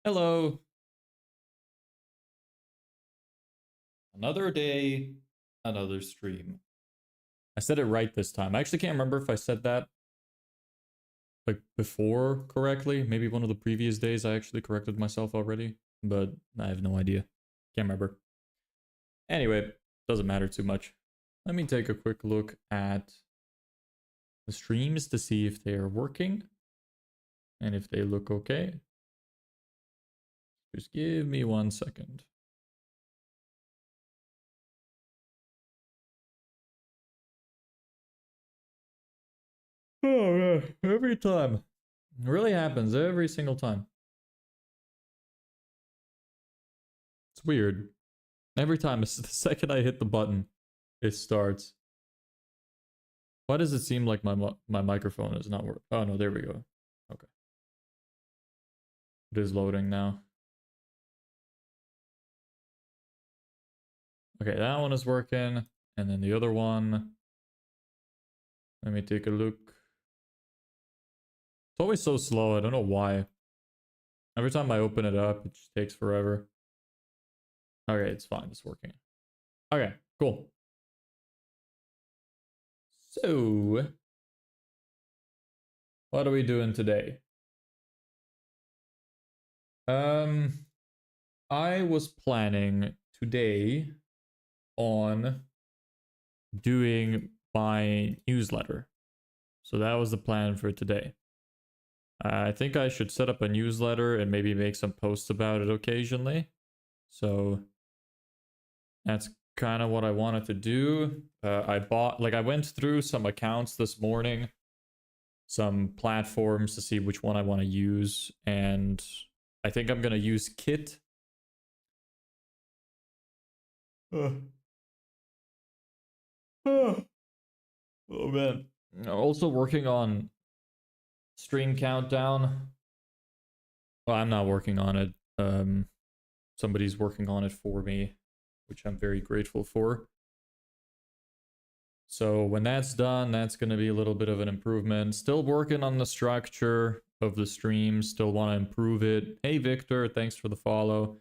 Hello. Another day, another stream. I said it right this time. I actually can't remember if I said that like before correctly. Maybe one of the previous days I actually corrected myself already, but I have no idea. Can't remember. Anyway, doesn't matter too much. Let me take a quick look at the streams to see if they are working and if they look okay. Just give me 1 second. Oh, yeah. Every time. It really happens every single time. It's weird. Every time, the second I hit the button, it starts. Why does it seem like my microphone is not working? Oh no, there we go. Okay. It is loading now. Okay, that one is working. And then the other one. Let me take a look. It's always so slow, I don't know why. Every time I open it up, it just takes forever. Okay, it's fine, it's working. Okay, cool. So, what are we doing today? I was planning today on doing my newsletter. So that was the plan for today. I think I should set up a newsletter and maybe make some posts about it occasionally. So that's kind of what I wanted to do. I went through some accounts this morning, some platforms to see which one I want to use. And I think I'm going to use Kit. Oh man. Also working on stream countdown. Well, I'm not working on it. Somebody's working on it for me, which I'm very grateful for. So when that's done, that's going to be a little bit of an improvement. Still working on the structure of the stream. Still want to improve it. Hey, Victor, thanks for the follow.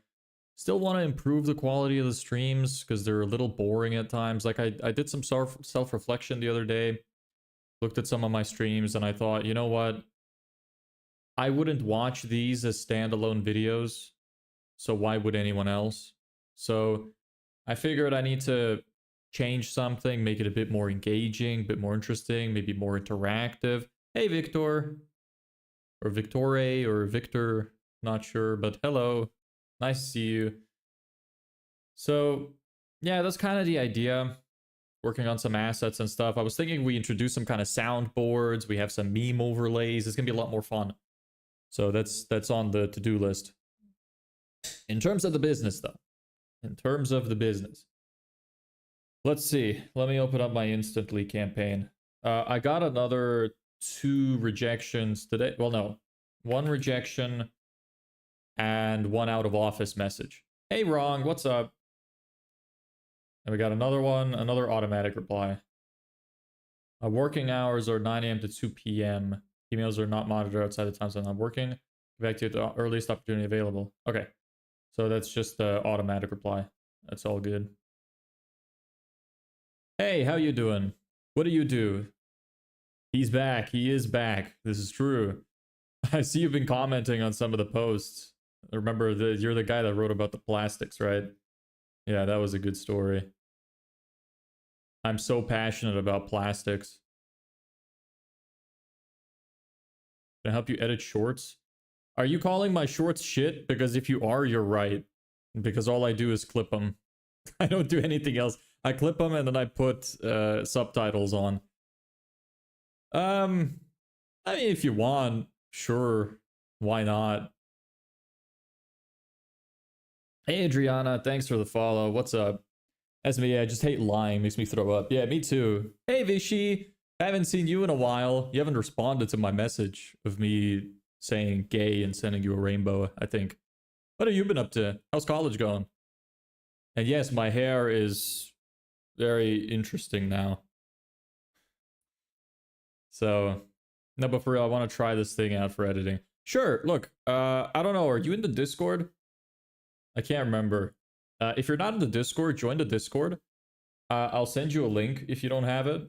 Still want to improve the quality of the streams because they're a little boring at times. Like I did some self-reflection the other day. Looked at some of my streams and I thought, you know what? I wouldn't watch these as standalone videos. So why would anyone else? So I figured I need to change something, make it a bit more engaging, a bit more interesting, maybe more interactive. Hey, Victor. Or Victore or Victor. Not sure, but hello. Nice to see you. So yeah, that's kind of the idea. Working on some assets and stuff. I was thinking we introduce some kind of soundboards. We have some meme overlays. It's going to be a lot more fun. So that's on the to-do list. In terms of the business, though. In terms of the business. Let's see. Let me open up my Instantly campaign. I got another 2 rejections today. Well, no. 1 rejection and 1 out of office message. Hey, Wrong, what's up? And we got another one, another automatic reply. Working hours are 9 a.m. to 2 p.m. Emails are not monitored outside the time zone I'm working. Get back to you at the earliest opportunity available. Okay. So that's just the automatic reply. That's all good. Hey, how you doing? What do you do? He's back. He is back. This is true. I see you've been commenting on some of the posts. Remember, you're the guy that wrote about the plastics, right? Yeah, that was a good story. I'm so passionate about plastics. Can I help you edit shorts? Are you calling my shorts shit? Because if you are, you're right. Because all I do is clip them. I don't do anything else. I clip them and then I put subtitles on. I mean, if you want, sure. Why not? Hey, Adriana, thanks for the follow. What's up? SME, I just hate lying. Makes me throw up. Yeah, me too. Hey, Vishy. Haven't seen you in a while. You haven't responded to my message of me saying gay and sending you a rainbow, I think. What have you been up to? How's college going? And yes, my hair is very interesting now. So, no, but for real, I want to try this thing out for editing. Sure, look, I don't know, are you in the Discord? I can't remember. If you're not in the Discord, join the Discord. I'll send you a link if you don't have it.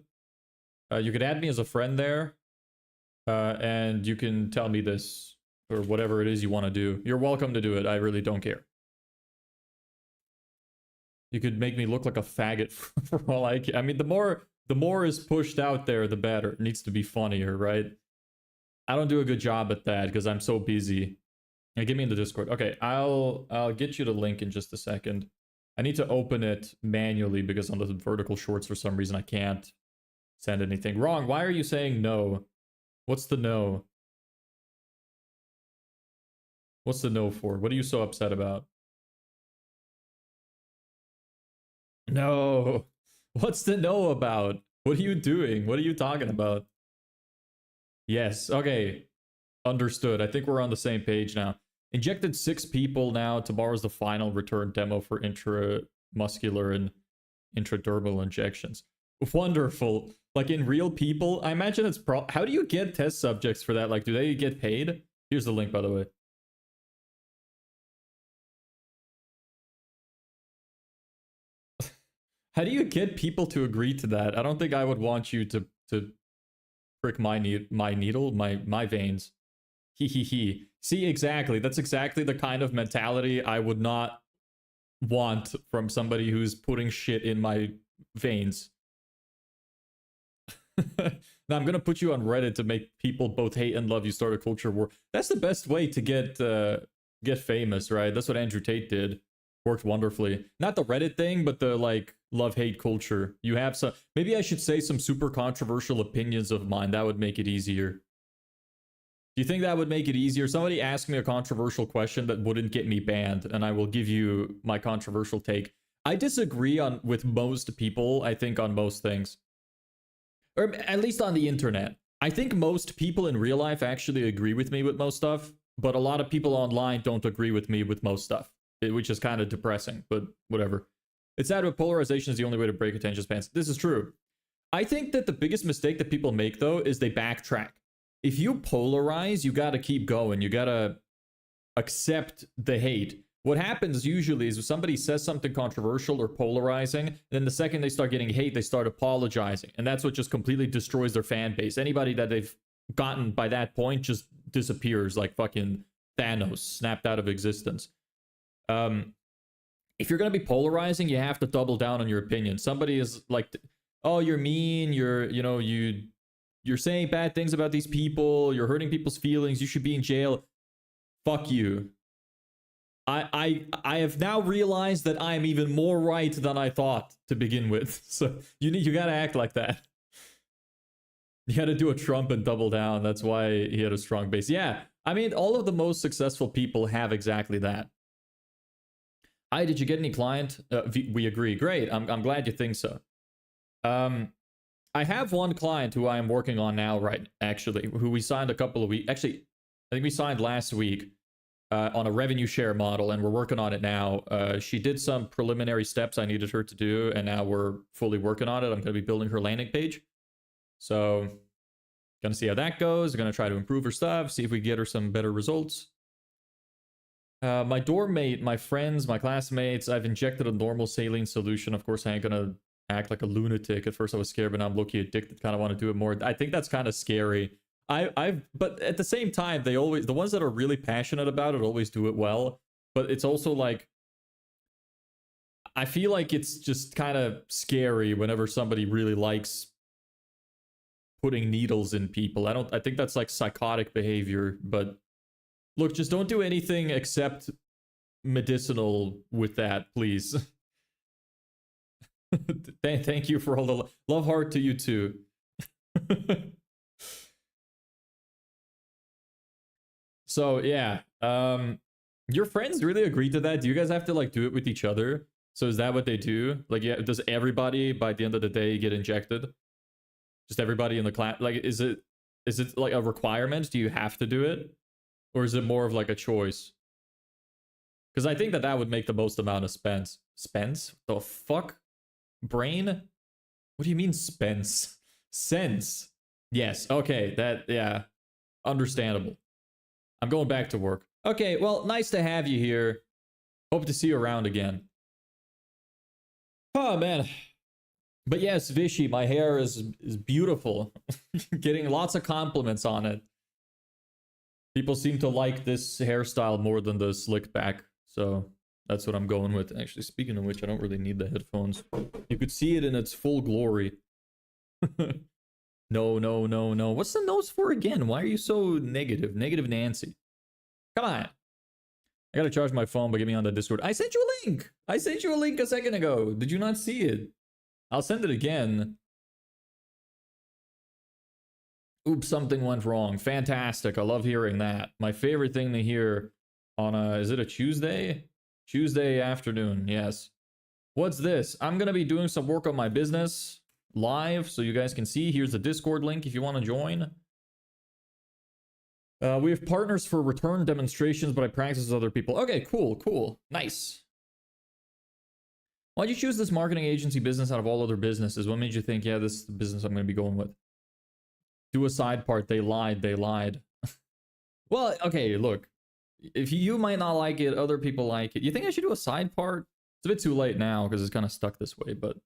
You can add me as a friend there, and you can tell me this, or whatever it is you want to do. You're welcome to do it, I really don't care. You could make me look like a faggot for all I care. I mean, the more is pushed out there, the better. It needs to be funnier, right? I don't do a good job at that because I'm so busy. Yeah, get me in the Discord. Okay, I'll get you the link in just a second. I need to open it manually because on the vertical shorts for some reason I can't send anything. Wrong. Why are you saying no? What's the no? What's the no for? What are you so upset about? No. What's the no about? What are you doing? What are you talking about? Yes. Okay. Understood. I think we're on the same page now. Injected 6 people now. Tomorrow's the final return demo for intramuscular and intradermal injections. Wonderful. Like in real people, I imagine it's how do you get test subjects for that? Like, do they get paid? Here's the link, by the way. How do you get people to agree to that? I don't think I would want you to prick my needle, my veins. He. See, exactly. That's exactly the kind of mentality I would not want from somebody who's putting shit in my veins. Now I'm gonna put you on Reddit to make people both hate and love you. Start a culture war. That's the best way to get famous, right? That's what Andrew Tate did. Worked wonderfully. Not the Reddit thing, but the like love hate culture. You have some. Maybe I should say some super controversial opinions of mine. That would make it easier. Do you think that would make it easier? Somebody ask me a controversial question that wouldn't get me banned, and I will give you my controversial take. I disagree with most people, I think, on most things. Or at least on the internet. I think most people in real life actually agree with me with most stuff, but a lot of people online don't agree with me with most stuff, which is kind of depressing, but whatever. It's sad, but polarization is the only way to break attention spans. This is true. I think that the biggest mistake that people make, though, is they backtrack. If you polarize, you gotta keep going. You gotta accept the hate. What happens usually is if somebody says something controversial or polarizing, then the second they start getting hate, they start apologizing. And that's what just completely destroys their fan base. Anybody that they've gotten by that point just disappears like fucking Thanos, snapped out of existence. If you're going to be polarizing, you have to double down on your opinion. Somebody is like, oh, you're mean, you're saying bad things about these people, you're hurting people's feelings, you should be in jail. Fuck you. I have now realized that I am even more right than I thought to begin with. So you gotta act like that. You gotta do a Trump and double down. That's why he had a strong base. Yeah, I mean, all of the most successful people have exactly that. Hi, did you get any client? We agree. Great. I'm glad you think so. I have one client who I am working on now, right? Actually, who we signed a couple of weeks. Actually, I think we signed last week. On a revenue share model, and we're working on it now. She did some preliminary steps I needed her to do, and now we're fully working on it. I'm going to be building her landing page. So, going to see how that goes. Going to try to improve her stuff, see if we get her some better results. My dorm mate, my friends, my classmates, I've injected a normal saline solution. Of course, I ain't going to act like a lunatic. At first, I was scared, but now I'm low-key addicted. Kind of want to do it more. I think that's kind of scary. But at the same time, the ones that are really passionate about it always do it well. But it's also like, I feel like it's just kind of scary whenever somebody really likes putting needles in people. I think that's like psychotic behavior. But look, just don't do anything except medicinal with that, please. Thank you for all the love heart to you too. So yeah, your friends really agreed to that? Do you guys have to like do it with each other? So is that what they do? Like, yeah, does everybody by the end of the day get injected? Just everybody in the class? Like, is it like a requirement? Do you have to do it, or is it more of like a choice? Because I think that would make the most amount of spence. Spence? The fuck? Brain? What do you mean spence? Sense? Yes. Okay. That, yeah. Understandable. I'm going back to work. Okay, well, nice to have you here. Hope to see you around again. Oh, man. But yes, Vishy, my hair is beautiful. Getting lots of compliments on it. People seem to like this hairstyle more than the slick back. So that's what I'm going with. Actually, speaking of which, I don't really need the headphones. You could see it in its full glory. No, no, no, no. What's the nose for again? Why are you so negative? Negative Nancy. Come on. I gotta charge my phone, but get me on the Discord. I sent you a link. I sent you a link a second ago. Did you not see it? I'll send it again. Oops, something went wrong. Fantastic. I love hearing that. My favorite thing to hear on a, is it a Tuesday? Tuesday afternoon, yes. What's this? I'm gonna be doing some work on my business live so you guys can see. Here's the Discord link if you want to join. We have partners for return demonstrations, but I practice with other people. Okay, cool, cool. Nice. Why'd you choose this marketing agency business out of all other businesses? What made you think, yeah, this is the business I'm going to be going with? Do a side part. They lied. They lied. Well, okay, look. If you might not like it, other people like it. You think I should do a side part? It's a bit too late now because it's kind of stuck this way, but...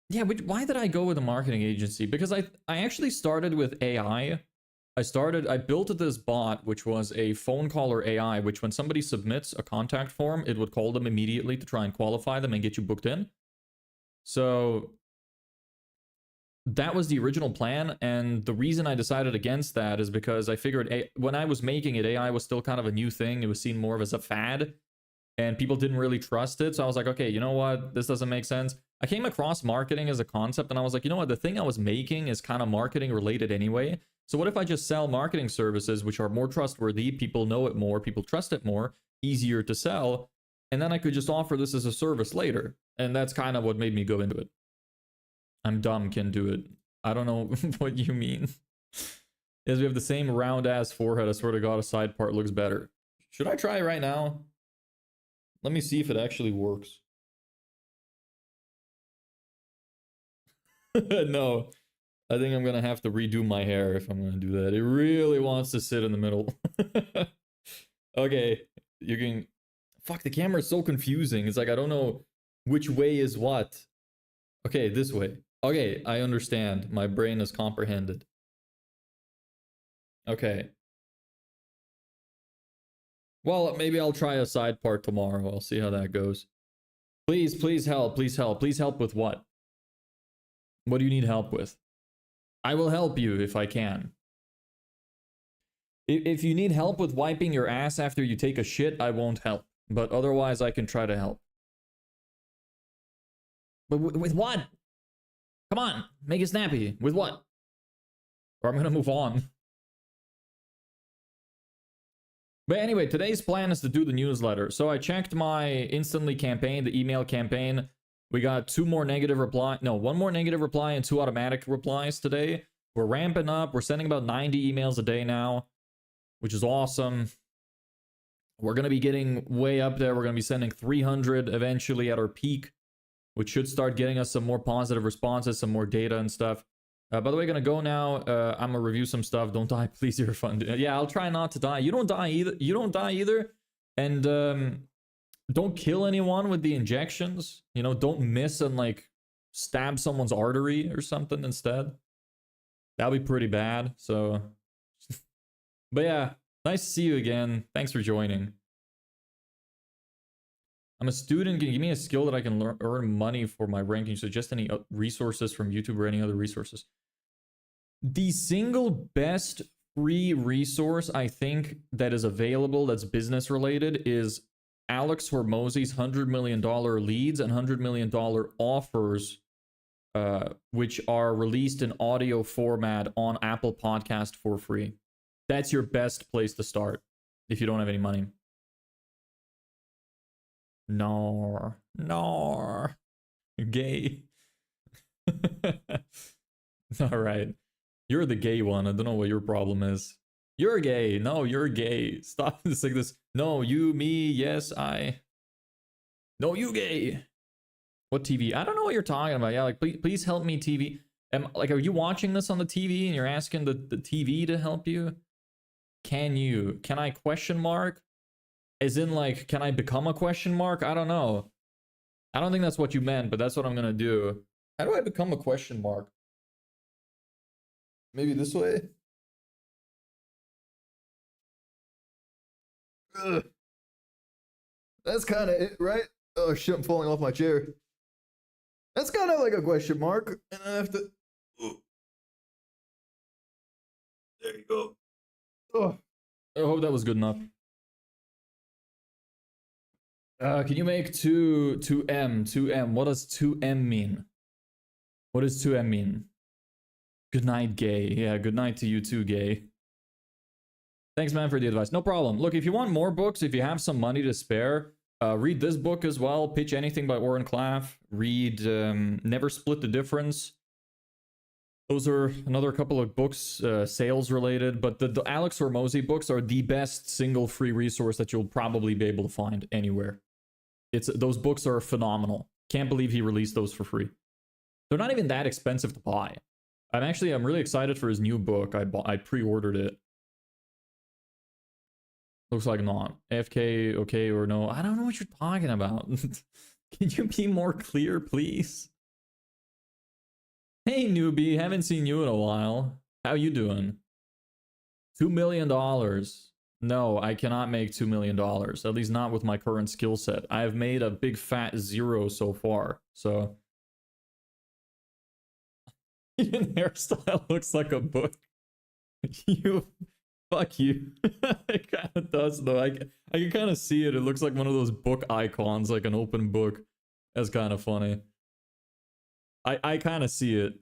yeah, why did I go with a marketing agency? Because I actually started with AI. I built this bot, which was a phone caller AI, which when somebody submits a contact form, it would call them immediately to try and qualify them and get you booked in. So that was the original plan. And the reason I decided against that is because I figured when I was making it, AI was still kind of a new thing. It was seen more of as a fad and people didn't really trust it. So I was like, okay, you know what? This doesn't make sense. I came across marketing as a concept and I was like, you know what? The thing I was making is kind of marketing related anyway. So what if I just sell marketing services, which are more trustworthy, people know it more, people trust it more, easier to sell, and then I could just offer this as a service later. And that's kind of what made me go into it. I'm dumb, can do it. I don't know what you mean. Is we have the same round ass forehead. I swear to God, a side part looks better. Should I try it right now? Let me see if it actually works. No. I think I'm gonna have to redo my hair if I'm gonna do that. It really wants to sit in the middle. Okay, you can... Fuck, the camera is so confusing. It's like, I don't know which way is what. Okay, this way. Okay, I understand. My brain has comprehended. Okay. Well, maybe I'll try a side part tomorrow. I'll see how that goes. Please, please help. Please help. Please help with what? What do you need help with? I will help you if I can. If you need help with wiping your ass after you take a shit, I won't help. But otherwise, I can try to help. But with what? Come on, make it snappy. With what? Or I'm gonna move on. But anyway, today's plan is to do the newsletter. So I checked my instantly campaign, the email campaign. We got one more negative reply and 2 automatic replies today. We're ramping up. We're sending about 90 emails a day now, which is awesome. We're going to be getting way up there. We're going to be sending 300 eventually at our peak, which should start getting us some more positive responses, some more data and stuff. By the way, going to go now. I'm going to review some stuff. Don't die, please. You're fun. Yeah, I'll try not to die. You don't die either. You don't die either. And don't kill anyone with the injections. You know, don't miss and like stab someone's artery or something instead. That'll be pretty bad. So, but yeah, nice to see you again. Thanks for joining. I'm a student. Can you give me a skill that I can earn money for my ranking? Suggest any resources from YouTube or any other resources. The single best free resource I think that is available that's business related is Alex Hormozi's $100 million leads and $100 million offers, which are released in audio format on Apple Podcast for free. That's your best place to start if you don't have any money. No, gay. All right, you're the gay one. I don't know what your problem is. You're gay. No, you're gay. Stop this like this. No, you, me, yes, I. No, you gay. What TV? I don't know what you're talking about. Yeah, like please help me, TV. Are you watching this on the TV and you're asking the TV to help you? Can I question mark? As in, like, can I become a question mark? I don't know. I don't think that's what you meant, but that's what I'm gonna do. How do I become a question mark? Maybe this way? Ugh. That's kind of it, right? Oh shit, I'm falling off my chair. That's kind of like a question mark. And I have to... Oh. There you go. Oh. I hope that was good enough. Can you make 2M? What does 2M mean? What does 2M mean? Good night, gay. Yeah, good night to you too, gay. Thanks, man, for the advice. No problem. Look, if you want more books, if you have some money to spare, read this book as well. Pitch Anything by Warren Claff. Read Never Split the Difference. Those are another couple of books, sales related, but the Alex Hormozi books are the best single free resource that you'll probably be able to find anywhere. Those books are phenomenal. Can't believe he released those for free. They're not even that expensive to buy. I'm really excited for his new book. I pre-ordered it. Looks like not. AFK, okay or no? I don't know what you're talking about. Can you be more clear, please? Hey, newbie. Haven't seen you in a while. How you doing? $2 million. No, I cannot make $2 million. At least not with my current skill set. I have made a big fat 0 so far. So... Even hairstyle looks like a book. You... Fuck you. It kind of does, though. I can kind of see it. It looks like one of those book icons, like an open book. That's kind of funny. I kind of see it.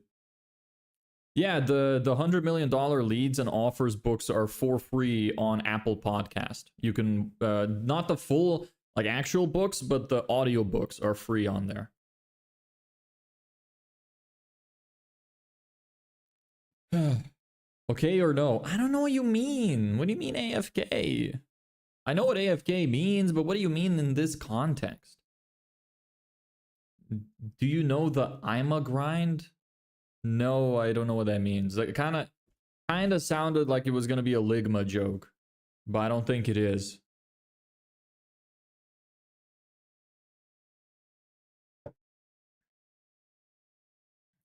Yeah, the $100 million leads and offers books are for free on Apple Podcast. You can, not the full, like, actual books, but the audio books are free on there. Okay or no? I don't know what you mean. What do you mean AFK? I know what AFK means, but what do you mean in this context? Do you know the I'm a grind? No, I don't know what that means. Like, kind of sounded like it was gonna be a Ligma joke, but I don't think it is.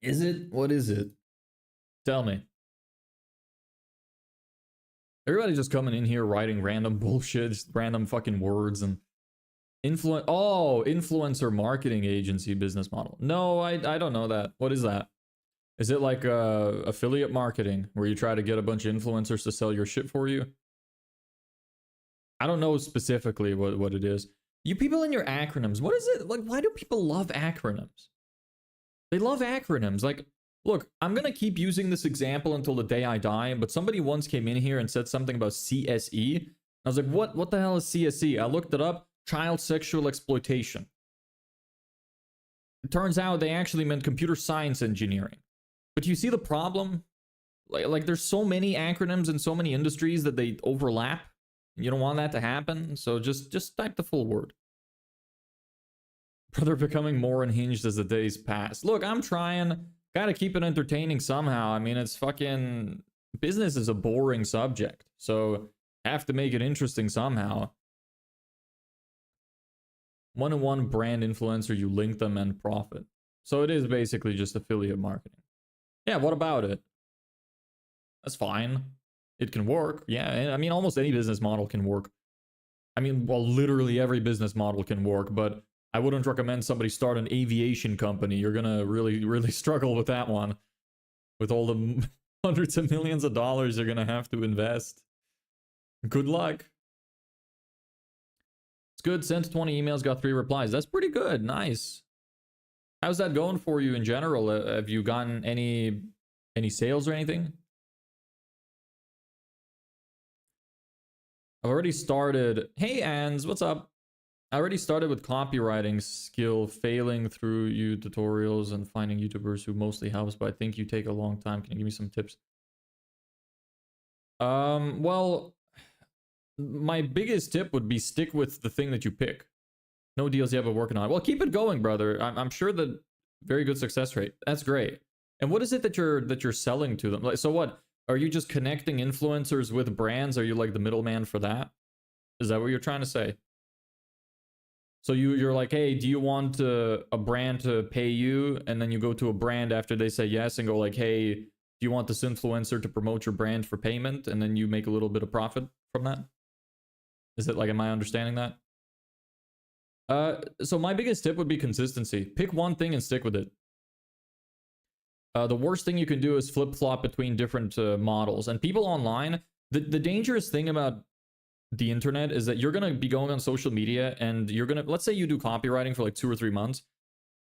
Is it? What is it? Tell me. Everybody's just coming in here writing random bullshit, just random fucking words and influencer marketing agency business model. No, I don't know that. What is that? Is it like affiliate marketing where you try to get a bunch of influencers to sell your shit for you? I don't know specifically what it is. You people in your acronyms, what is it? Like, why do people love acronyms? They love acronyms. Like, look, I'm going to keep using this example until the day I die, but somebody once came in here and said something about CSE. I was like, what the hell is CSE? I looked it up. Child sexual exploitation. It turns out they actually meant computer science engineering. But you see the problem? Like there's so many acronyms in so many industries that they overlap. You don't want that to happen, so just type the full word. Brother becoming more unhinged as the days pass. Look, I'm trying. Gotta keep it entertaining somehow. I mean, it's fucking... Business is a boring subject, so have to make it interesting somehow. One-on-one brand influencer, you link them and profit. So it is basically just affiliate marketing. Yeah, what about it? That's fine. It can work. Yeah, I mean, almost any business model can work. I mean, well, literally every business model can work, but I wouldn't recommend somebody start an aviation company. You're gonna really struggle with that one. With all the hundreds of millions of dollars you're gonna have to invest. Good luck. It's good. Sent 20 emails, got 3 replies. That's pretty good. Nice. How's that going for you in general? Have you gotten any sales or anything? I've already started. Hey, Ans, what's up? I already started with copywriting skill, failing through you tutorials and finding YouTubers who mostly helps, but I think you take a long time. Can you give me some tips? Well, my biggest tip would be stick with the thing that you pick. No deals yet, but working on it. Well, keep it going, brother. I'm sure that very good success rate. That's great. And what is it that you're selling to them? Like, so what? Are you just connecting influencers with brands? Are you like the middleman for that? Is that what you're trying to say? So you're like, hey, do you want a brand to pay you? And then you go to a brand after they say yes and go like, hey, do you want this influencer to promote your brand for payment? And then you make a little bit of profit from that? Is it like, am I understanding that? So my biggest tip would be consistency. Pick one thing and stick with it. The worst thing you can do is flip-flop between different models. And people online, the dangerous thing about the internet is that you're going to be going on social media and you're going to, let's say you do copywriting for like 2 or 3 months.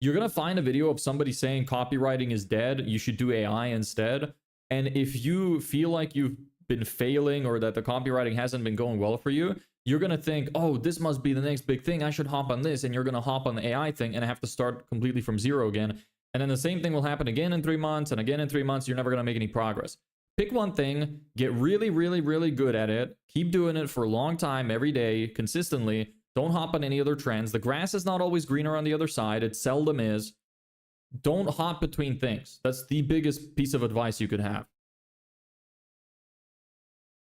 You're going to find a video of somebody saying copywriting is dead. You should do AI instead. And if you feel like you've been failing or that the copywriting hasn't been going well for you, you're going to think, oh, this must be the next big thing. I should hop on this. And you're going to hop on the AI thing and have to start completely from zero again. And then the same thing will happen again in 3 months and again in 3 months. You're never going to make any progress. Pick one thing, get really, really, really good at it. Keep doing it for a long time, every day, consistently. Don't hop on any other trends. The grass is not always greener on the other side. It seldom is. Don't hop between things. That's the biggest piece of advice you could have.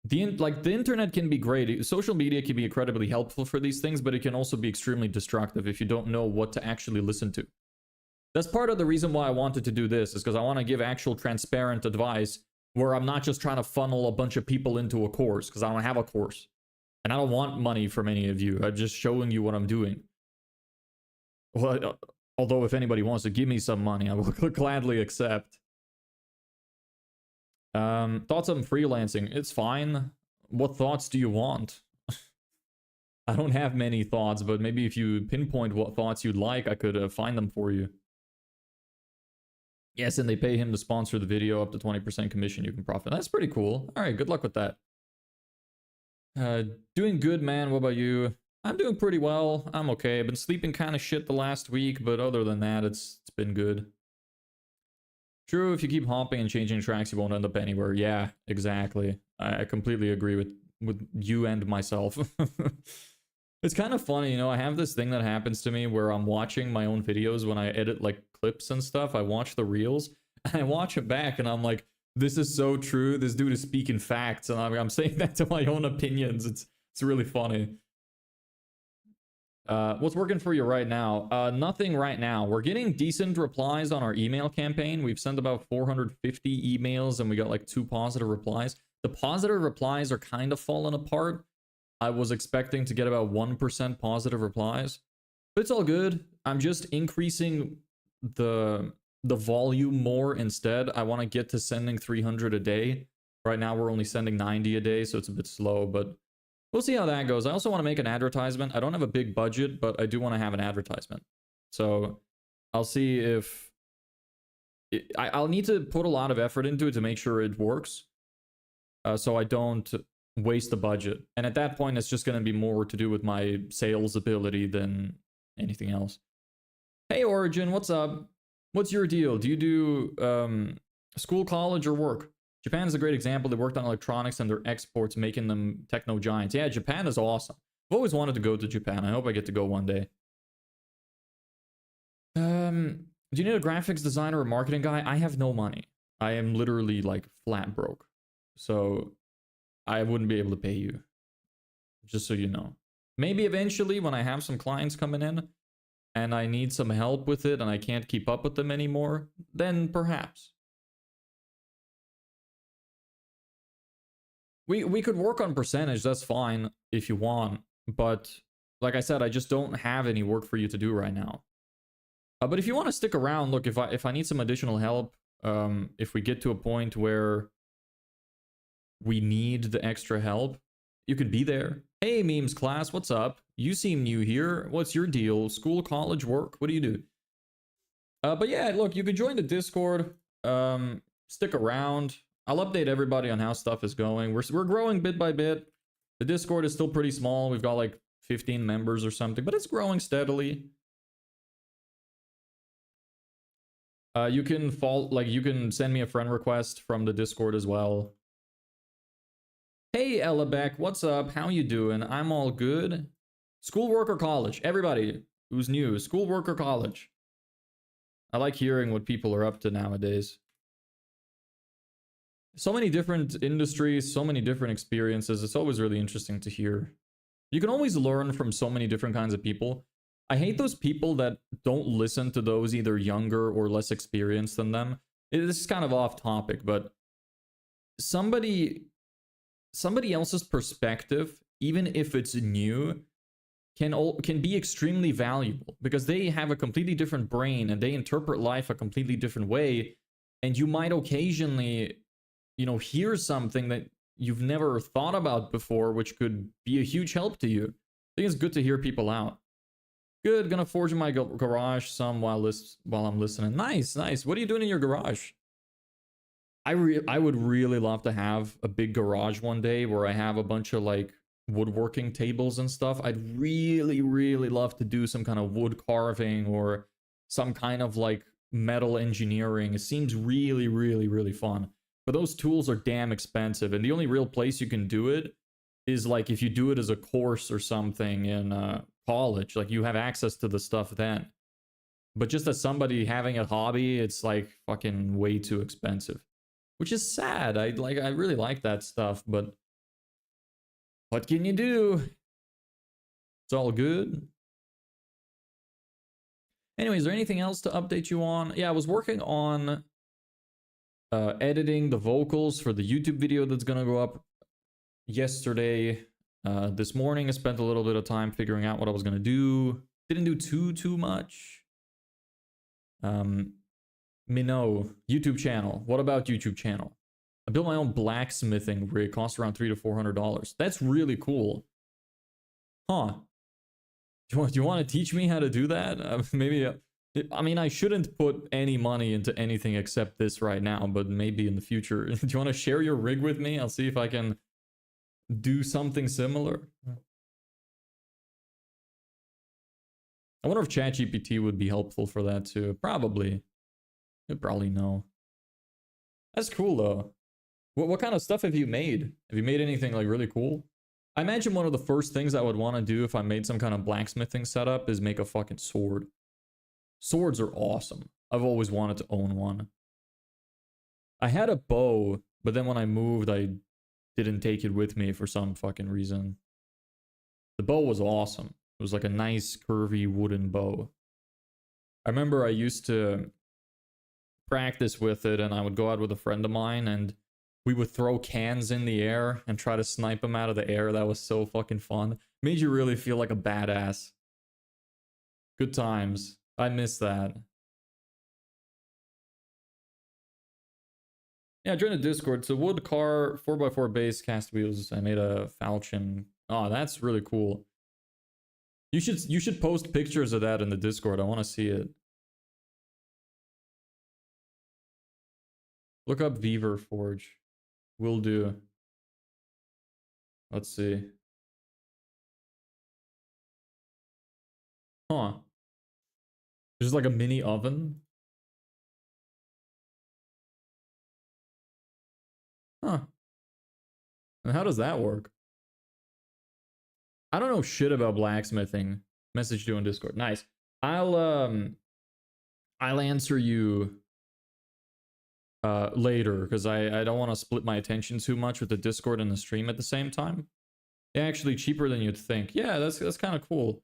The internet can be great. Social media can be incredibly helpful for these things, but it can also be extremely destructive if you don't know what to actually listen to. That's part of the reason why I wanted to do this, is because I want to give actual transparent advice where I'm not just trying to funnel a bunch of people into a course, because I don't have a course. And I don't want money from any of you. I'm just showing you what I'm doing. Well, although if anybody wants to give me some money, I will gladly accept. Thoughts on freelancing? It's fine. What thoughts do you want? I don't have many thoughts, but maybe if you pinpoint what thoughts you'd like, I could find them for you. Yes, and they pay him to sponsor the video, up to 20% commission you can profit. That's pretty cool. All right, good luck with that. Doing good, man. What about you? I'm doing pretty well. I'm okay. I've been sleeping kind of shit the last week, but other than that, it's been good. True, if you keep hopping and changing tracks, you won't end up anywhere. Yeah, exactly. I completely agree with you and myself. It's kind of funny, you know, I have this thing that happens to me where I'm watching my own videos when I edit like clips and stuff. I watch the reels and I watch it back and I'm like, this is so true. This dude is speaking facts. And I'm saying that to my own opinions. It's really funny. What's working for you right now? Nothing right now. We're getting decent replies on our email campaign. We've sent about 450 emails and we got like 2 positive replies. The positive replies are kind of falling apart. I was expecting to get about 1% positive replies, but it's all good. I'm just increasing the volume more instead. I want to get to sending 300 a day. Right now we're only sending 90 a day, so it's a bit slow, but we'll see how that goes. I also want to make an advertisement. I don't have a big budget, but I do want to have an advertisement. So I'll see if I'll need to put a lot of effort into it to make sure it works. So I don't waste the budget. And at that point, it's just going to be more to do with my sales ability than anything else. Hey, Origin, what's up? What's your deal? Do you do school, college, or work? Japan is a great example. They worked on electronics and their exports, making them techno giants. Yeah, Japan is awesome. I've always wanted to go to Japan. I hope I get to go one day. Do you need a graphics designer or marketing guy? I have no money. I am literally like flat broke. So I wouldn't be able to pay you. Just so you know. Maybe eventually when I have some clients coming in and I need some help with it and I can't keep up with them anymore, then perhaps. We could work on percentage, that's fine if you want. But like I said, I just don't have any work for you to do right now. But if you want to stick around, look, if I need some additional help, if we get to a point where we need the extra help, you could be there. Hey, memes class, what's up? You seem new here. What's your deal? School, college, work? What do you do? But yeah, look, you could join the Discord. Stick around. I'll update everybody on how stuff is going. We're growing bit by bit. The Discord is still pretty small. We've got like 15 members or something, but it's growing steadily. You can send me a friend request from the Discord as well. Hey, Ellebeck, what's up? How you doing? I'm all good. Schoolwork or college? Everybody who's new, schoolwork or college? I like hearing what people are up to nowadays. So many different industries, so many different experiences. It's always really interesting to hear. You can always learn from so many different kinds of people. I hate those people that don't listen to those either younger or less experienced than them. This is kind of off topic, but somebody else's perspective, even if it's new, can be extremely valuable because they have a completely different brain and they interpret life a completely different way. And you might occasionally, hear something that you've never thought about before, which could be a huge help to you. I think it's good to hear people out. Good, gonna forge in my garage some while I'm listening. Nice. What are you doing in your garage? I would really love to have a big garage one day where I have a bunch of like woodworking tables and stuff. I'd really love to do some kind of wood carving or some kind of like metal engineering. It seems really fun. But those tools are damn expensive, and the only real place you can do it is like if you do it as a course or something in college. Like you have access to the stuff then. But just as somebody having a hobby, it's like fucking way too expensive. Which is sad. I really like that stuff, but what can you do? It's all good. Anyway, is there anything else to update you on? Yeah, I was working on editing the vocals for the YouTube video that's gonna go up yesterday. This morning I spent a little bit of time figuring out what I was gonna do. Didn't do too much. Minnow, YouTube channel. What about YouTube channel? I built my own blacksmithing rig. Cost around $300 to $400. That's really cool. Huh. Do you want to teach me how to do that? Maybe. I mean, I shouldn't put any money into anything except this right now, but maybe in the future. Do you want to share your rig with me? I'll see if I can do something similar. I wonder if ChatGPT would be helpful for that too. Probably. You'd probably know. That's cool though. What kind of stuff have you made? Have you made anything like really cool? I imagine one of the first things I would want to do if I made some kind of blacksmithing setup is make a fucking sword. Swords are awesome. I've always wanted to own one. I had a bow, but then when I moved, I didn't take it with me for some fucking reason. The bow was awesome. It was like a nice curvy wooden bow. I remember I used to practice with it, and I would go out with a friend of mine and we would throw cans in the air and try to snipe them out of the air. That was so fucking fun. Made you really feel like a badass. Good times. I miss that. Yeah, join the Discord. It's a wood car, 4x4 base, cast wheels. I made a falchion. Oh, that's really cool. You should post pictures of that in the Discord. I want to see it. Look up Beaver Forge. Will do. Let's see. Huh. There's like a mini oven. Huh. And how does that work? I don't know shit about blacksmithing. Message you on Discord. Nice. I'll answer you later because I don't want to split my attention too much with the Discord and the stream at the same time. Yeah, actually cheaper than you'd think. Yeah, that's kind of cool.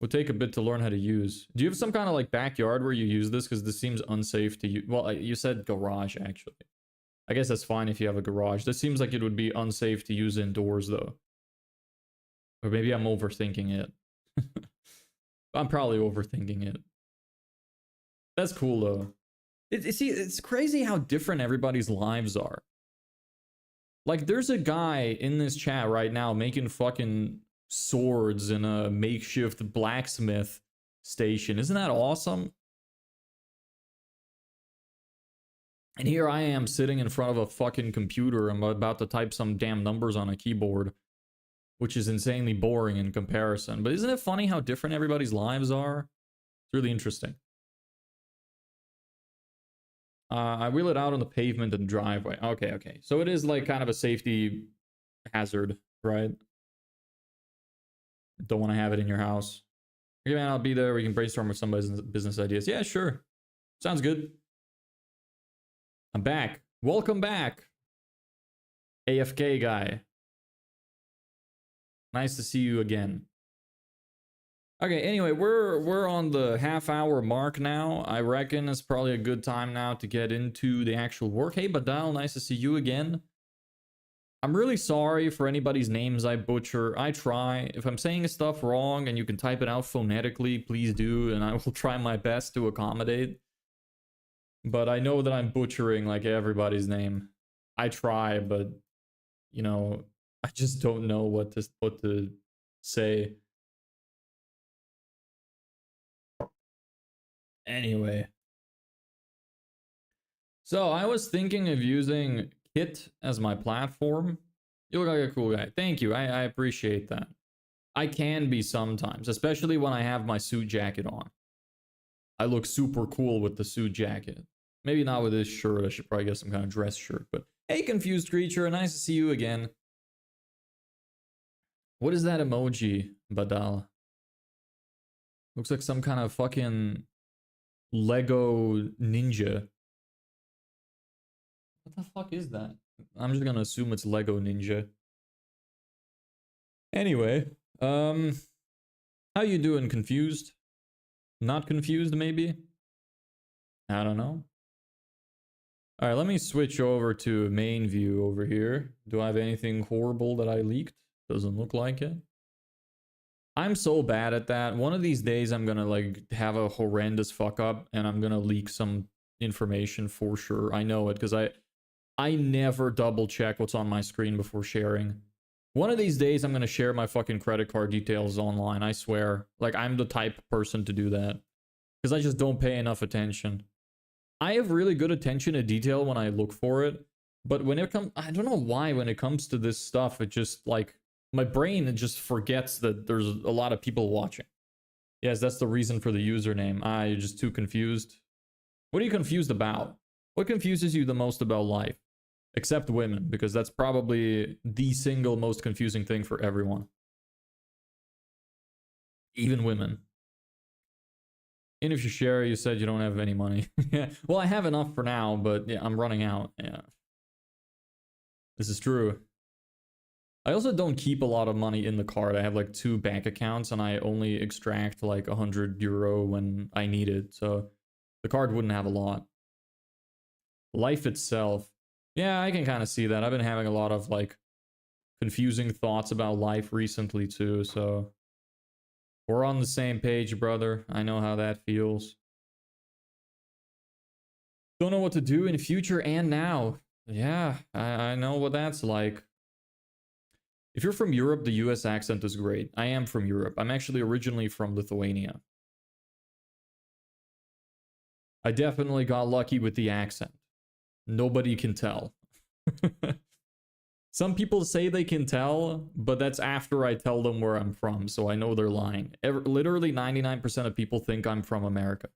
Would take a bit to learn how to use. Do you have some kind of like backyard where you use this? Because this seems unsafe to use. Well, you said garage actually. I guess that's fine if you have a garage. This seems like it would be unsafe to use indoors though. Or maybe I'm overthinking it. I'm probably overthinking it. That's cool though. See, it's crazy how different everybody's lives are. Like, there's a guy in this chat right now making fucking swords in a makeshift blacksmith station. Isn't that awesome? And here I am sitting in front of a fucking computer. I'm about to type some damn numbers on a keyboard, which is insanely boring in comparison. But isn't it funny how different everybody's lives are? It's really interesting. I wheel it out on the pavement and driveway. Okay. So it is like kind of a safety hazard, right? Don't want to have it in your house. Okay, man, I'll be there. We can brainstorm with somebody's business ideas. Yeah, sure. Sounds good. I'm back. Welcome back, AFK guy. Nice to see you again. Okay, anyway, we're on the half-hour mark now. I reckon it's probably a good time now to get into the actual work. Hey, Badal, nice to see you again. I'm really sorry for anybody's names I butcher. I try. If I'm saying stuff wrong and you can type it out phonetically, please do, and I will try my best to accommodate. But I know that I'm butchering like everybody's name. I try, but you know, I just don't know what to say. Anyway. So I was thinking of using Kit as my platform. You look like a cool guy. Thank you. I appreciate that. I can be sometimes, especially when I have my suit jacket on. I look super cool with the suit jacket. Maybe not with this shirt. I should probably get some kind of dress shirt. But hey, confused creature. Nice to see you again. What is that emoji, Badal? Looks like some kind of fucking Lego ninja. What the fuck is that? I'm just gonna assume it's Lego Ninja. Anyway, how you doing? Confused? Not confused, maybe? I don't know. Alright, let me switch over to main view over here. Do I have anything horrible that I leaked? Doesn't look like it. I'm so bad at that. One of these days I'm gonna like have a horrendous fuck up and I'm gonna leak some information for sure. I know it because I never double check what's on my screen before sharing. One of these days I'm gonna share my fucking credit card details online, I swear. Like, I'm the type of person to do that. Because I just don't pay enough attention. I have really good attention to detail when I look for it. But when it comes, I don't know why when it comes to this stuff, it just like, my brain it just forgets that there's a lot of people watching. Yes, that's the reason for the username. You're just too confused. What are you confused about? What confuses you the most about life? Except women, because that's probably the single most confusing thing for everyone. Even women. And if you share, you said you don't have any money. Yeah. Well, I have enough for now, but yeah, I'm running out. Yeah. This is true. I also don't keep a lot of money in the card. I have like 2 bank accounts and I only extract like 100 euro when I need it. So the card wouldn't have a lot. Life itself. Yeah, I can kind of see that. I've been having a lot of like confusing thoughts about life recently too. So we're on the same page, brother. I know how that feels. Don't know what to do in future and now. Yeah, I know what that's like. If you're from Europe, the US accent is great. I am from Europe. I'm actually originally from Lithuania. I definitely got lucky with the accent. Nobody can tell. Some people say they can tell, but that's after I tell them where I'm from, so I know they're lying. Literally 99% of people think I'm from America.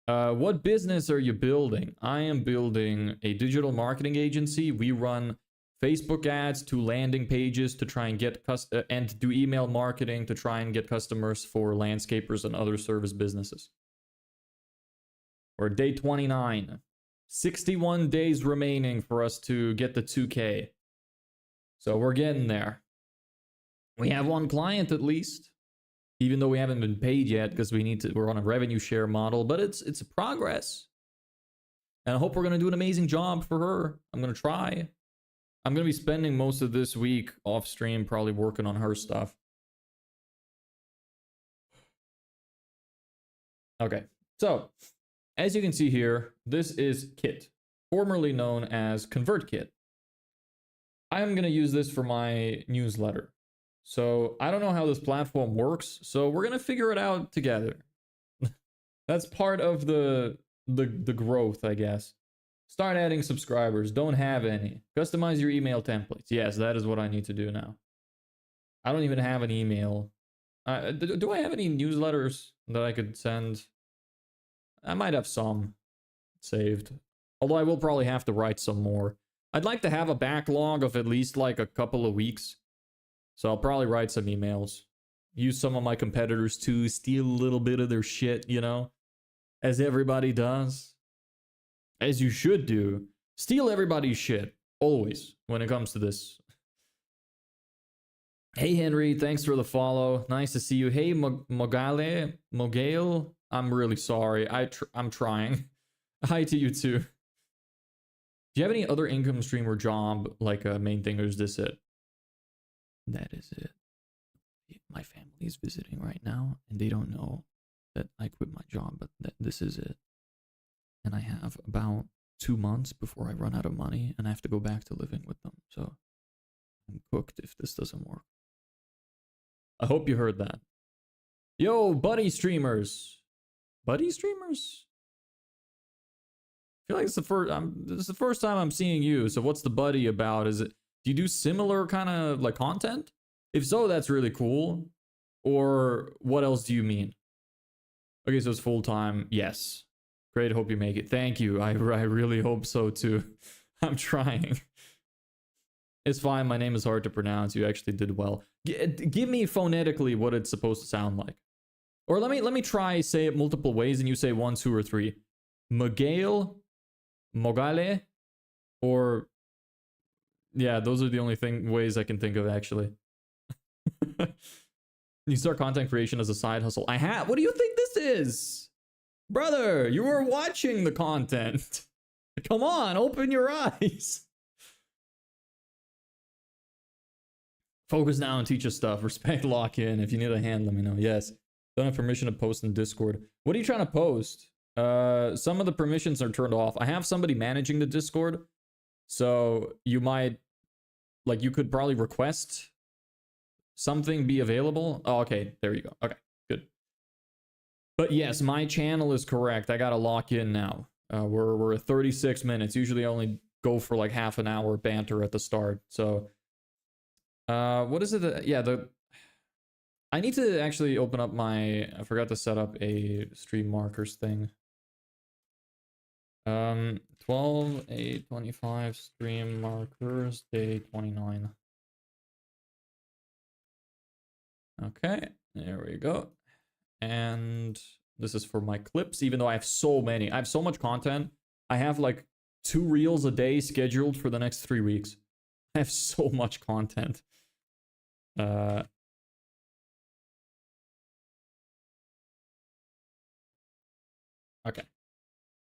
What business are you building? I am building a digital marketing agency. We run Facebook ads to landing pages to try and get and do email marketing to try and get customers for landscapers and other service businesses. We're day 29. 61 days remaining for us to get the 2K. So we're getting there. We have 1 client at least, even though we haven't been paid yet because we're on a revenue share model, but it's a progress. And I hope we're going to do an amazing job for her. I'm going to try. I'm going to be spending most of this week off stream probably working on her stuff. Okay, so as you can see here, this is Kit, formerly known as ConvertKit. I'm going to use this for my newsletter. So I don't know how this platform works, so we're going to figure it out together. That's part of the growth, I guess. Start adding subscribers. Don't have any. Customize your email templates. Yes, that is what I need to do now. I don't even have an email. Do I have any newsletters that I could send? I might have some saved. Although I will probably have to write some more. I'd like to have a backlog of at least like a couple of weeks. So I'll probably write some emails. Use some of my competitors to steal a little bit of their shit, you know? As everybody does. As you should do. Steal everybody's shit. Always, when it comes to this. Hey, Henry, thanks for the follow. Nice to see you. Hey, Mogale. I'm really sorry. I'm trying. Hi to you, too. Do you have any other income stream or job, like a main thing, or is this it? That is it. My family is visiting right now, and they don't know that I quit my job, but this is it. And I have about 2 months before I run out of money, and I have to go back to living with them. So I'm cooked if this doesn't work. I hope you heard that. Yo, buddy streamers. Buddy streamers? I feel like this is the first time I'm seeing you. So what's the buddy about? Do you do similar kind of like content? If so, that's really cool. Or what else do you mean? Okay, so it's full time. Yes. Great. Hope you make it. Thank you. I really hope so too. I'm trying. It's fine. My name is hard to pronounce. You actually did well. Give me phonetically what it's supposed to sound like. Or let me try say it multiple ways and you say 1, 2, or 3. Mogale, Mogale, or yeah, those are the only ways I can think of actually. You start content creation as a side hustle. I have. What do you think this is? Brother, you were watching the content. Come on, open your eyes. Focus now and teach us stuff. Respect, lock in. If you need a hand, let me know. Yes. Don't have permission to post in Discord. What are you trying to post? Some of the permissions are turned off. I have somebody managing the Discord. So you might, like, you could probably request something be available. Oh, okay. There you go. Okay, good. But yes, my channel is correct. I gotta lock in now. We're at 36 minutes. Usually I only go for like half an hour banter at the start. So what is it? Yeah, I need to actually open up I forgot to set up a stream markers thing. 12/8/25 stream markers, day 29. Okay, there we go. And this is for my clips, even though I have so many. I have so much content. I have like 2 reels a day scheduled for the next 3 weeks. I have so much content. Okay.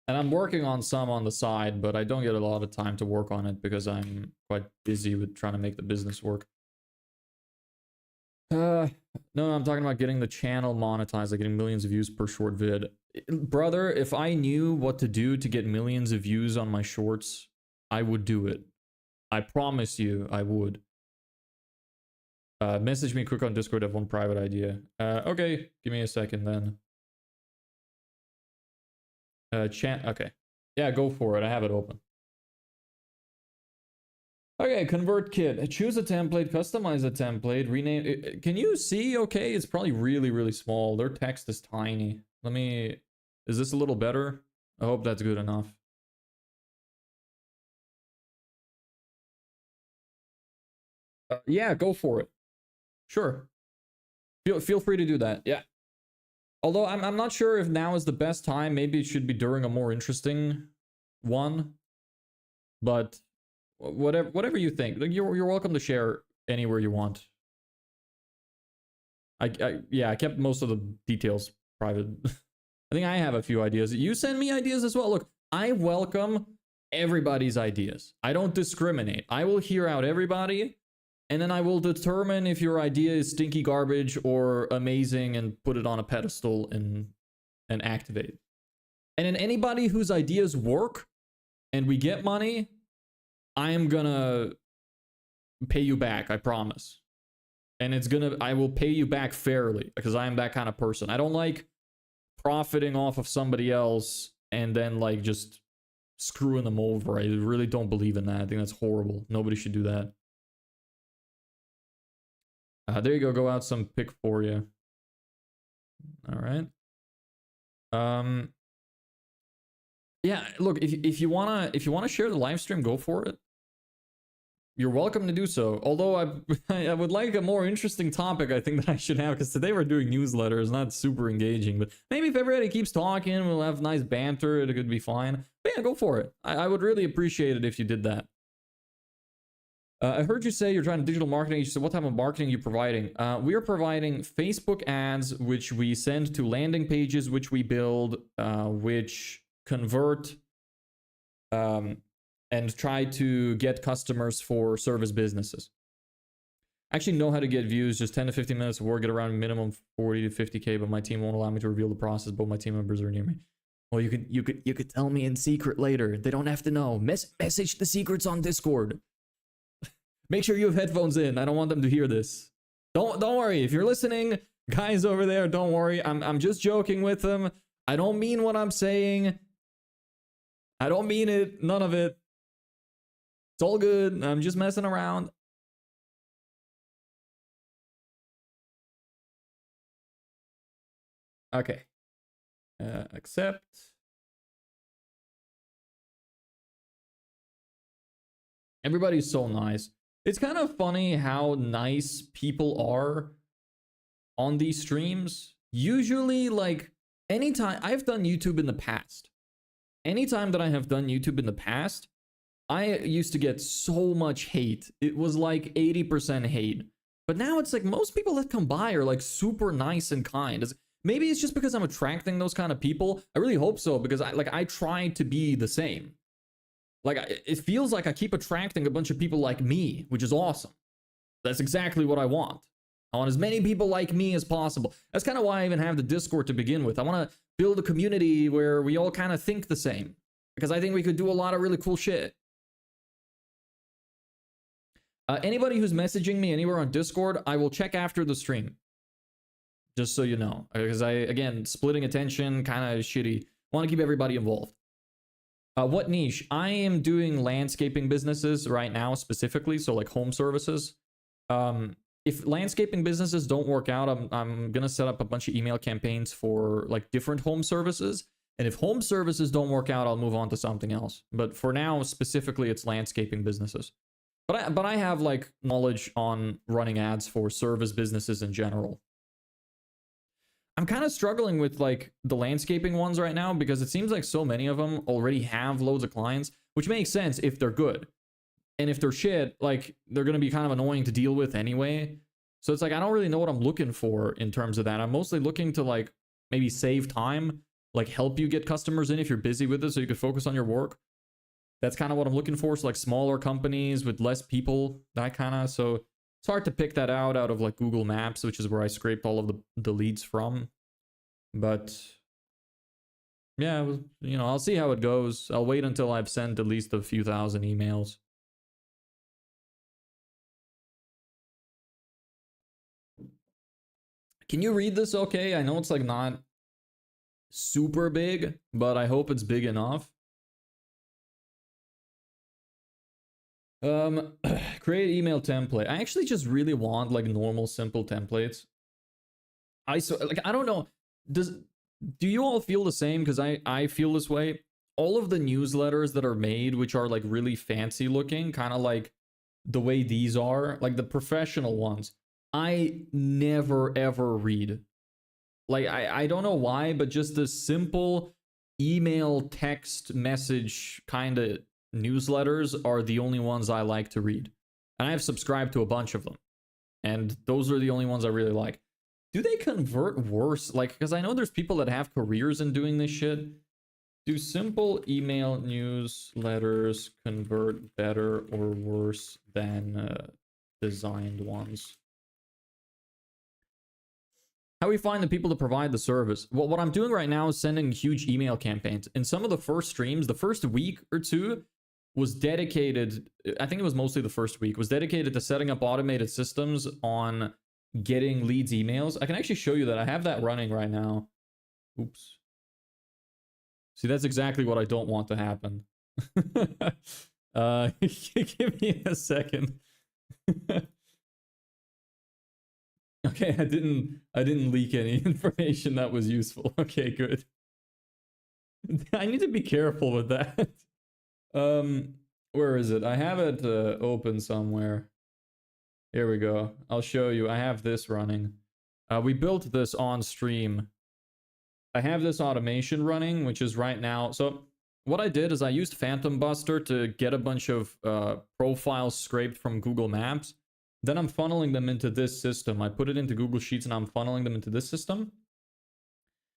And I'm working on some on the side, but I don't get a lot of time to work on it because I'm quite busy with trying to make the business work. No, I'm talking about getting the channel monetized, like getting millions of views per short vid. Brother, if I knew what to do to get millions of views on my shorts, I would do it. I promise you, I would. Message me quick on Discord. I have one private idea. Okay, give me a second then. Okay. Yeah, go for it. I have it open. Okay, convert kit. Choose a template, customize a template, rename. Can you see? Okay, it's probably really, really small. Their text is tiny. Is this a little better? I hope that's good enough. Yeah, go for it. Sure. Feel free to do that. Yeah. Although I'm not sure if now is the best time. Maybe it should be during a more interesting one. But whatever you think. Like, you're welcome to share anywhere you want. Yeah, I kept most of the details private. I think I have a few ideas. You send me ideas as well. Look, I welcome everybody's ideas. I don't discriminate. I will hear out everybody, and then I will determine if your idea is stinky garbage or amazing and put it on a pedestal and activate. And then anybody whose ideas work and we get money, I am gonna pay you back, I promise. And I will pay you back fairly because I am that kind of person. I don't like profiting off of somebody else and then like just screwing them over. I really don't believe in that. I think that's horrible. Nobody should do that. There you go. Go out some pick for you. All right. Yeah. Look, if you wanna share the live stream, go for it. you're welcome to do so. Although I would like a more interesting topic, I think, that I should have, because today we're doing newsletters, not super engaging. But maybe if everybody keeps talking, we'll have nice banter, it could be fine. But yeah, go for it. I would really appreciate it if you did that. I heard you say you're trying to digital marketing. You said, what type of marketing are you providing? We are providing Facebook ads, which we send to landing pages, which we build, which convert, and try to get customers for service businesses. I actually know how to get views, just 10 to 15 minutes of work, get around minimum 40 to 50K, but my team won't allow me to reveal the process, but my team members are near me. Well, you could tell me in secret later. They don't have to know. Message the secrets on Discord. Make sure you have headphones in. I don't want them to hear this. Don't worry. If you're listening, guys over there, don't worry. I'm just joking with them. I don't mean what I'm saying. I don't mean it. None of it. It's all good. I'm just messing around. Okay. Accept. Everybody's so nice. It's kind of funny how nice people are on these streams. Usually, like, anytime I've done YouTube in the past, anytime that I have done YouTube in the past, I used to get so much hate. It was like 80% hate. But now it's like most people that come by are like super nice and kind. Maybe it's just because I'm attracting those kind of people. I really hope so, because I try to be the same. Like, it feels like I keep attracting a bunch of people like me, which is awesome. That's exactly what I want. I want as many people like me as possible. That's kind of why I even have the Discord to begin with. I want to build a community where we all kind of think the same, because I think we could do a lot of really cool shit. Anybody who's messaging me anywhere on Discord, I will check after the stream. Just so you know. Because again, splitting attention, kind of shitty. I want to keep everybody involved. What niche? I am doing landscaping businesses right now specifically, so like home services. If landscaping businesses don't work out, I'm going to set up a bunch of email campaigns for like different home services. And if home services don't work out, I'll move on to something else. But for now, specifically, it's landscaping businesses. But I have like knowledge on running ads for service businesses in general. I'm kind of struggling with like the landscaping ones right now, because it seems like so many of them already have loads of clients, which makes sense if they're good. And if they're shit, like, they're going to be kind of annoying to deal with anyway. So it's like, I don't really know what I'm looking for in terms of that. I'm mostly looking to like maybe save time, like help you get customers in if you're busy with it so you can focus on your work. That's kind of what I'm looking for. So like smaller companies with less people, that kind of. So it's hard to pick that out of like Google Maps, which is where I scraped all of the leads from. But yeah, you know, I'll see how it goes. I'll wait until I've sent at least a few thousand emails. Can you read this okay? I know it's like not super big, but I hope it's big enough. Create email template. I actually just really want like normal simple templates. I don't know. Do you all feel the same? Because I feel this way. All of the newsletters that are made, which are like really fancy looking, kind of like the way these are, like the professional ones, I never ever read. Like, I don't know why, but just the simple email text message kind of newsletters are the only ones I like to read. And I've subscribed to a bunch of them. And those are the only ones I really like. Do they convert worse? Like, because I know there's people that have careers in doing this shit. Do simple email newsletters convert better or worse than designed ones? How we find the people to provide the service? Well, what I'm doing right now is sending huge email campaigns. In some of the first streams, the first week or two was dedicated, I think it was mostly the first week, was dedicated to setting up automated systems on getting leads emails. I can actually show you that. I have that running right now. Oops. See, that's exactly what I don't want to happen. Give me a second. Okay, I didn't leak any information that was useful. Okay, good. I need to be careful with that. Where is it? I have it open somewhere. Here we go. I'll show you. I have this running. We built this on stream. I have this automation running, which is right now. So what I did is I used Phantom Buster to get a bunch of profiles scraped from Google Maps. Then I'm funneling them into this system. I put it into Google Sheets and I'm funneling them into this system,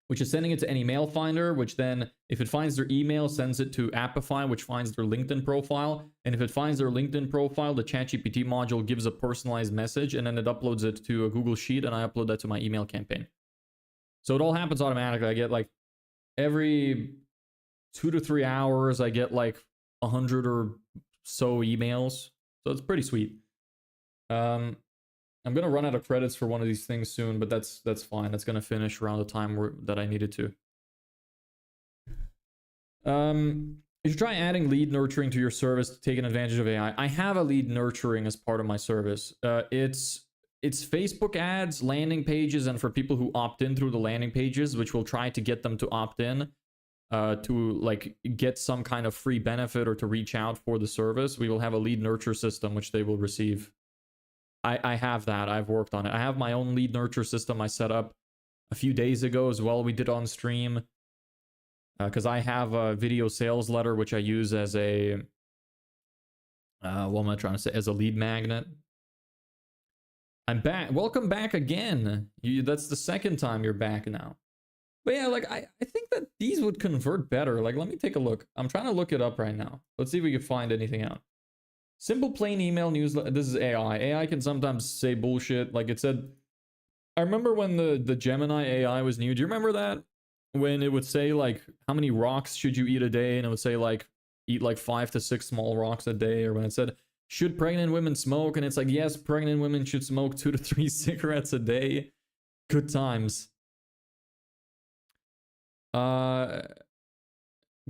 which is sending it to any mail finder, which then, if it finds their email, sends it to Appify, which finds their LinkedIn profile. And if it finds their LinkedIn profile, the ChatGPT module gives a personalized message, and then it uploads it to a Google Sheet, and I upload that to my email campaign. So it all happens automatically. I get like every 2 to 3 hours, I get like 100 or so emails. So it's pretty sweet. I'm gonna run out of credits for one of these things soon, but that's fine. That's gonna finish around the time that I needed to. You should try adding lead nurturing to your service to take an advantage of AI. I have a lead nurturing as part of my service. It's Facebook ads, landing pages, and for people who opt in through the landing pages, which will try to get them to opt in to like get some kind of free benefit or to reach out for the service. We will have a lead nurture system which they will receive. I have that. I've worked on it. I have my own lead nurture system I set up a few days ago as well. We did on stream because I have a video sales letter which I use as a what am I trying to say? As a lead magnet. I'm back. Welcome back again. That's the second time you're back now. But yeah, like I think that these would convert better. Like, let me take a look. I'm trying to look it up right now. Let's see if we can find anything out. Simple plain email newsletter. This is AI. AI can sometimes say bullshit. Like it said, I remember when the Gemini AI was new. Do you remember that? When it would say like, how many rocks should you eat a day? And it would say like, eat like 5 to 6 small rocks a day. Or when it said, should pregnant women smoke? And it's like, yes, pregnant women should smoke 2 to 3 cigarettes a day. Good times.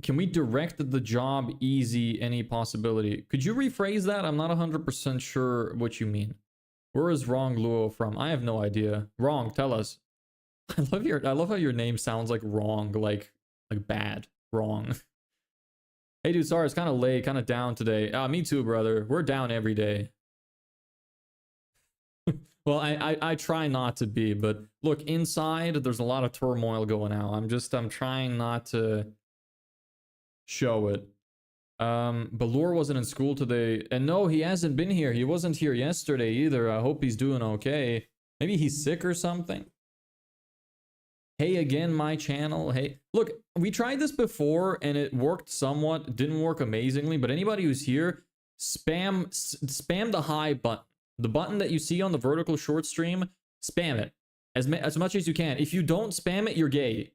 Can we direct the job easy? Any possibility? Could you rephrase that? I'm not 100% sure what you mean. Where is Wrong Luo from? I have no idea. Wrong, tell us. I love how your name sounds like wrong, like bad. Wrong. Hey dude, sorry, it's kind of late, kind of down today. Me too, brother. We're down every day. Well, I try not to be, but look, inside there's a lot of turmoil going on. I'm trying not to show it. Balor wasn't in school today, and no, he hasn't been here. He wasn't here yesterday either. I hope he's doing okay. Maybe he's sick or something. Hey again, my channel. Hey, look, we tried this before and it worked somewhat. Didn't work amazingly, but anybody who's here, spam the hi button. The button that you see on the vertical short stream, spam it as much as you can. If you don't spam it, you're gay.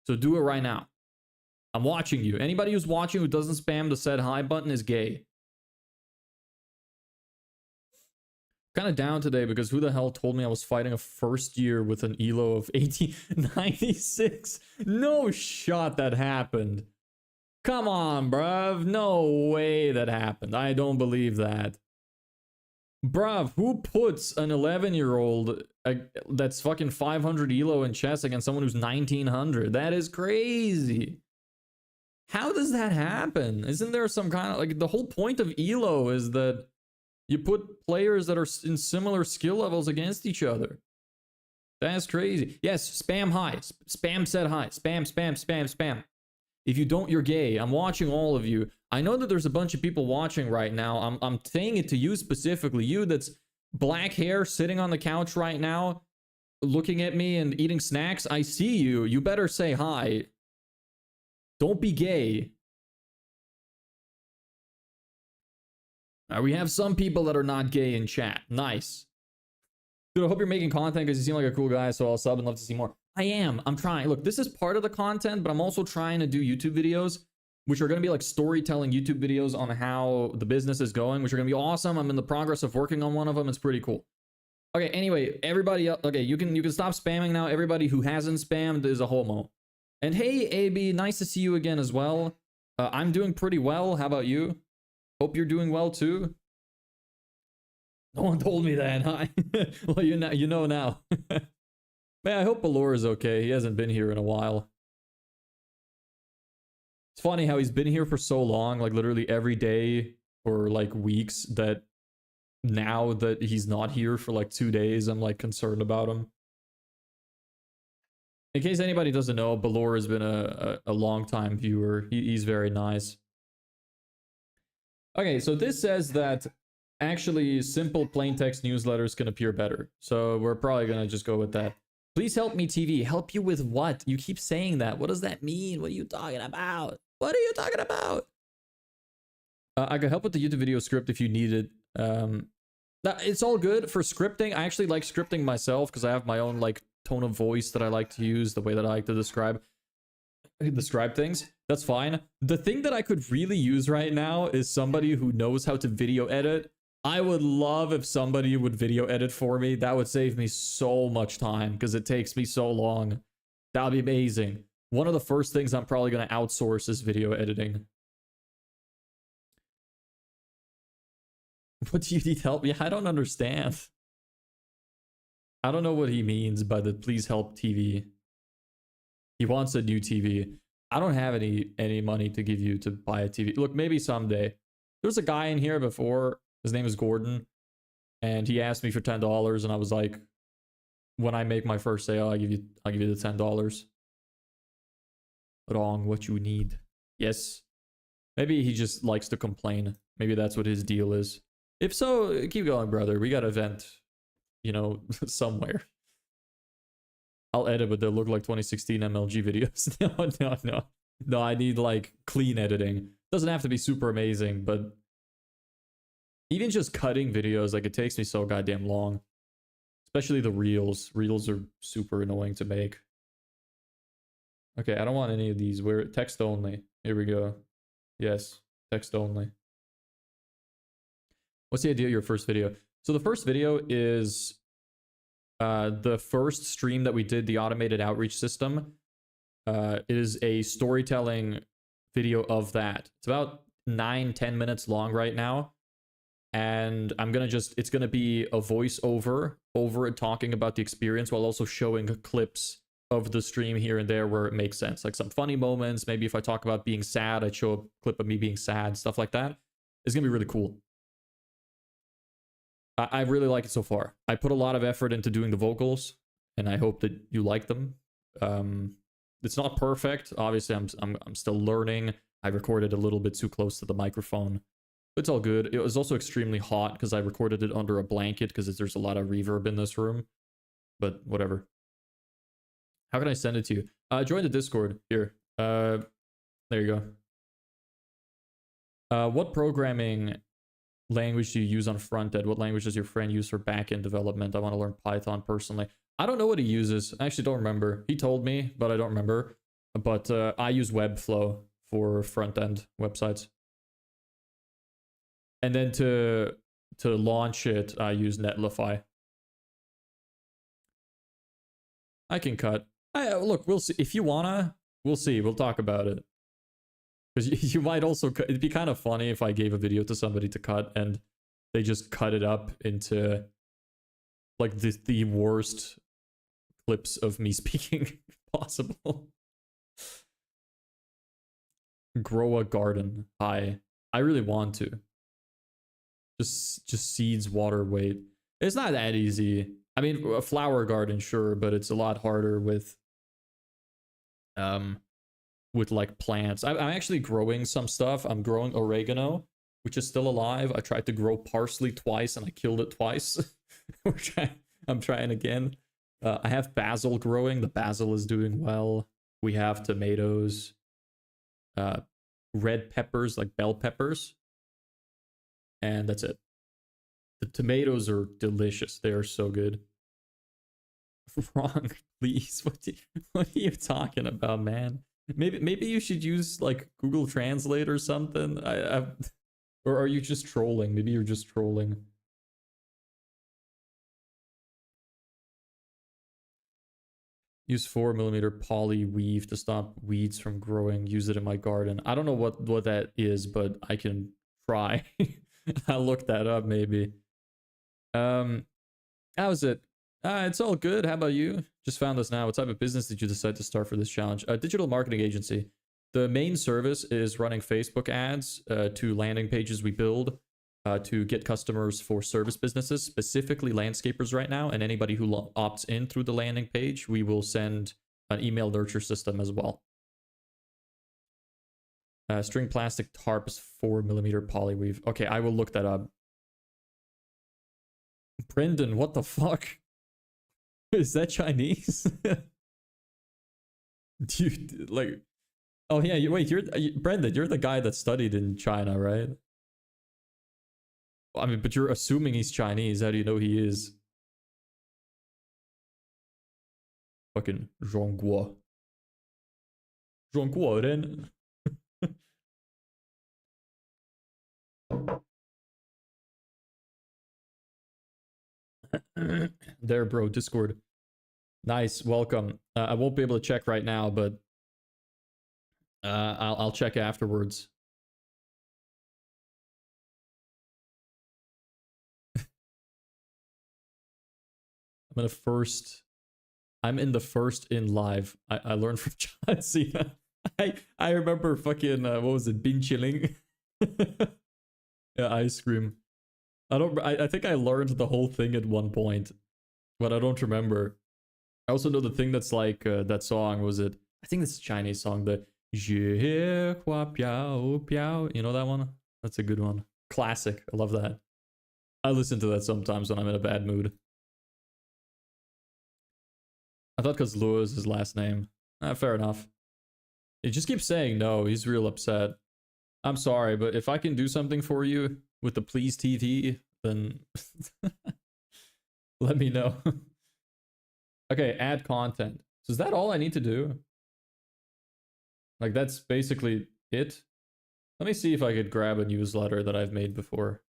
So do it right now. I'm watching you. Anybody who's watching who doesn't spam the said hi button is gay. Kind of down today because who the hell told me I was fighting a first year with an elo of 1896? No shot that happened. Come on, bruv. No way that happened. I don't believe that. Bruv, who puts an 11-year-old that's fucking 500 elo in chess against someone who's 1900? That is crazy. How does that happen? Isn't there some kind of, like, the whole point of elo is that you put players that are in similar skill levels against each other. That's crazy. Yes, spam hi. Spam said hi. Spam, spam, spam, spam. If you don't, you're gay. I'm watching all of you. I know that there's a bunch of people watching right now. I'm saying it to you specifically. You that's black hair sitting on the couch right now, looking at me and eating snacks. I see you. You better say hi. Don't be gay. We have some people that are not gay in chat. Nice. Dude, I hope you're making content because you seem like a cool guy, so I'll sub and love to see more. I am. I'm trying. Look, this is part of the content, but I'm also trying to do YouTube videos, which are going to be like storytelling YouTube videos on how the business is going, which are going to be awesome. I'm in the progress of working on one of them. It's pretty cool. Okay, anyway, everybody else, okay, you can stop spamming now. Everybody who hasn't spammed is a homo. And hey, AB, nice to see you again as well. I'm doing pretty well. How about you? Hope you're doing well too. No one told me that, huh? Well, you know now. Man, I hope Balor is okay. He hasn't been here in a while. It's funny how he's been here for so long, like literally every day or like weeks that now that he's not here for like 2 days, I'm like concerned about him. In case anybody doesn't know, Balor has been a long time viewer. He's very nice. Okay, so this says that actually simple plain text newsletters can appear better. So we're probably gonna just go with that. Please help me, TV. Help you with what? You keep saying that. What does that mean? What are you talking about? What are you talking about? I could help with the YouTube video script if you need it. It's all good for scripting. I actually like scripting myself because I have my own like tone of voice that I like to use, the way that I like to describe things. That's fine. The thing that I could really use right now is somebody who knows how to video edit. I would love if somebody would video edit for me. That would save me so much time because it takes me so long. That would be amazing. One of the first things I'm probably going to outsource is video editing. What do you need help? Yeah, I don't understand. I don't know what he means by the please help TV. He wants a new TV. I don't have any money to give you to buy a TV. Look, maybe someday. There was a guy in here before. His name is Gordon. And he asked me for $10 and I was like, when I make my first sale, I'll give you the $10. Wrong, what you need. Yes. Maybe he just likes to complain. Maybe that's what his deal is. If so, keep going, brother. We got a vent, you know, somewhere. I'll edit, but they'll look like 2016 MLG videos. No, I need like clean editing. Doesn't have to be super amazing, but even just cutting videos, like it takes me so goddamn long. Especially the reels. Reels are super annoying to make. Okay, I don't want any of these. We're text only. Here we go. Yes, text only. What's the idea of your first video? So the first video is the first stream that we did, the automated outreach system. It is a storytelling video of that. It's about 9-10 minutes long right now. And I'm gonna it's gonna be a voiceover over it talking about the experience while also showing clips of the stream here and there where it makes sense. Like some funny moments. Maybe if I talk about being sad, I'd show a clip of me being sad, stuff like that. It's gonna be really cool. I really like it so far. I put a lot of effort into doing the vocals, and I hope that you like them. It's not perfect. Obviously, I'm still learning. I recorded a little bit too close to the microphone. It's all good. It was also extremely hot because I recorded it under a blanket because there's a lot of reverb in this room. But whatever. How can I send it to you? Join the Discord. Here. There you go. What programming language do you use on front end? What language does your friend use for back-end development? I want to learn Python personally. I don't know what he uses. I actually don't remember. He told me, but I don't remember. But I use Webflow for front-end websites. And then to launch it, I use Netlify. I can cut. Look, we'll see. If you wanna, we'll see. We'll talk about it. Because you might also, it'd be kind of funny if I gave a video to somebody to cut and they just cut it up into like the worst clips of me speaking possible. Grow a garden. I really want to. Just seeds, water, weight. It's not that easy. I mean, a flower garden, sure, but it's a lot harder with like plants. I'm actually growing some stuff. I'm growing oregano, which is still alive. I tried to grow parsley twice and I killed it twice. I'm trying again. I have basil growing. The basil is doing well. We have tomatoes, red peppers, like bell peppers. And that's it. The tomatoes are delicious. They are so good. Wrong, please. What are you talking about, man? Maybe you should use like Google Translate or something. Or are you just trolling? Maybe you're just trolling. Use 4mm poly weave to stop weeds from growing. Use it in my garden. I don't know what that is, but I can try. I'll look that up maybe. How's it? It's all good. How about you? Just found us now. What type of business did you decide to start for this challenge? A digital marketing agency. The main service is running Facebook ads to landing pages we build to get customers for service businesses, specifically landscapers right now, and anybody who opts in through the landing page, we will send an email nurture system as well. String plastic tarps 4mm polyweave. Okay, I will look that up. Brendan, what the fuck? Is that Chinese? Dude, like, oh yeah, wait, Brendan, you're the guy that studied in China, right? I mean, but you're assuming he's Chinese. How do you know he is? Fucking Zhongguo. Zhongguo, then. There, bro, Discord. Nice, welcome. I won't be able to check right now, but I'll check afterwards. I'm in the first in live. I learned from John Cena. I remember fucking what was it, bin chilling? Yeah, ice cream. I think I learned the whole thing at one point, but I don't remember. I also know the thing that's like that song, was it? I think it's a Chinese song, the Jie Hua Piao Piao. You know that one? That's a good one. Classic. I love that. I listen to that sometimes when I'm in a bad mood. I thought because Luo is his last name. Fair enough. He just keeps saying no. He's real upset. I'm sorry, but if I can do something for you with the Please TV, then let me know. Okay, add content. So is that all I need to do? Like, that's basically it. Let me see if I could grab a newsletter that I've made before.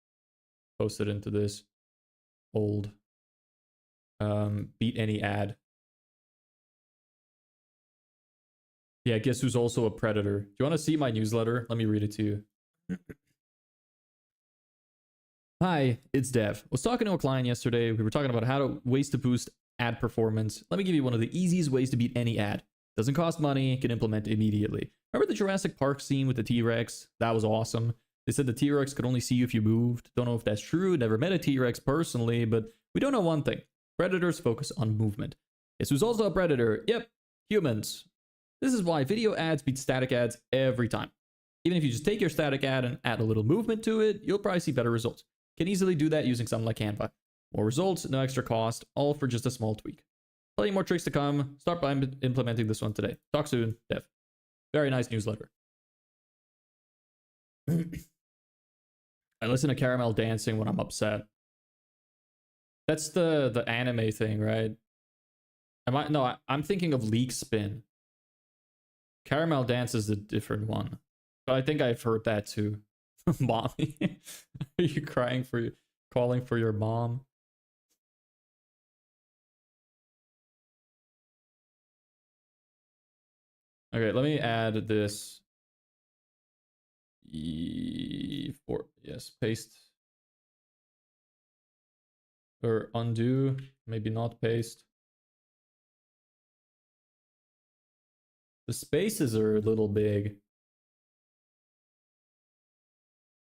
Post it into this. Old. Beat any ad. Yeah, guess who's also a predator? Do you want to see my newsletter? Let me read it to you. Hi, it's Dev. Was talking to a client yesterday. We were talking about ways to boost ad performance. Let me give you one of the easiest ways to beat any ad. Doesn't cost money, can implement immediately. Remember the Jurassic Park scene with the T-Rex? That was awesome. They said the T-Rex could only see you if you moved. Don't know if that's true. Never met a T-Rex personally, but we don't know one thing. Predators focus on movement. Guess who's also a predator? Yep, humans. This is why video ads beat static ads every time. Even if you just take your static ad and add a little movement to it, you'll probably see better results. Can easily do that using something like Canva. More results, no extra cost, all for just a small tweak. Plenty more tricks to come. Start by implementing this one today. Talk soon, Dev. Very nice newsletter. I listen to Caramel Dancing when I'm upset. That's the anime thing, right? I'm thinking of Leak Spin. Caramel Dance is a different one. But I think I've heard that too. Mommy, are you calling for your mom? Okay, let me add this. Yes, paste. Or undo, maybe not paste. The spaces are a little big.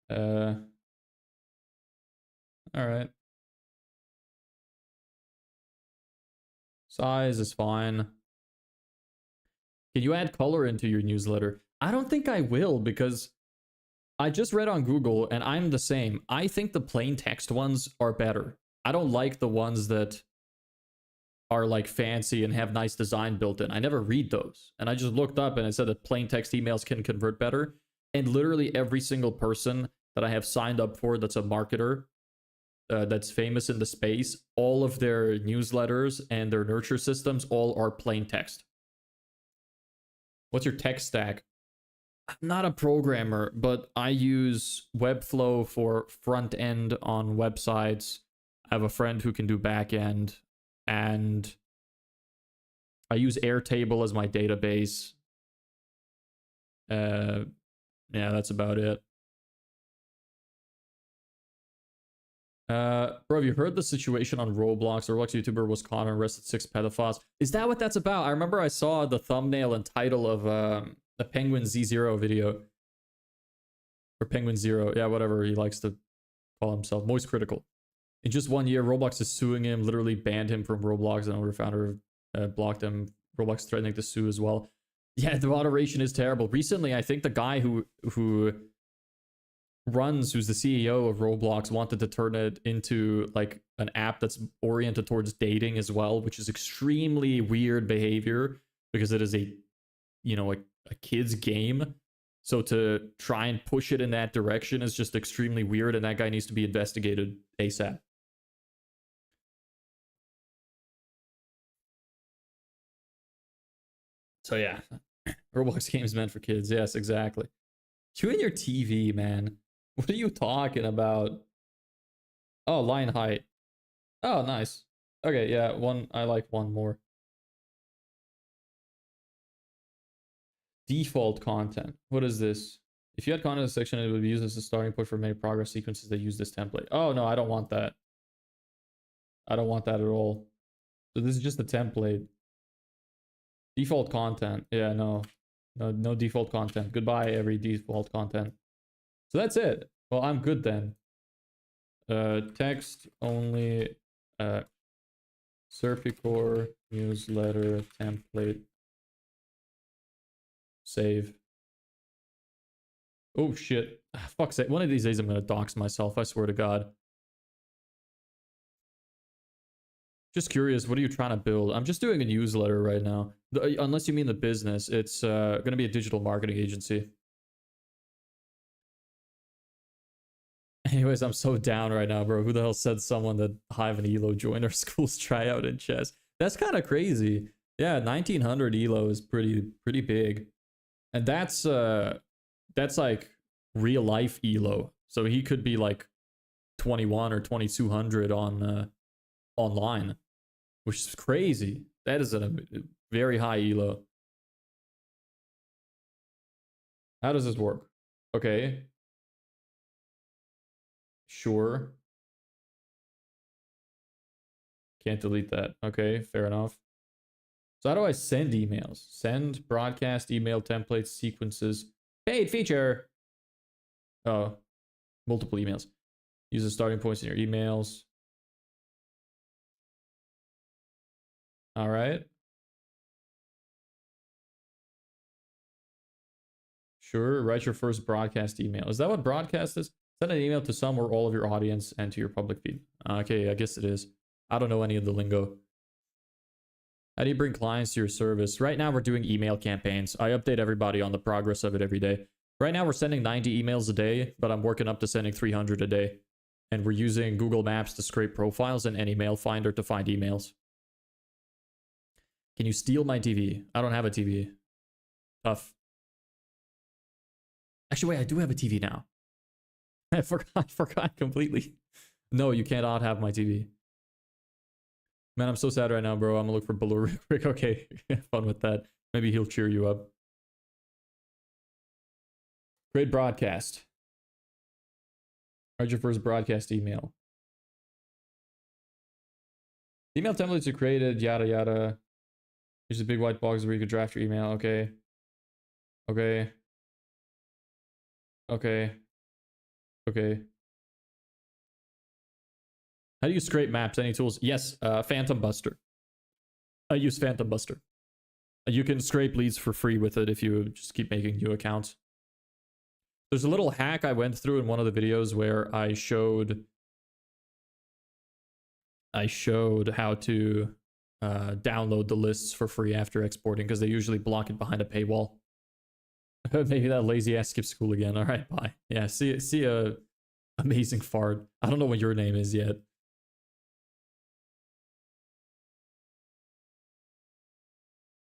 All right. Size is fine. Can you add color into your newsletter? I don't think I will, because I just read on Google and I'm the same. I think the plain text ones are better. I don't like the ones that are like fancy and have nice design built in. I never read those. And I just looked up and it said that plain text emails can convert better. And literally every single person that I have signed up for that's a marketer, that's famous in the space, all of their newsletters and their nurture systems all are plain text. What's your tech stack? I'm not a programmer, but I use Webflow for front end on websites. I have a friend who can do back end, and I use Airtable as my database. Yeah, that's about it. Bro, have you heard the situation on Roblox? A Roblox YouTuber was caught and arrested 6 pedophiles. Is that what that's about? I remember I saw the thumbnail and title of The Penguin Z0 video. Or Penguin Zero. Yeah, whatever he likes to call himself. Moist Critical. In just 1 year, Roblox is suing him, literally banned him from Roblox, and our founder blocked him. Roblox threatening to sue as well. Yeah, the moderation is terrible. Recently, I think the guy who's the CEO of Roblox, wanted to turn it into like an app that's oriented towards dating as well, which is extremely weird behavior because it is a kid's game. So to try and push it in that direction is just extremely weird, and that guy needs to be investigated ASAP. So yeah, Roblox games meant for kids. Yes, exactly. You and your TV, man. What are you talking about? Oh, line height. Oh, nice. Okay, yeah, I like one more. Default content. What is this? If you had content in the section, it would be used as a starting point for many progress sequences that use this template. Oh, no, I don't want that. I don't want that at all. So this is just a template. Default content. Yeah, no. No default content. Goodbye, every default content. So that's it. Well, I'm good then. Text only. Serpicore newsletter template. Save. Oh shit. Fuck's sake. One of these days I'm gonna dox myself, I swear to God. Just curious, what are you trying to build? I'm just doing a newsletter right now. Unless you mean the business, it's gonna be a digital marketing agency. Anyways, I'm so down right now, bro. Who the hell said someone that Hive and Elo joined our school's tryout in chess? That's kind of crazy. Yeah, 1900 Elo is pretty big. And that's like real life Elo. So he could be like 21 or 2200 on online, which is crazy. That is a very high Elo. How does this work? Okay. Sure. Can't delete that. Okay, fair enough. So how do I send emails? Send, broadcast, email templates, sequences, paid feature. Oh, multiple emails. Use the starting points in your emails. All right. Sure, write your first broadcast email. Is that what broadcast is? Send an email to some or all of your audience and to your public feed. Okay, I guess it is. I don't know any of the lingo. How do you bring clients to your service? Right now, we're doing email campaigns. I update everybody on the progress of it every day. Right now, we're sending 90 emails a day, but I'm working up to sending 300 a day. And we're using Google Maps to scrape profiles and any mail finder to find emails. Can you steal my TV? I don't have a TV. Tough. Actually, wait, I do have a TV now. I forgot completely. No, you cannot have my TV. Man, I'm so sad right now, bro. I'm gonna look for Baloo real quick. Okay, have fun with that. Maybe he'll cheer you up. Great broadcast. Write your first broadcast email. Email templates are created, yada yada. Here's a big white box where you can draft your email. Okay. Okay. Okay. Okay. How do you scrape maps? Any tools? Yes, Phantom Buster. I use Phantom Buster. You can scrape leads for free with it if you just keep making new accounts. There's a little hack I went through in one of the videos where I showed how to download the lists for free after exporting, because they usually block it behind a paywall. Maybe that lazy ass skips school again. All right, bye. Yeah, see a amazing fart. I don't know what your name is yet.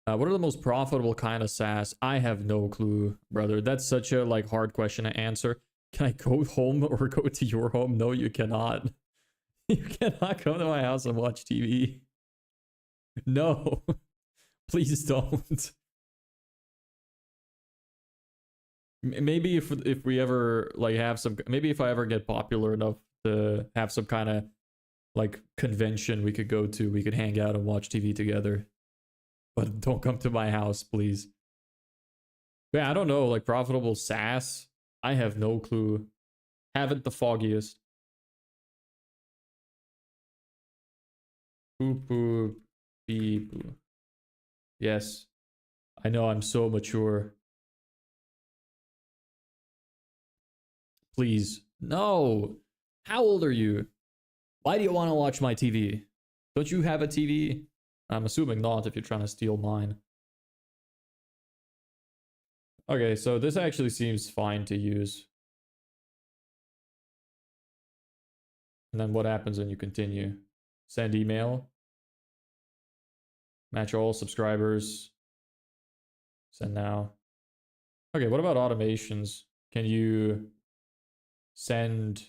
What are the most profitable kind of SaaS? I have no clue, brother. That's such a like hard question to answer. Can I go home or go to your home? No, you cannot. You cannot come to my house and watch TV. No, please don't. Maybe if we ever like have some, maybe if I ever get popular enough to have some kind of like convention we could go to, we could hang out and watch TV together. But don't come to my house, please. Yeah, I don't know, like profitable SaaS. I have no clue. Haven't the foggiest. Boop boop. Beep boop. Yes. I know I'm so mature. Please. No. How old are you? Why do you want to watch my TV? Don't you have a TV? I'm assuming not if you're trying to steal mine. Okay, so this actually seems fine to use. And then what happens when you continue? Send email. Match all subscribers. Send now. Okay, what about automations? Can you send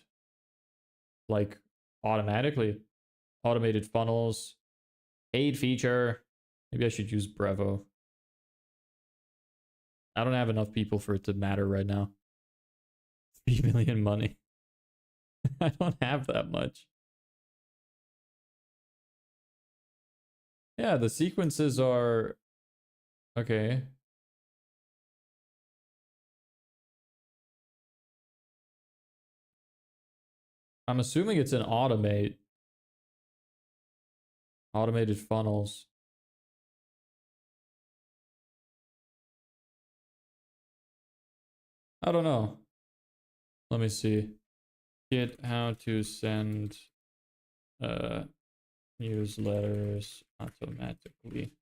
like automatically? Automated funnels. Paid feature. Maybe I should use Brevo. I don't have enough people for it to matter right now. 3 million money. I don't have that much. Yeah, the sequences are okay. I'm assuming it's an automate. Automated funnels. I don't know. Let me see. Get how to send newsletters automatically.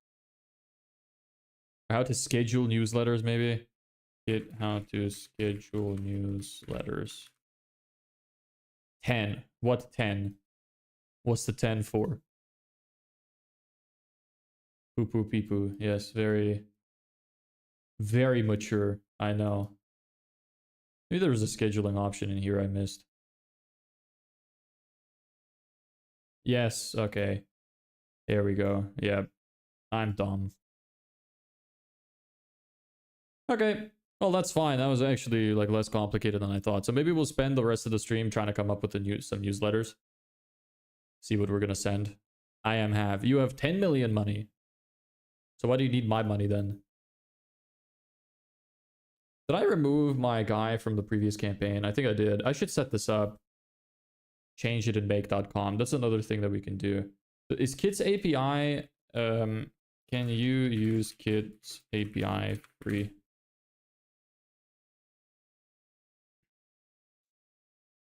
How to schedule newsletters, maybe. Get how to schedule newsletters. 10. What 10? What's the 10 for? Poo poo pee poo. Yes, very, very mature. I know. Maybe there was a scheduling option in here I missed. Yes, okay. There we go. Yeah, I'm dumb. Okay, well that's fine. That was actually like less complicated than I thought. So maybe we'll spend the rest of the stream trying to come up with some newsletters. See what we're gonna send. You have 10 million money. So why do you need my money then? Did I remove my guy from the previous campaign? I think I did. I should set this up. Change it in make.com. That's another thing that we can do. Is Kit's API, can you use Kit's API free?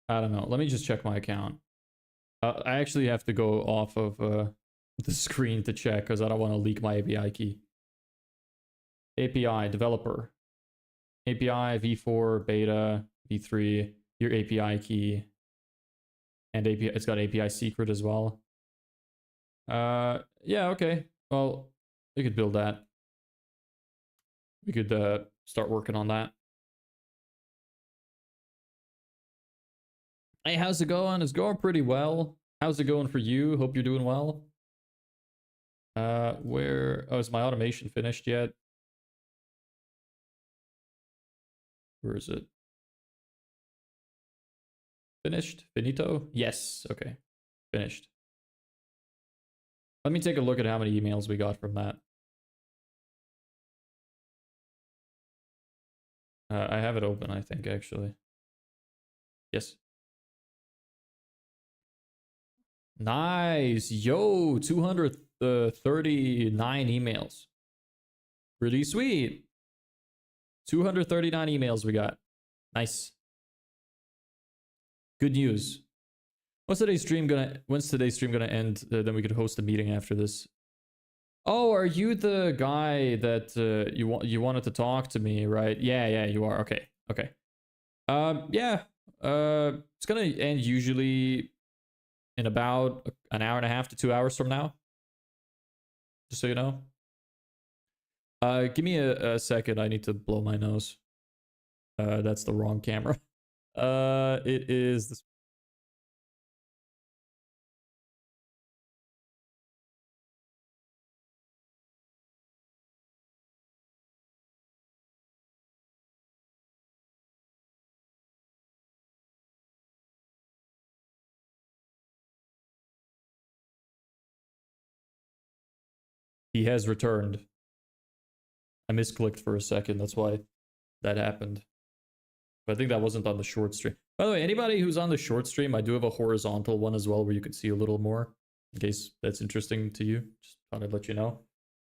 I don't know. Let me just check my account. I actually have to go off of the screen to check because I don't want to leak my API key. API developer. API v4 beta v3 your API key and API. It's got API secret as well. Yeah, okay. Well, we could build that. We could start working on that. Hey, how's it going? It's going pretty well. How's it going for you? Hope you're doing well. Is my automation finished yet? Where is it? Finished? Finito? Yes. Okay. Finished. Let me take a look at how many emails we got from that. I have it open, I think, actually. Yes. Nice. Yo, 239 emails. Pretty sweet. 239 emails we got. Nice. Good news. When's today's stream gonna end? Then we could host a meeting after this. Oh, are you the guy that you wanted to talk to me, right? Yeah, you are. Okay. Yeah. It's gonna end usually in about an hour and a half to 2 hours from now. Just so you know. Give me a second. I need to blow my nose. That's the wrong camera. It is this. He has returned. I misclicked for a second, that's why. that happened. But I think that wasn't on the short stream. By the way, anybody who's on the short stream, I do have a horizontal one as well where you could see a little more. In case that's interesting to you, just thought I'd let you know.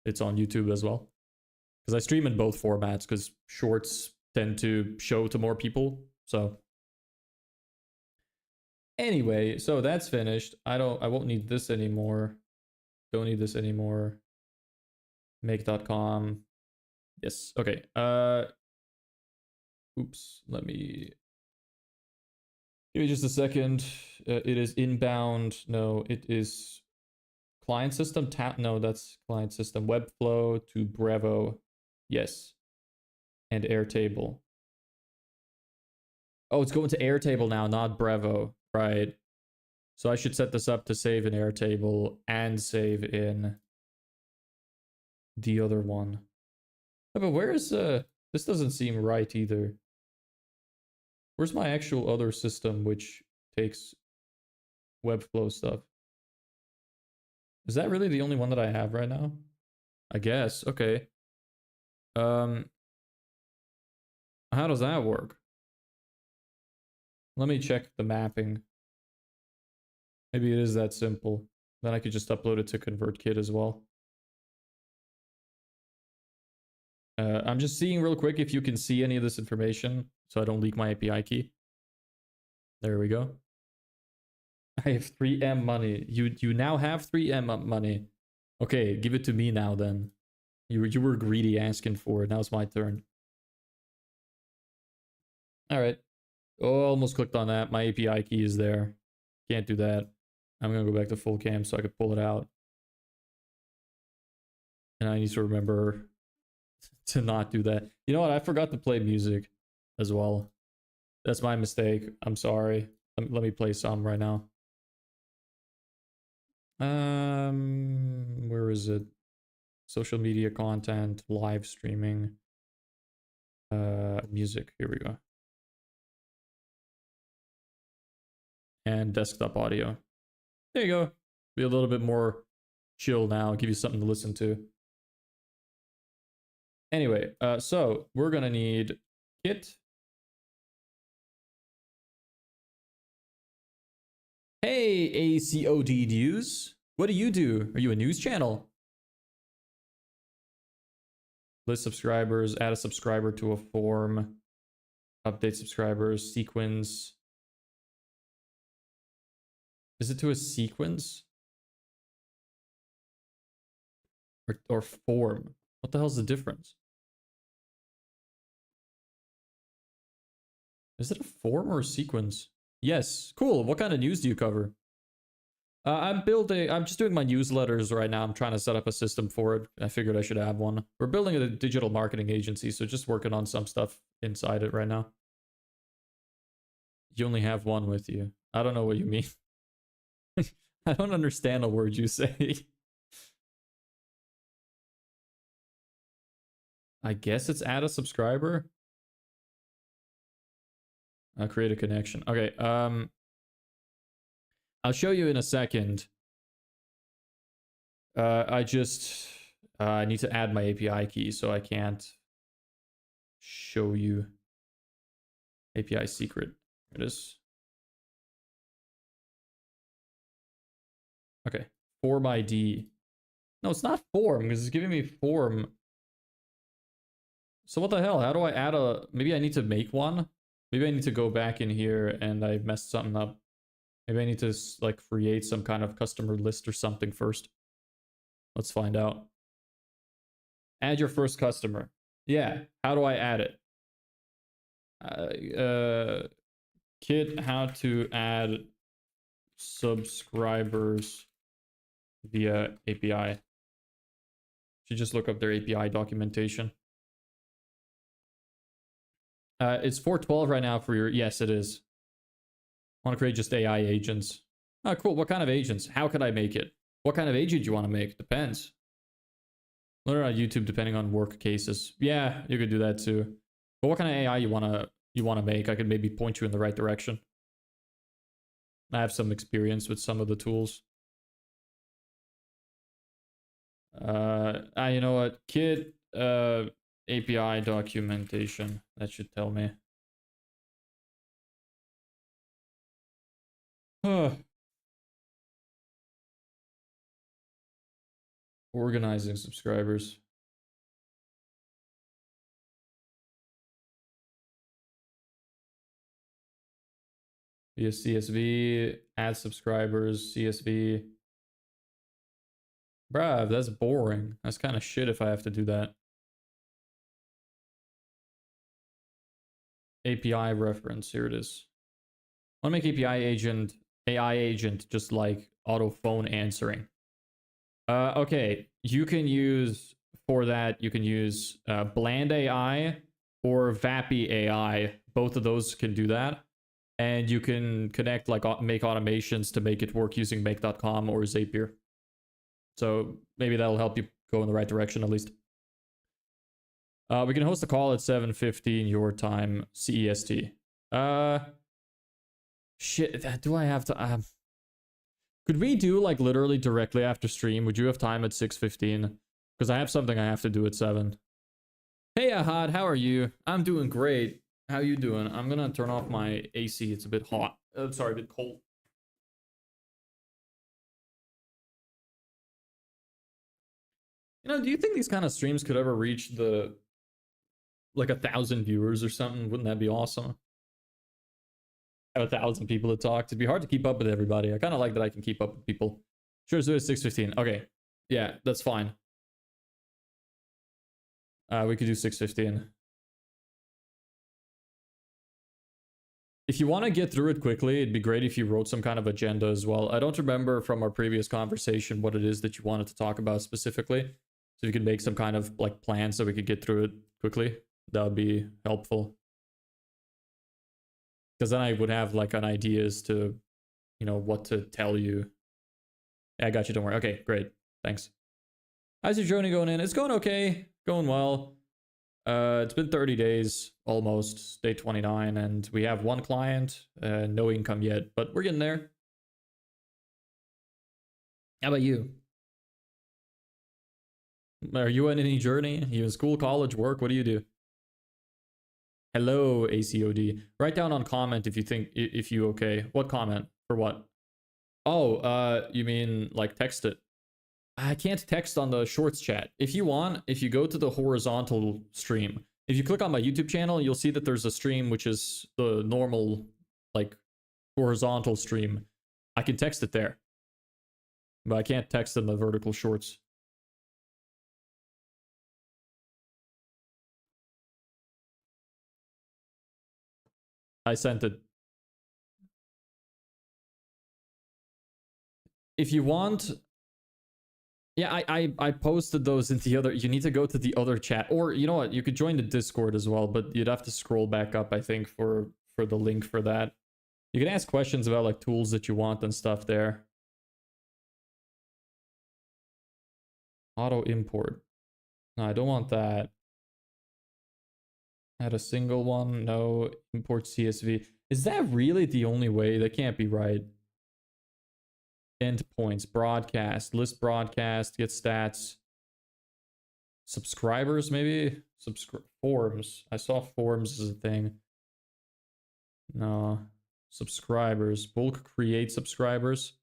It's on YouTube as well. Because I stream in both formats, because shorts tend to show to more people. So anyway, so that's finished. I won't need this anymore. Don't need this anymore. Make.com. Yes. Okay. Oops. Let me give me just a second. It is inbound. No, it is client system. No, that's client system. Webflow to Bravo. Yes. And Airtable. Oh, it's going to Airtable now, not Bravo. Right. So I should set this up to save in Airtable and save in the other one. Oh, but where is this doesn't seem right either. Where's my actual other system which takes Webflow stuff? Is that really the only one that I have right now? I guess. Okay. How does that work? Let me check the mapping. Maybe it is that simple. Then I could just upload it to ConvertKit as well. I'm just seeing real quick if you can see any of this information so I don't leak my API key. There we go. I have 3M money. You now have 3M money. Okay, give it to me now then. You were greedy asking for it. Now it's my turn. All right. Oh, almost clicked on that. My API key is there. Can't do that. I'm going to go back to full cam so I could pull it out. And I need to remember to not do that. You know what? I forgot to play music as well. That's my mistake. I'm sorry. Let me play some right now. Where is it? Social media content, live streaming, music. Here we go. And desktop audio. There you go. Be a little bit more chill now. Give you something to listen to. Anyway, so we're gonna need Kit. Hey, ACOD News. What do you do? Are you a news channel? List subscribers, add a subscriber to a form, update subscribers, sequence. Is it to a sequence? Or form? What the hell's the difference? Is it a form or a sequence? Yes, cool. What kind of news do you cover? I'm just doing my newsletters right now. I'm trying to set up a system for it. I figured I should have one. We're building a digital marketing agency, so just working on some stuff inside it right now. You only have one with you. I don't know what you mean. I don't understand a word you say. I guess it's add a subscriber. I'll create a connection. Okay, I'll show you in a second. I need to add my API key, so I can't show you API secret. Here it is. Okay, form ID. No, it's not form because it's giving me form. So what the hell? How do I add a... Maybe I need to make one? Maybe I need to go back in here and I messed something up. Maybe I need to like create some kind of customer list or something first. Let's find out. Add your first customer. Yeah, how do I add it? Kit, how to add subscribers via API. Should just look up their API documentation. It's 412 right now for your... Yes, it is. I want to create just AI agents. Oh, cool. What kind of agents? How could I make it? What kind of agent you want to make? Depends. Learn on YouTube depending on work cases. Yeah, you could do that too. But what kind of AI you want to make? I could maybe point you in the right direction. I have some experience with some of the tools. You know what? Kit API documentation. That should tell me. Organizing subscribers. Via CSV, add subscribers, CSV. Bruh, that's boring. That's kind of shit if I have to do that. API reference, here it is. I want to make AI agent, just like auto phone answering. Okay, you can use, for that, you can use Bland AI or Vappy AI. Both of those can do that. And you can connect, like, make automations to make it work using make.com or Zapier. So maybe that'll help you go in the right direction at least. We can host a call at 7:15 your time, CEST. Shit, do I have to... could we do, like, literally directly after stream? Would you have time at 6:15? Because I have something I have to do at 7. Hey, Ahad, how are you? I'm doing great. How you doing? I'm gonna turn off my AC. It's a bit hot. Sorry, a bit cold. You know, do you think these kind of streams could ever reach the... like 1,000 viewers or something? Wouldn't that be awesome? Have 1,000 people to talk to. It'd be hard to keep up with everybody. I kind of like that I can keep up with people. Sure, so it's 6:15. Okay. Yeah, that's fine. We could do 6:15. If you want to get through it quickly, it'd be great if you wrote some kind of agenda as well. I don't remember from our previous conversation what it is that you wanted to talk about specifically. So if you could make some kind of, like, plan so we could get through it quickly, that would be helpful. Because then I would have, like, an idea as to, you know, what to tell you. Yeah, I got you, don't worry. Okay, great. Thanks. How's your journey going in? It's going okay. Going well. It's been 30 days, almost, day 29, and we have one client, no income yet, but we're getting there. How about you? Are you on any journey? You in school, college, work? What do you do? Hello, ACOD. Write down on comment if you think, if you okay. What comment? For what? Oh, you mean, like, text it. I can't text on the shorts chat. If you want, if you go to the horizontal stream, if you click on my YouTube channel, you'll see that there's a stream which is the normal, like, horizontal stream. I can text it there, but I can't text in the vertical shorts. I sent it. If you want... Yeah, I posted those in the other... You need to go to the other chat. Or, you know what? You could join the Discord as well, but you'd have to scroll back up, I think, for the link for that. You can ask questions about, like, tools that you want and stuff there. Auto import. No, I don't want that. Add a single one. No. Import CSV. Is that really the only way? That can't be right. Endpoints, broadcast, list broadcast, get stats. Subscribers, maybe? Forms. I saw forms as a thing. No. Subscribers. Bulk create subscribers.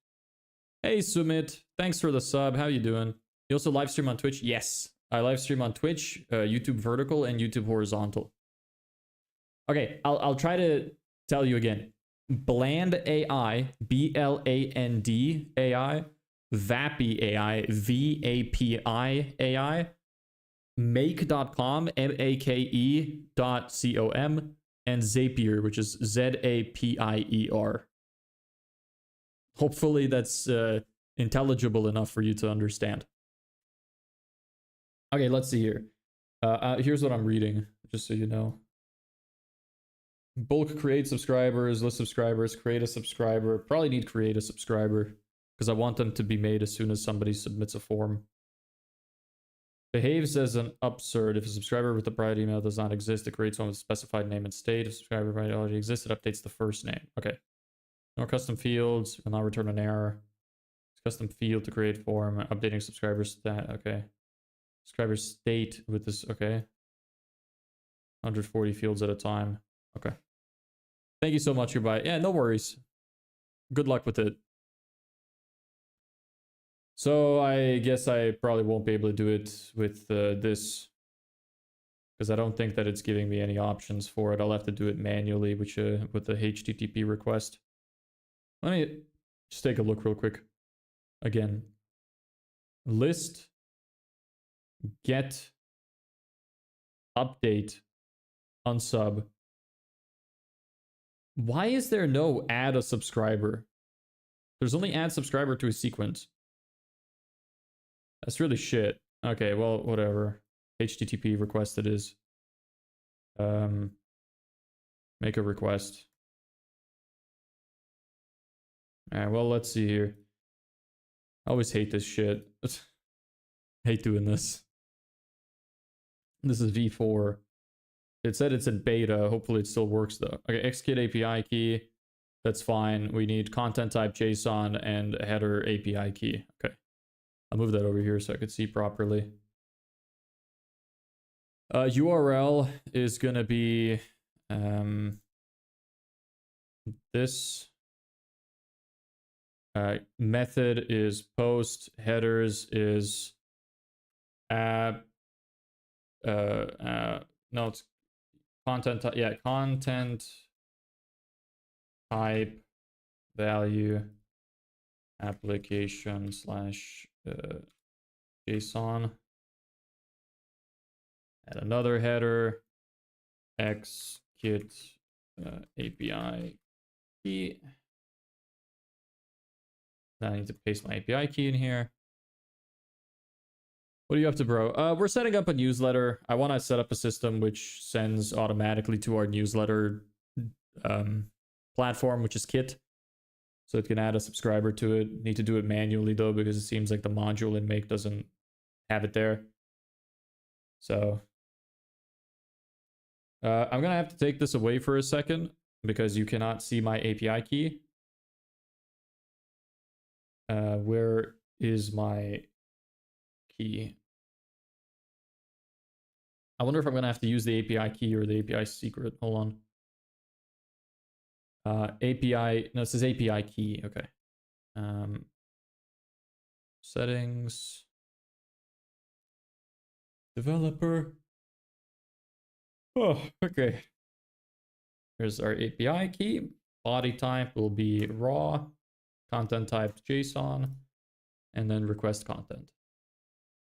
Hey, Sumit. Thanks for the sub. How you doing? You also live stream on Twitch? Yes. I live stream on Twitch, YouTube vertical, and YouTube horizontal. Okay, I'll try to tell you again. Bland AI, BLAND AI, Vappy AI, VAPI AI, make.com, make.com, and Zapier, which is ZAPIER. Hopefully that's intelligible enough for you to understand. Okay, let's see here. Here's what I'm reading, just so you know. Bulk create subscribers, list subscribers, create a subscriber. Probably need create a subscriber because I want them to be made as soon as somebody submits a form. Behaves as an upsert. If a subscriber with a private email does not exist, it creates one with a specified name and state. If a subscriber already exists, it updates the first name. Okay. No custom fields. Will not return an error. Custom field to create form. Updating subscriber stat. Okay. Subscriber state with this. Okay. 140 fields at a time. Okay. Thank you so much, goodbye. Yeah, no worries. Good luck with it. So I guess I probably won't be able to do it with this, because I don't think that it's giving me any options for it. I'll have to do it manually, which with the HTTP request. Let me just take a look real quick. Again, list, get, update, unsub. Why is there no add a subscriber? There's only add subscriber to a sequence. That's really shit. Okay, well, whatever. HTTP request it is. Make a request. Alright, well, let's see here. I always hate this shit. Hate doing this. This is v4. It said it's in beta. Hopefully it still works though. Okay, execute API key. That's fine. We need content type JSON and a header API key. Okay. I'll move that over here so I could see properly. URL is gonna be this. Method is post. Headers is no, it's content. Yeah, content type value application slash JSON. Add another header. Execute API key. Now I need to paste my API key in here. What are you up to, bro? We're setting up a newsletter. I want to set up a system which sends automatically to our newsletter platform, which is Kit. So it can add a subscriber to it. Need to do it manually though, because it seems like the module in Make doesn't have it there. So I'm gonna have to take this away for a second because you cannot see my API key. Where is my key? I wonder if I'm gonna have to use the API key or the API secret. Hold on. API, no, it says API key. Okay. Settings. Developer. Oh, okay. Here's our API key. Body type will be raw. Content type JSON. And then request content.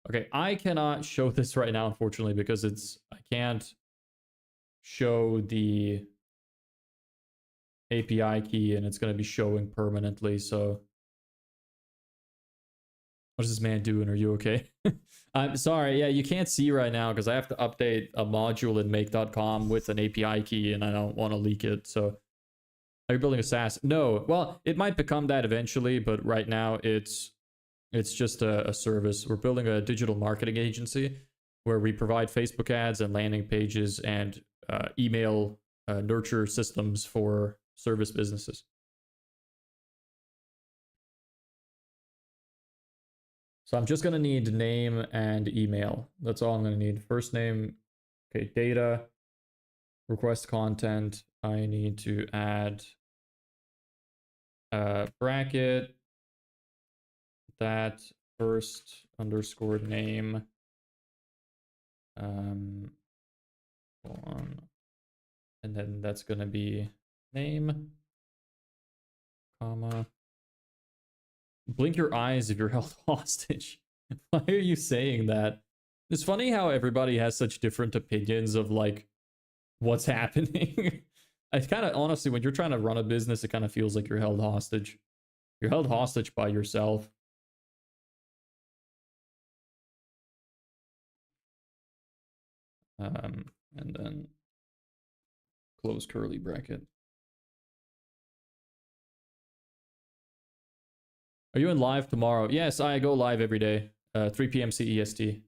Okay, I cannot show this right now, unfortunately, because I can't show the API key and it's going to be showing permanently. So what is this man doing? Are you okay? I'm sorry. Yeah, you can't see right now because I have to update a module in make.com with an API key and I don't want to leak it. So are you building a SaaS? No. Well, it might become that eventually, but right now it's just a service. We're building a digital marketing agency where we provide Facebook ads and landing pages and email nurture systems for service businesses. So I'm just going to need name and email. That's all I'm going to need. First name, okay, data, request content. I need to add bracket, that first underscore name. Hold on. And then that's going to be name, comma. Blink your eyes if you're held hostage. Why are you saying that? It's funny how everybody has such different opinions of like what's happening. It's kind of, honestly, when you're trying to run a business, it kind of feels like you're held hostage. You're held hostage by yourself. And then close curly bracket. Are you in live tomorrow? Yes, I go live every day. 3 p.m. CEST.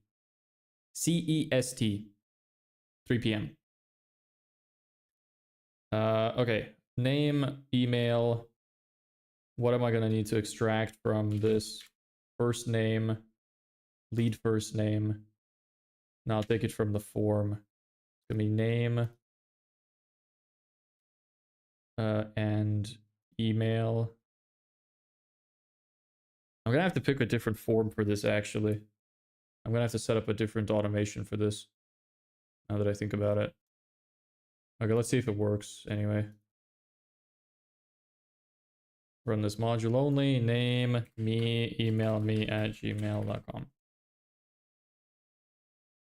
CEST. 3 p.m. Okay. Name, email. What am I going to need to extract from this? First name. Lead first name. Now I'll take it from the form. gonna be name and email. I'm gonna have to pick a different form for this actually. I'm gonna have to set up a different automation for this. Now that I think about it. Okay, let's see if it works anyway. Run this module only. Name me, email me at gmail.com.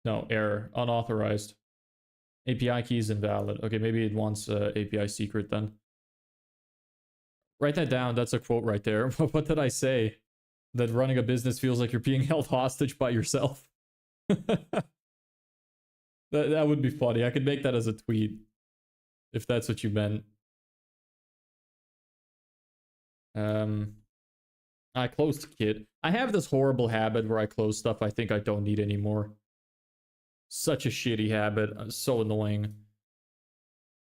No, error. Unauthorized. API key is invalid. Okay, maybe it wants API secret then. Write that down. That's a quote right there. What did I say? That running a business feels like you're being held hostage by yourself. That would be funny. I could make that as a tweet. If that's what you meant. I closed Kit. I have this horrible habit where I close stuff I think I don't need anymore. Such a shitty habit. So annoying.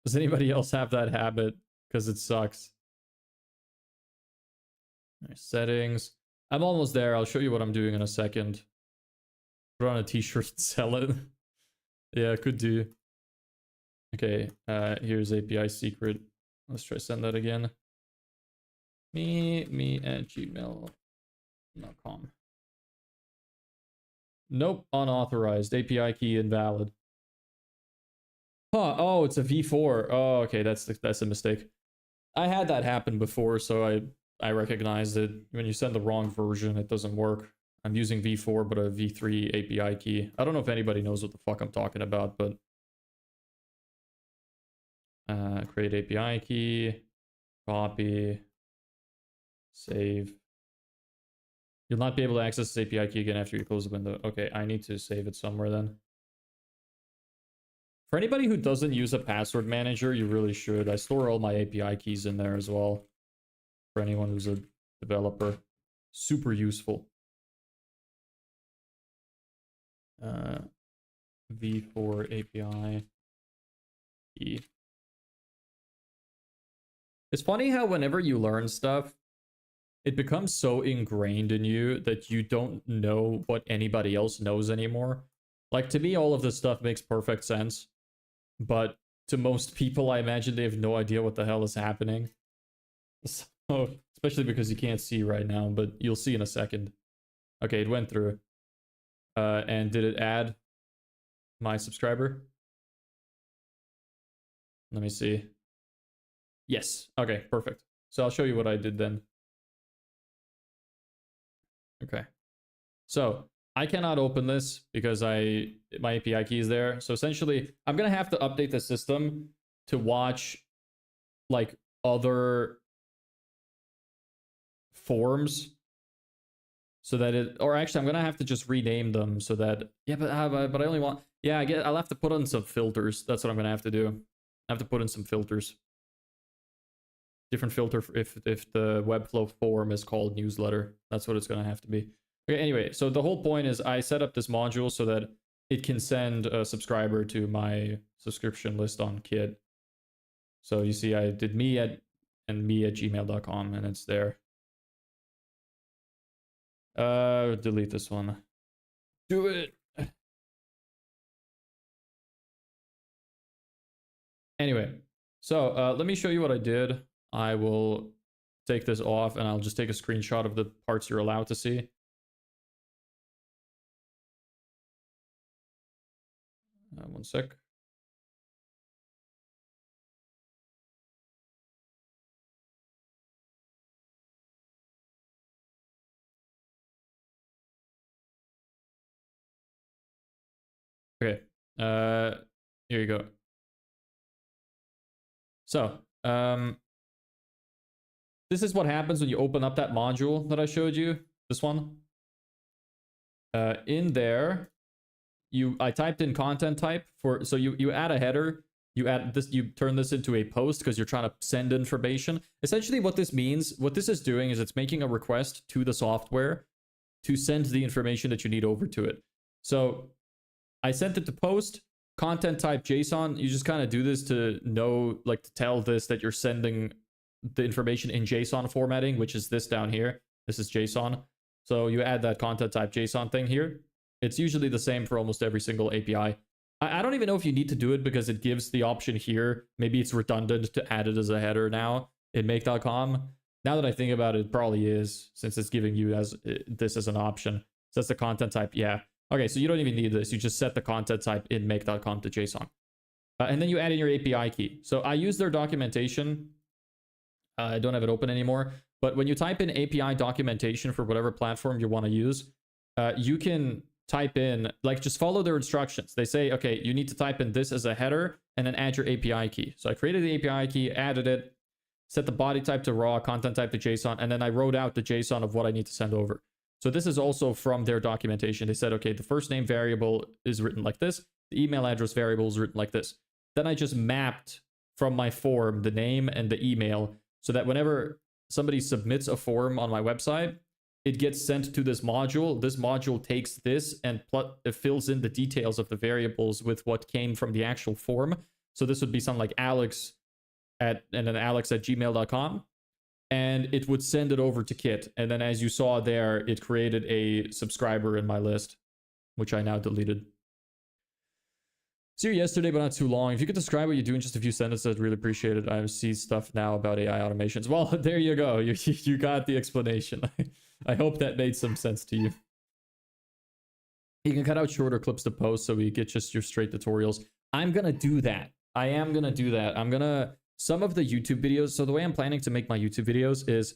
Does anybody else have that habit? Because it sucks. Settings. I'm almost there. I'll show you what I'm doing in a second. Put on a t-shirt and sell it. Yeah, could do. Okay, here's API secret. Let's try send that again. Me at gmail.com. Nope, unauthorized. API key invalid. Huh, oh, it's a v4. Oh, okay, that's a mistake. I had that happen before, so I recognized it. When you send the wrong version, it doesn't work. I'm using v4, but a v3 API key. I don't know if anybody knows what the fuck I'm talking about, but... create API key. Copy. Save. You'll not be able to access this API key again after you close the window. Okay, I need to save it somewhere then. For anybody who doesn't use a password manager, you really should. I store all my API keys in there as well. For anyone who's a developer. Super useful. v4 API key. It's funny how whenever you learn stuff, it becomes so ingrained in you that you don't know what anybody else knows anymore. Like, to me, all of this stuff makes perfect sense. But to most people, I imagine they have no idea what the hell is happening. So, especially because you can't see right now, but you'll see in a second. Okay, it went through. And did it add my subscriber? Let me see. Yes. Okay, perfect. So I'll show you what I did then. Okay. So I cannot open this because my API key is there. So essentially, I'm going to have to update the system to watch like other forms so that it, or actually I'm going to have to just rename them so that, yeah, but I only want, yeah, I'll have to put on some filters. That's what I'm going to have to do. I have to put in some filters. Different filter if the Webflow form is called newsletter. That's what it's going to have to be. Okay, anyway, so the whole point is I set up this module so that it can send a subscriber to my subscription list on Kit. So you see I did me at gmail.com and it's there. Delete this one. Do it. Anyway, so let me show you what I did. I will take this off and I'll just take a screenshot of the parts you're allowed to see. One sec. Okay, here you go. So, this is what happens when you open up that module that I showed you, this one. In there, I typed in content type for, so you add a header, you add this, you turn this into a post because you're trying to send information. Essentially what this means, what this is doing is it's making a request to the software to send the information that you need over to it. So I sent it to post, content type JSON. You just kind of do this to know, like to tell this that you're sending the information in JSON formatting, which is this down here. This is JSON. So you add that content type JSON thing here. It's usually the same for almost every single API. I don't even know if you need to do it because it gives the option here. Maybe it's redundant to add it as a header now in make.com. Now that I think about it, it probably is, since it's giving you as this as an option. So that's the content type. Yeah. Okay, so you don't even need this. You just set the content type in make.com to JSON. And then you add in your API key. So I use their documentation. I don't have it open anymore. But when you type in API documentation for whatever platform you want to use, you can type in, like, just follow their instructions. They say, okay, you need to type in this as a header and then add your API key. So I created the API key, added it, set the body type to raw, content type to JSON, and then I wrote out the JSON of what I need to send over. So this is also from their documentation. They said, okay, the first name variable is written like this. The email address variable is written like this. Then I just mapped from my form the name and the email so that whenever somebody submits a form on my website, it gets sent to this module. This module takes this and it fills in the details of the variables with what came from the actual form. So this would be something like alex at gmail.com. And it would send it over to Kit. And then as you saw there, it created a subscriber in my list, which I now deleted. See you yesterday, but not too long. If you could describe what you do in just a few sentences, I'd really appreciate it. I see stuff now about AI automations. Well, there you go. You got the explanation. I hope that made some sense to you. You can cut out shorter clips to post so we get just your straight tutorials. I'm going to do that. I am going to do that. I'm going to... Some of the YouTube videos... So the way I'm planning to make my YouTube videos is...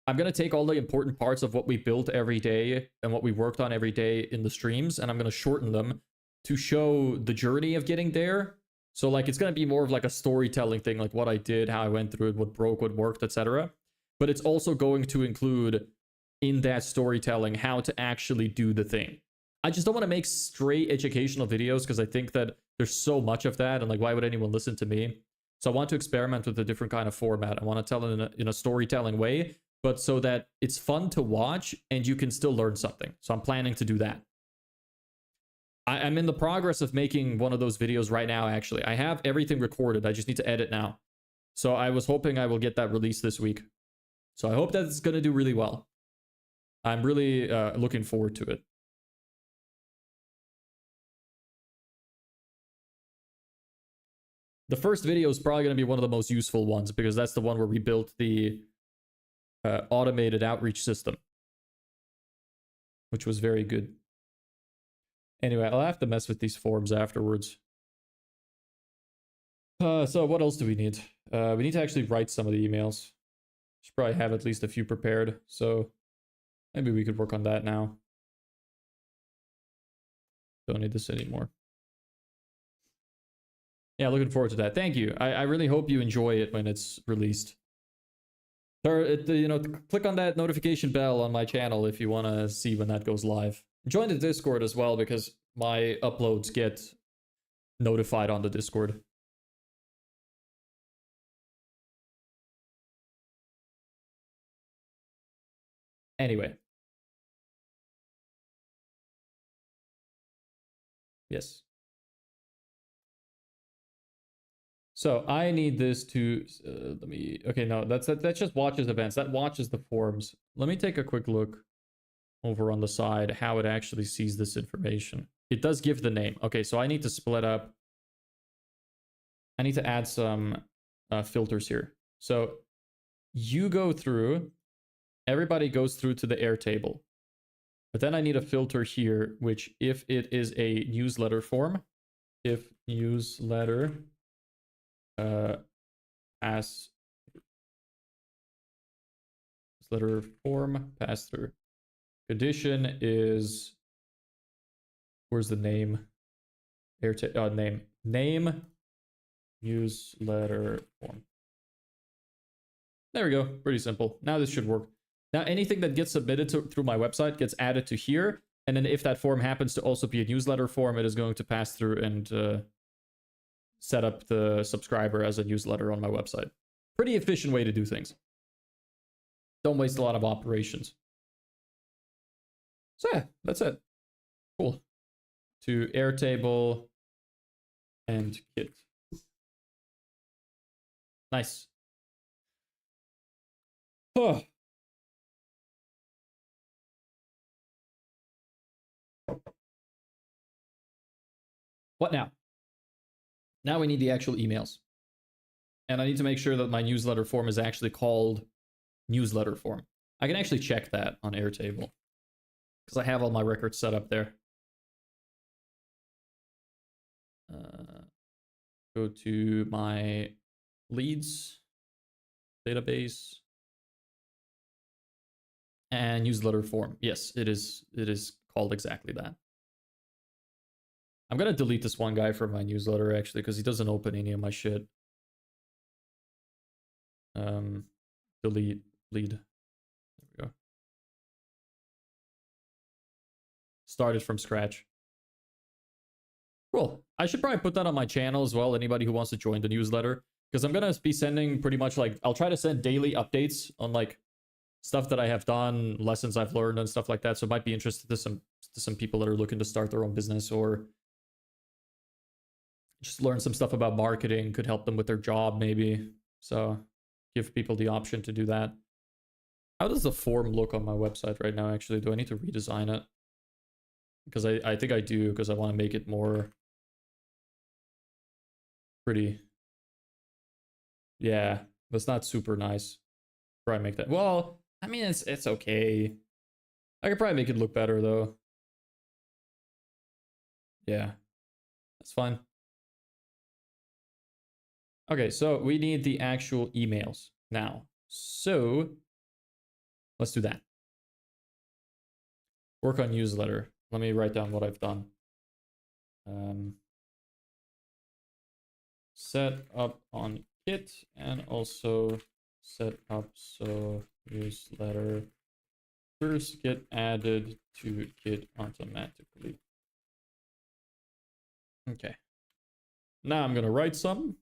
I'm going to take all the important parts of what we built every day and what we worked on every day in the streams, and I'm going to shorten them to show the journey of getting there. So like it's going to be more of like a storytelling thing, like what I did, how I went through it, what broke, what worked, etc. But it's also going to include in that storytelling how to actually do the thing. I just don't want to make straight educational videos because I think that there's so much of that and like why would anyone listen to me? So I want to experiment with a different kind of format. I want to tell it in a storytelling way, but so that it's fun to watch and you can still learn something. So I'm planning to do that. I'm in the progress of making one of those videos right now, actually. I have everything recorded. I just need to edit now. So I was hoping I will get that released this week. So I hope that it's going to do really well. I'm really looking forward to it. The first video is probably going to be one of the most useful ones because that's the one where we built the automated outreach system, which was very good. Anyway, I'll have to mess with these forms afterwards. So what else do we need? We need to actually write some of the emails. Should probably have at least a few prepared. So maybe we could work on that now. Don't need this anymore. Yeah, looking forward to that. Thank you. I really hope you enjoy it when it's released. You know, click on that notification bell on my channel if you want to see when that goes live. Join the Discord as well because my uploads get notified on the Discord. Anyway. Yes. So I need this to, let me, okay, no, that just watches events. That watches the forms. Let me take a quick look over on the side how it actually sees this information. It does give the name. Okay, so I need to split up. I need to add some filters here. So you go through, everybody goes through to the Airtable. But then I need a filter here, which if it is a newsletter form, if newsletter pass newsletter form pass through. Condition is, where's the name? Name newsletter form. There we go. Pretty simple. Now this should work. Now anything that gets submitted through my website gets added to here. And then if that form happens to also be a newsletter form, it is going to pass through and set up the subscriber as a newsletter on my website. Pretty efficient way to do things. Don't waste a lot of operations. So yeah, that's it. Cool. To Airtable and Kit. Nice. Oh. What now? Now we need the actual emails. And I need to make sure that my newsletter form is actually called newsletter form. I can actually check that on Airtable because I have all my records set up there. Go to my leads database and newsletter form. Yes, it is called exactly that. I'm gonna delete this one guy from my newsletter actually because he doesn't open any of my shit. Delete lead. There we go. Started from scratch. Cool. I should probably put that on my channel as well. Anybody who wants to join the newsletter, because I'm gonna be sending pretty much like I'll try to send daily updates on like stuff that I have done, lessons I've learned, and stuff like that. So it might be interested to some people that are looking to start their own business or just learn some stuff about marketing. Could help them with their job maybe. So give people the option to do that. How does the form look on my website right now? Actually, do I need to redesign it? Because I think I do, because I want to make it more pretty. Yeah, that's not super nice. Probably make that. Well, I mean, it's okay. I could probably make it look better though. Yeah, that's fine. Okay, so we need the actual emails now. So let's do that. Work on newsletter. Let me write down what I've done. Set up on Git and also set up so newsletter first get added to Git automatically. Okay. Now I'm gonna write some.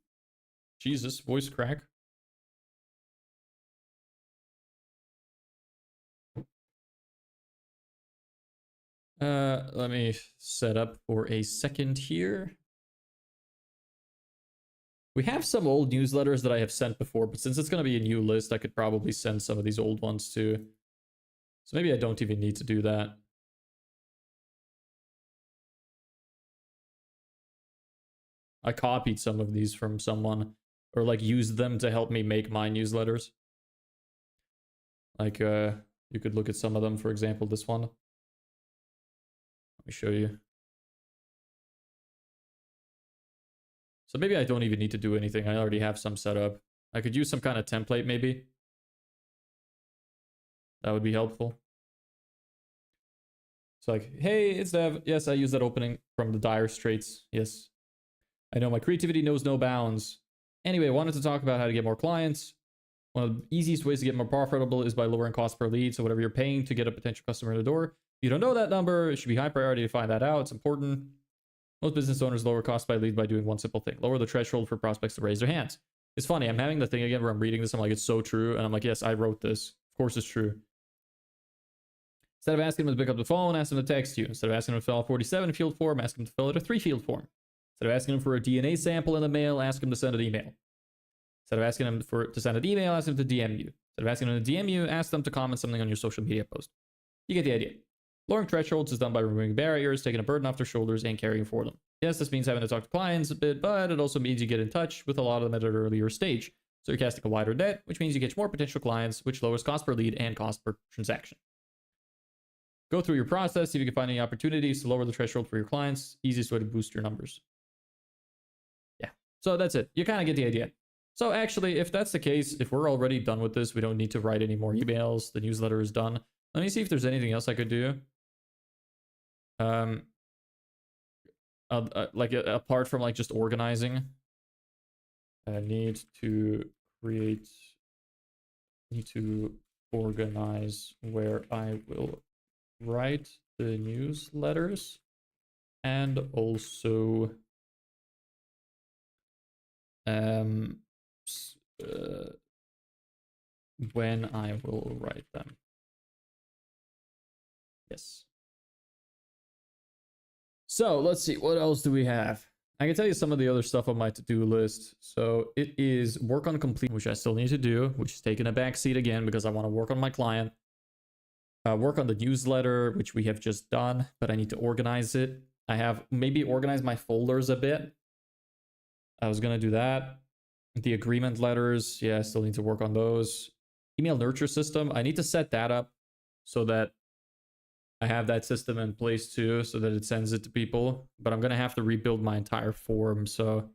Jesus, voice crack. Let me set up for a second here. We have some old newsletters that I have sent before, but since it's going to be a new list, I could probably send some of these old ones too. So maybe I don't even need to do that. I copied some of these from someone, or like used them to help me make my newsletters. Like, you could look at some of them, for example, this one. Let me show you. So maybe I don't even need to do anything. I already have some set up. I could use some kind of template maybe. That would be helpful. So like, hey, it's Dev. Yes, I use that opening from the Dire Straits. Yes. I know my creativity knows no bounds. Anyway, I wanted to talk about how to get more clients. One of the easiest ways to get more profitable is by lowering cost per lead. So whatever you're paying to get a potential customer in the door, if you don't know that number, it should be high priority to find that out. It's important. Most business owners lower cost by lead by doing one simple thing. Lower the threshold for prospects to raise their hands. It's funny. I'm having the thing again where I'm reading this. I'm like, it's so true. And I'm like, yes, I wrote this. Of course it's true. Instead of asking them to pick up the phone, ask them to text you. Instead of asking them to fill out a 47 field form, ask them to fill out a 3 field form. Instead of asking them for a DNA sample in the mail, ask them to send an email. Instead of asking them to send an email, ask them to DM you. Instead of asking them to DM you, ask them to comment something on your social media post. You get the idea. Lowering thresholds is done by removing barriers, taking a burden off their shoulders, and caring for them. Yes, this means having to talk to clients a bit, but it also means you get in touch with a lot of them at an earlier stage. So you're casting a wider net, which means you get more potential clients, which lowers cost per lead and cost per transaction. Go through your process, see if you can find any opportunities to lower the threshold for your clients. Easiest way to boost your numbers. Yeah, so that's it. You kind of get the idea. So actually, if that's the case, if we're already done with this, we don't need to write any more emails. The newsletter is done. Let me see if there's anything else I could do. Like apart from like just organizing, I need to organize where I will write the newsletters and also when I will write them. Yes. So let's see, what else do we have? I can tell you some of the other stuff on my to-do list. So it is work on complete, which I still need to do, which is taking a back seat again because I want to work on my client. Work on the newsletter, which we have just done, but I need to organize it. I have maybe organized my folders a bit. I was gonna do that. The agreement letters, yeah, I still need to work on those. Email nurture system, I need to set that up so that I have that system in place too, so that it sends it to people. But I'm gonna have to rebuild my entire form, so.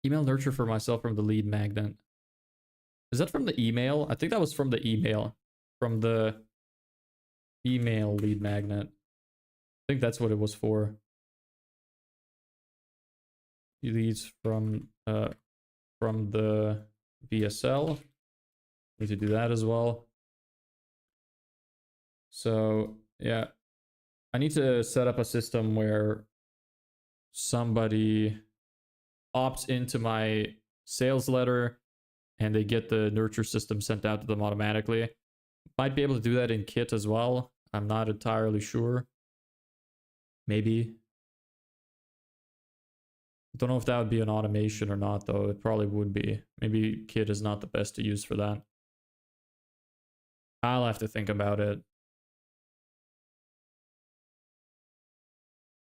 Email nurture for myself from the lead magnet. Is that from the email? I think that was from the email. From the email lead magnet. I think that's what it was for. Leads from the VSL. Need to do that as well. So yeah, I need to set up a system where somebody opts into my sales letter and they get the nurture system sent out to them automatically. Might be able to do that in Kit as well. I'm not entirely sure. Maybe. Don't know if that would be an automation or not, though. It probably would be. Maybe Kit is not the best to use for that. I'll have to think about it.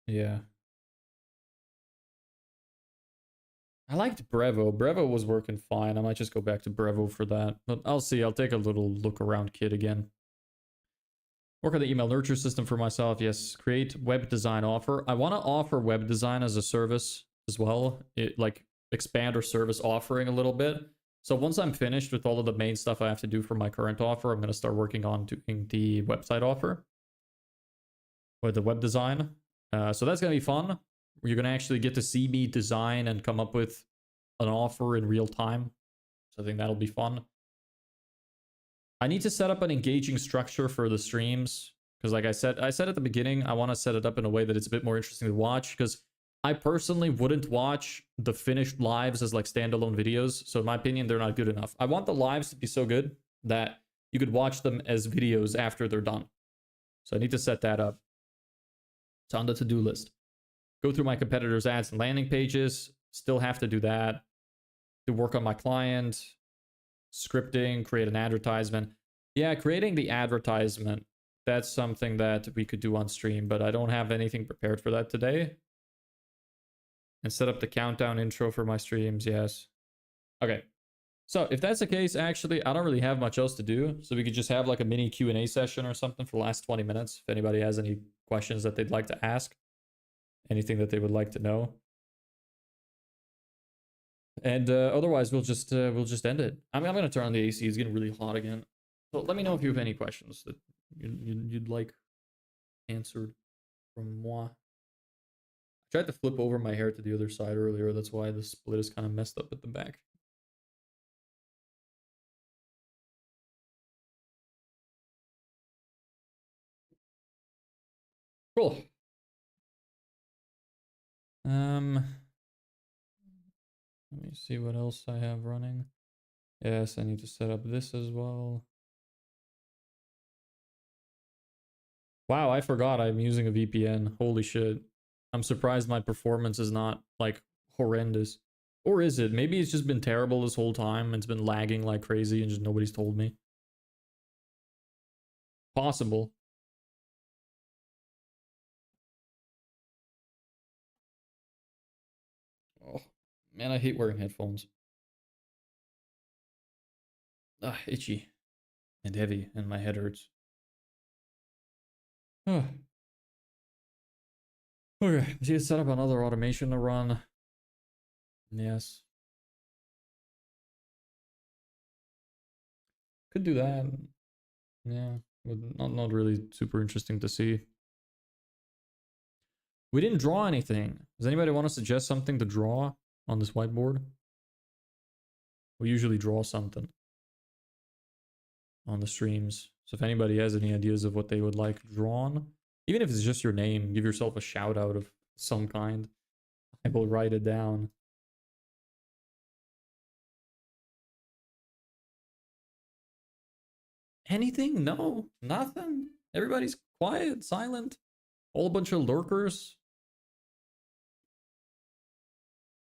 Yeah. I liked Brevo. Brevo was working fine. I might just go back to Brevo for that. But I'll see. I'll take a little look around Kit again. Work on the email nurture system for myself. Yes. Create web design offer. I want to offer web design as a service as well. It like expand our service offering a little bit. So once I'm finished with all of the main stuff I have to do for my current offer, I'm going to start working on doing the website offer or the web design. So that's going to be fun. You're going to actually get to see me design and come up with an offer in real time. So I think that'll be fun. I need to set up an engaging structure for the streams. Because like I said at the beginning, I want to set it up in a way that it's a bit more interesting to watch. Because I personally wouldn't watch the finished lives as like standalone videos. So in my opinion, they're not good enough. I want the lives to be so good that you could watch them as videos after they're done. So I need to set that up. It's on the to-do list. Go through my competitors' ads and landing pages. Still have to do that. To work on my client. Scripting, create an advertisement. Yeah, creating the advertisement. That's something that we could do on stream, but I don't have anything prepared for that today. And set up the countdown intro for my streams, yes. Okay. So if that's the case, actually, I don't really have much else to do. So we could just have like a mini Q&A session or something for the last 20 minutes. If anybody has any questions that they'd like to ask. Anything that they would like to know. And otherwise, we'll just end it. I'm gonna turn on the AC. It's getting really hot again. So let me know if you have any questions that you'd like answered from moi. I tried to flip over my hair to the other side earlier. That's why the split is kind of messed up at the back. Cool. Let me see what else I have running. Yes, I need to set up this as well. Wow, I forgot I'm using a VPN. Holy shit. I'm surprised my performance is not, like, horrendous. Or is it? Maybe it's just been terrible this whole time. It's been lagging like crazy and just nobody's told me. Possible. Oh, man, I hate wearing headphones. Ah, itchy. And heavy, and my head hurts. Okay, so set up another automation to run. Yes. Could do that. Yeah, but not really super interesting to see. We didn't draw anything. Does anybody want to suggest something to draw on this whiteboard? We usually draw something on the streams. So if anybody has any ideas of what they would like drawn, even if it's just your name, give yourself a shout out of some kind. I will write it down. Anything? No, nothing. Everybody's quiet, silent. All a bunch of lurkers.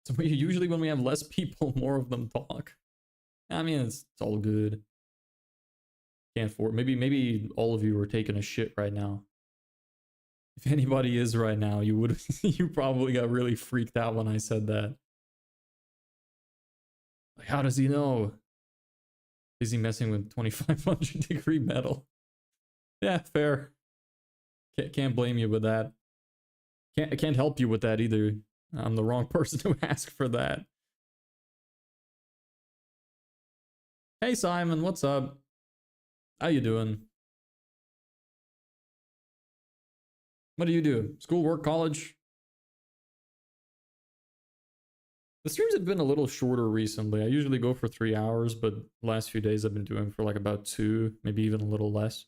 So usually when we have less people, more of them talk. I mean, it's all good. Can't afford. Maybe all of you are taking a shit right now. If anybody is right now, you would you probably got really freaked out when I said that. Like, how does he know? Is he messing with 2500 degree metal? Yeah, fair. Can't blame you with that. I can't help you with that either. I'm the wrong person to ask for that. Hey Simon, what's up? How you doing? What do you do? School, work, college? The streams have been a little shorter recently. I usually go for 3 hours, but last few days I've been doing for like about 2, maybe even a little less.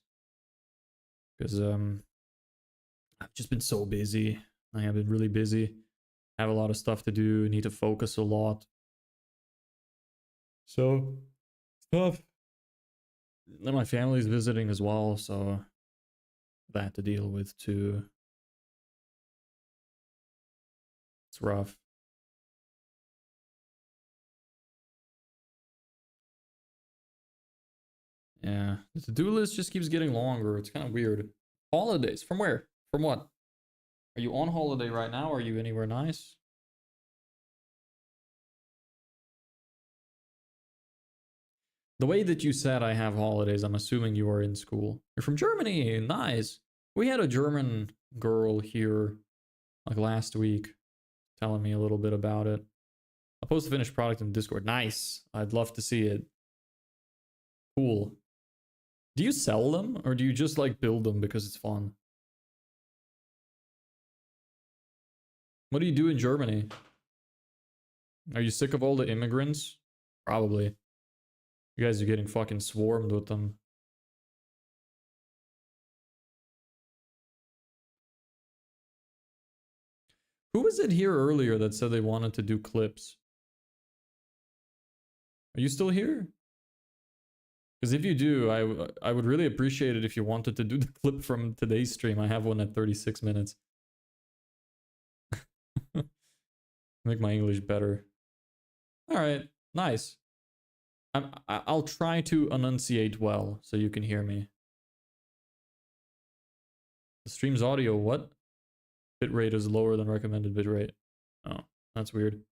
Because I've just been so busy. I have been really busy. I have a lot of stuff to do, need to focus a lot. So, tough. Then my family's visiting as well, so that to deal with too. It's rough. Yeah, the to-do list just keeps getting longer. It's kind of weird. Holidays? From where? From what? Are you on holiday right now? Are you anywhere nice? The way that you said I have holidays, I'm assuming you are in school. You're from Germany. Nice. We had a German girl here like last week telling me a little bit about it. I'll post the finished product in Discord. Nice. I'd love to see it. Cool. Do you sell them or do you just like build them because it's fun? What do you do in Germany? Are you sick of all the immigrants? Probably. You guys are getting fucking swarmed with them. Who was it here earlier that said they wanted to do clips? Are you still here? Because if you do, I would really appreciate it if you wanted to do the clip from today's stream. I have one at 36 minutes. Make my English better. Alright, nice. I'll try to enunciate well so you can hear me. The stream's audio, what? Bitrate is lower than recommended bitrate. Oh, that's weird.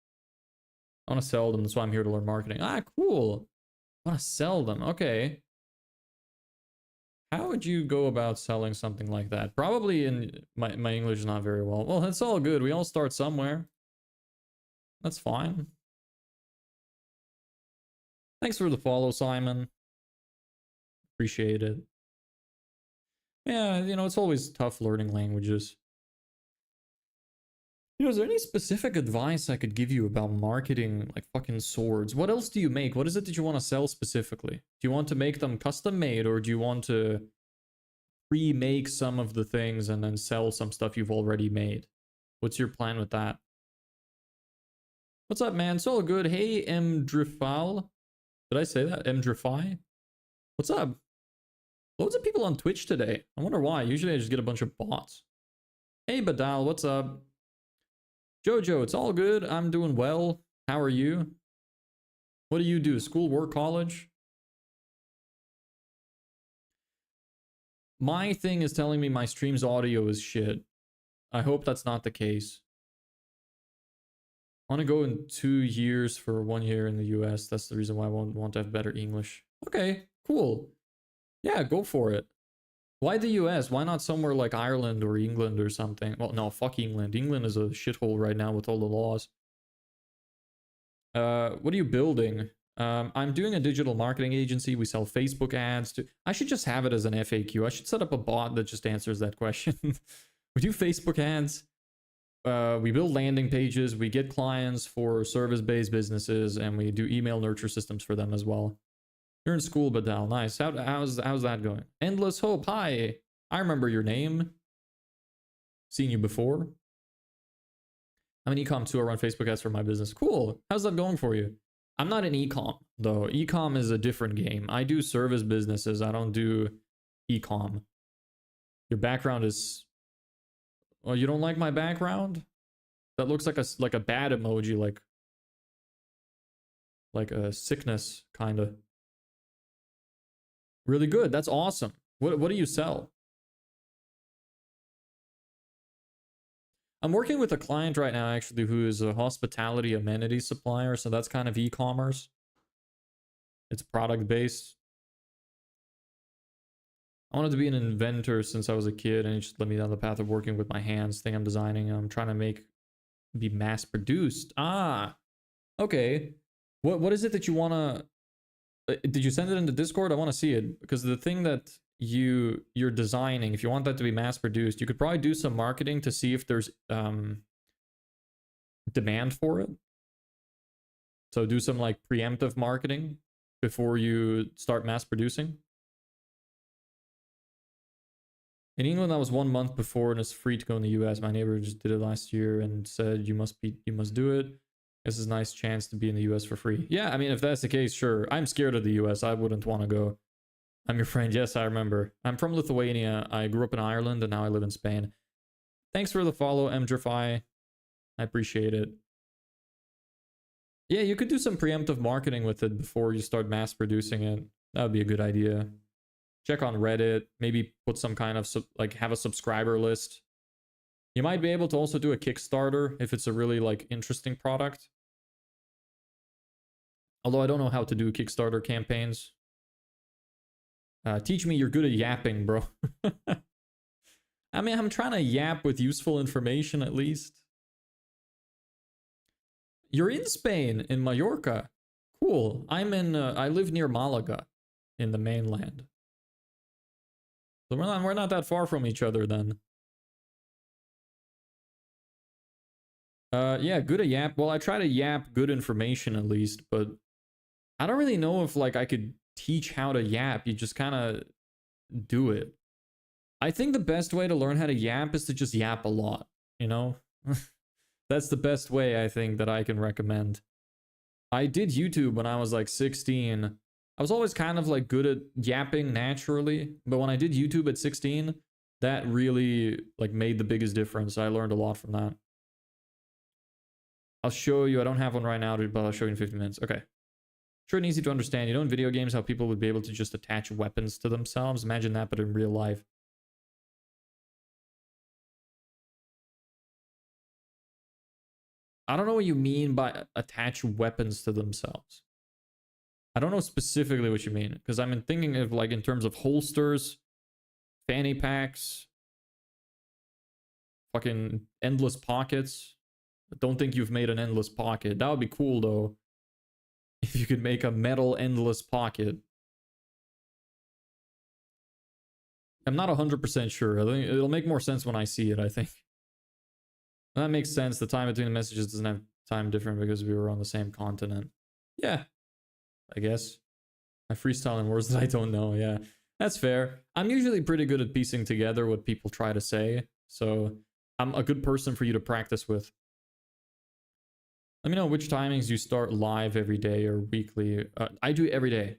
I want to sell them, that's why I'm here to learn marketing. Ah, cool. I want to sell them, okay. How would you go about selling something like that? Probably in my English is not very well. Well, that's all good. We all start somewhere. That's fine. Thanks for the follow, Simon. Appreciate it. Yeah, you know, it's always tough learning languages. You know, is there any specific advice I could give you about marketing, like fucking swords? What else do you make? What is it that you want to sell specifically? Do you want to make them custom made, or do you want to pre-make some of the things and then sell some stuff you've already made? What's your plan with that? What's up, man? It's all good. Hey, Mdrifal. Did I say that? Mdrify? What's up? Loads of people on Twitch today. I wonder why. Usually I just get a bunch of bots. Hey, Badal. What's up? Jojo, it's all good. I'm doing well. How are you? What do you do? School, work, college? My thing is telling me my stream's audio is shit. I hope that's not the case. I want to go in 2 years for 1 year in the US. That's the reason why I want to have better English. Okay, cool. Yeah, go for it. Why the US? Why not somewhere like Ireland or England or something? Well, no, fuck England. England is a shithole right now with all the laws. What are you building? I'm doing a digital marketing agency. We sell Facebook ads. I should just have it as an FAQ. I should set up a bot that just answers that question. We do Facebook ads. We build landing pages. We get clients for service-based businesses, and we do email nurture systems for them as well. You're in school, Badal. Nice. How's that going? Endless Hope. Hi. I remember your name. Seen you before. I'm an ecom too. I run Facebook ads for my business. Cool. How's that going for you? I'm not an ecom though. Ecom is a different game. I do service businesses. I don't do ecom. Your background is... Oh, you don't like my background? That looks like a bad emoji, like a sickness kind of. Really good. That's awesome. What do you sell? I'm working with a client right now, actually, who is a hospitality amenity supplier. So that's kind of e-commerce. It's product based. I wanted to be an inventor since I was a kid, and it just led me down the path of working with my hands. Thing I'm designing, I'm trying to be mass produced. Ah, okay. What is it that you wanna? Did you send it into Discord? I want to see it because the thing that you're designing, if you want that to be mass produced, you could probably do some marketing to see if there's demand for it. So do some like preemptive marketing before you start mass producing. In England, that was 1 month before, and it's free to go in the US. My neighbor just did it last year and said you must do it. This is a nice chance to be in the US for free. Yeah, I mean, if that's the case, sure. I'm scared of the US. I wouldn't want to go. I'm your friend. Yes, I remember. I'm from Lithuania. I grew up in Ireland, and now I live in Spain. Thanks for the follow, Mjrfi. I appreciate it. Yeah, you could do some preemptive marketing with it before you start mass producing it. That would be a good idea. Check on Reddit, maybe put some kind of like have a subscriber list. You might be able to also do a Kickstarter if it's a really like interesting product. Although I don't know how to do Kickstarter campaigns. Teach me, you're good at yapping, bro. I mean, I'm trying to yap with useful information at least. You're in Spain, in Mallorca. Cool. I live near Malaga in the mainland. So we're not that far from each other then. Yeah, good at yap. Well, I try to yap good information at least, but I don't really know if like I could teach how to yap. You just kind of do it. I think the best way to learn how to yap is to just yap a lot, you know? That's the best way I think that I can recommend. I did YouTube when I was like 16. I was always kind of like good at yapping naturally, but when I did YouTube at 16, that really like made the biggest difference. I learned a lot from that. I'll show you. I don't have one right now, but I'll show you in 15 minutes. Okay. Short and easy to understand. You know in video games how people would be able to just attach weapons to themselves? Imagine that, but in real life. I don't know what you mean by attach weapons to themselves. I don't know specifically what you mean, because I'm thinking of like in terms of holsters, fanny packs, fucking endless pockets. I don't think you've made an endless pocket. That would be cool though. If you could make a metal endless pocket. I'm not 100% sure. I think it'll make more sense when I see it, I think. That makes sense. The time between the messages doesn't have time different because we were on the same continent. Yeah, I guess. I freestyle in words that I don't know. Yeah, that's fair. I'm usually pretty good at piecing together what people try to say. So I'm a good person for you to practice with. Let me know which timings you start live every day or weekly. I do it every day.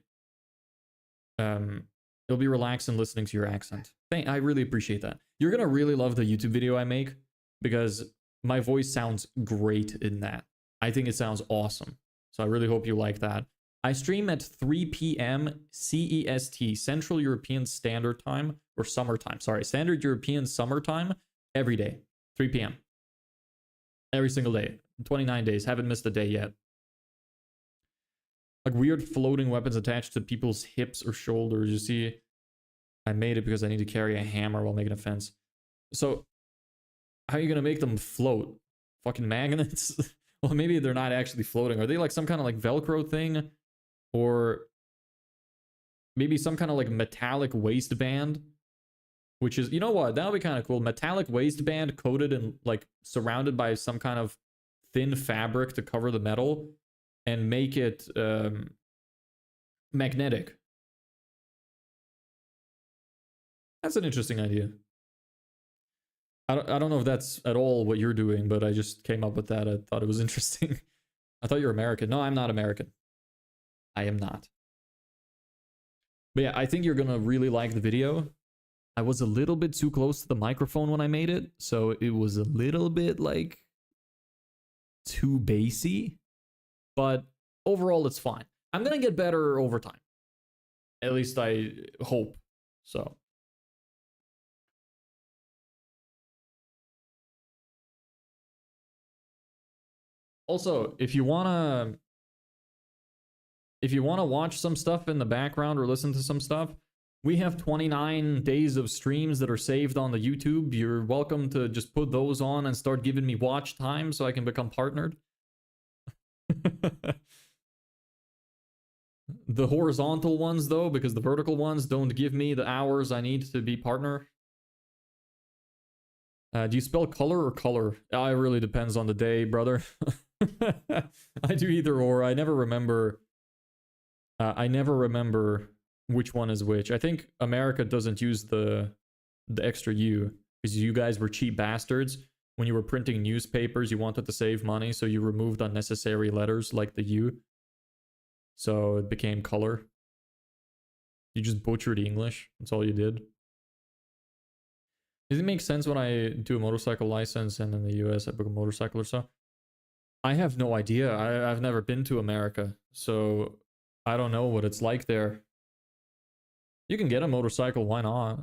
It'll be relaxing listening to your accent. I really appreciate that. You're going to really love the YouTube video I make because my voice sounds great in that. I think it sounds awesome. So I really hope you like that. I stream at 3 p.m. CEST, Central European Standard Time, or Summertime. Sorry, Standard European Summertime, every day, 3 p.m. Every single day, 29 days. Haven't missed a day yet. Like weird floating weapons attached to people's hips or shoulders. You see, I made it because I need to carry a hammer while making a fence. So how are you going to make them float? Fucking magnets? Well, maybe they're not actually floating. Are they like some kind of like Velcro thing? Or maybe some kind of like metallic waistband? Which is, you know what? That would be kind of cool. Metallic waistband coated and like surrounded by some kind of thin fabric to cover the metal and make it magnetic. That's an interesting idea. I don't know if that's at all what you're doing, but I just came up with that. I thought it was interesting. I thought you're American. No, I'm not American. I am not. But yeah, I think you're gonna really like the video. I was a little bit too close to the microphone when I made it, so it was a little bit like too bassy. But overall, it's fine. I'm gonna get better over time. At least I hope so. Also, if you wanna watch some stuff in the background or listen to some stuff, we have 29 days of streams that are saved on the YouTube. You're welcome to just put those on and start giving me watch time so I can become partnered. The horizontal ones, though, because the vertical ones don't give me the hours I need to be partner. Do you spell color or color? It really depends on the day, brother. I do either or. I never remember. I never remember which one is which. I think America doesn't use the extra U because you guys were cheap bastards. When you were printing newspapers, you wanted to save money, so you removed unnecessary letters like the U. So it became color. You just butchered English. That's all you did. Does it make sense when I do a motorcycle license and in the US I book a motorcycle or so? I have no idea. I've never been to America, so I don't know what it's like there. You can get a motorcycle, why not?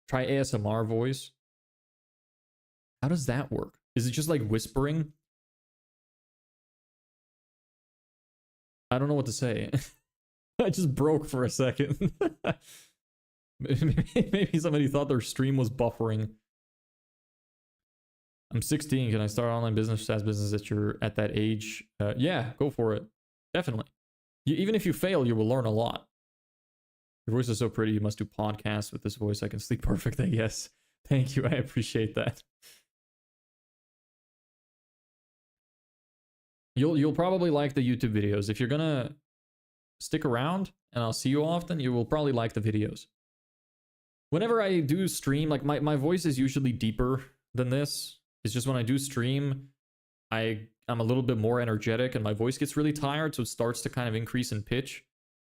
Try ASMR voice. How does that work? Is it just like whispering? I don't know what to say. I just broke for a second. Maybe somebody thought their stream was buffering. I'm 16. Can I start online business, SaaS business at at that age? Yeah, go for it. Definitely. Even if you fail, you will learn a lot. Your voice is so pretty. You must do podcasts with this voice. I can sleep perfectly. Yes. Thank you. I appreciate that. You'll probably like the YouTube videos. If you're gonna stick around and I'll see you often, you will probably like the videos. Whenever I do stream, like my voice is usually deeper than this. It's just when I do stream, I'm a little bit more energetic and my voice gets really tired, so it starts to kind of increase in pitch.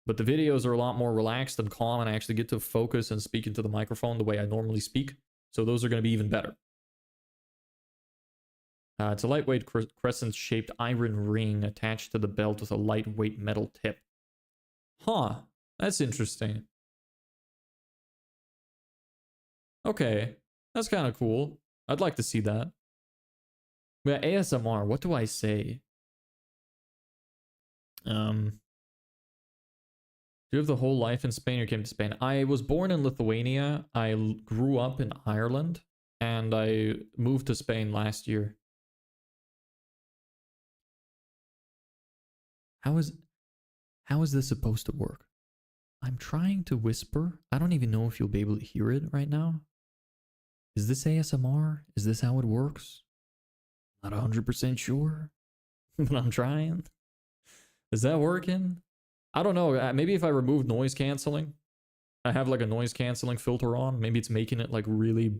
But the videos are a lot more relaxed and calm, and I actually get to focus and speak into the microphone the way I normally speak. So those are going to be even better. It's a lightweight crescent-shaped iron ring attached to the belt with a lightweight metal tip. Huh, that's interesting. Okay, that's kind of cool. I'd like to see that. Yeah, ASMR, what do I say? Do you have the whole life in Spain or came to Spain? I was born in Lithuania. I grew up in Ireland. And I moved to Spain last year. How is this supposed to work? I'm trying to whisper. I don't even know if you'll be able to hear it right now. Is this ASMR? Is this how it works? Not 100% sure, but I'm trying. Is that working? I don't know. Maybe if I remove noise canceling, I have like a noise canceling filter on. Maybe it's making it like really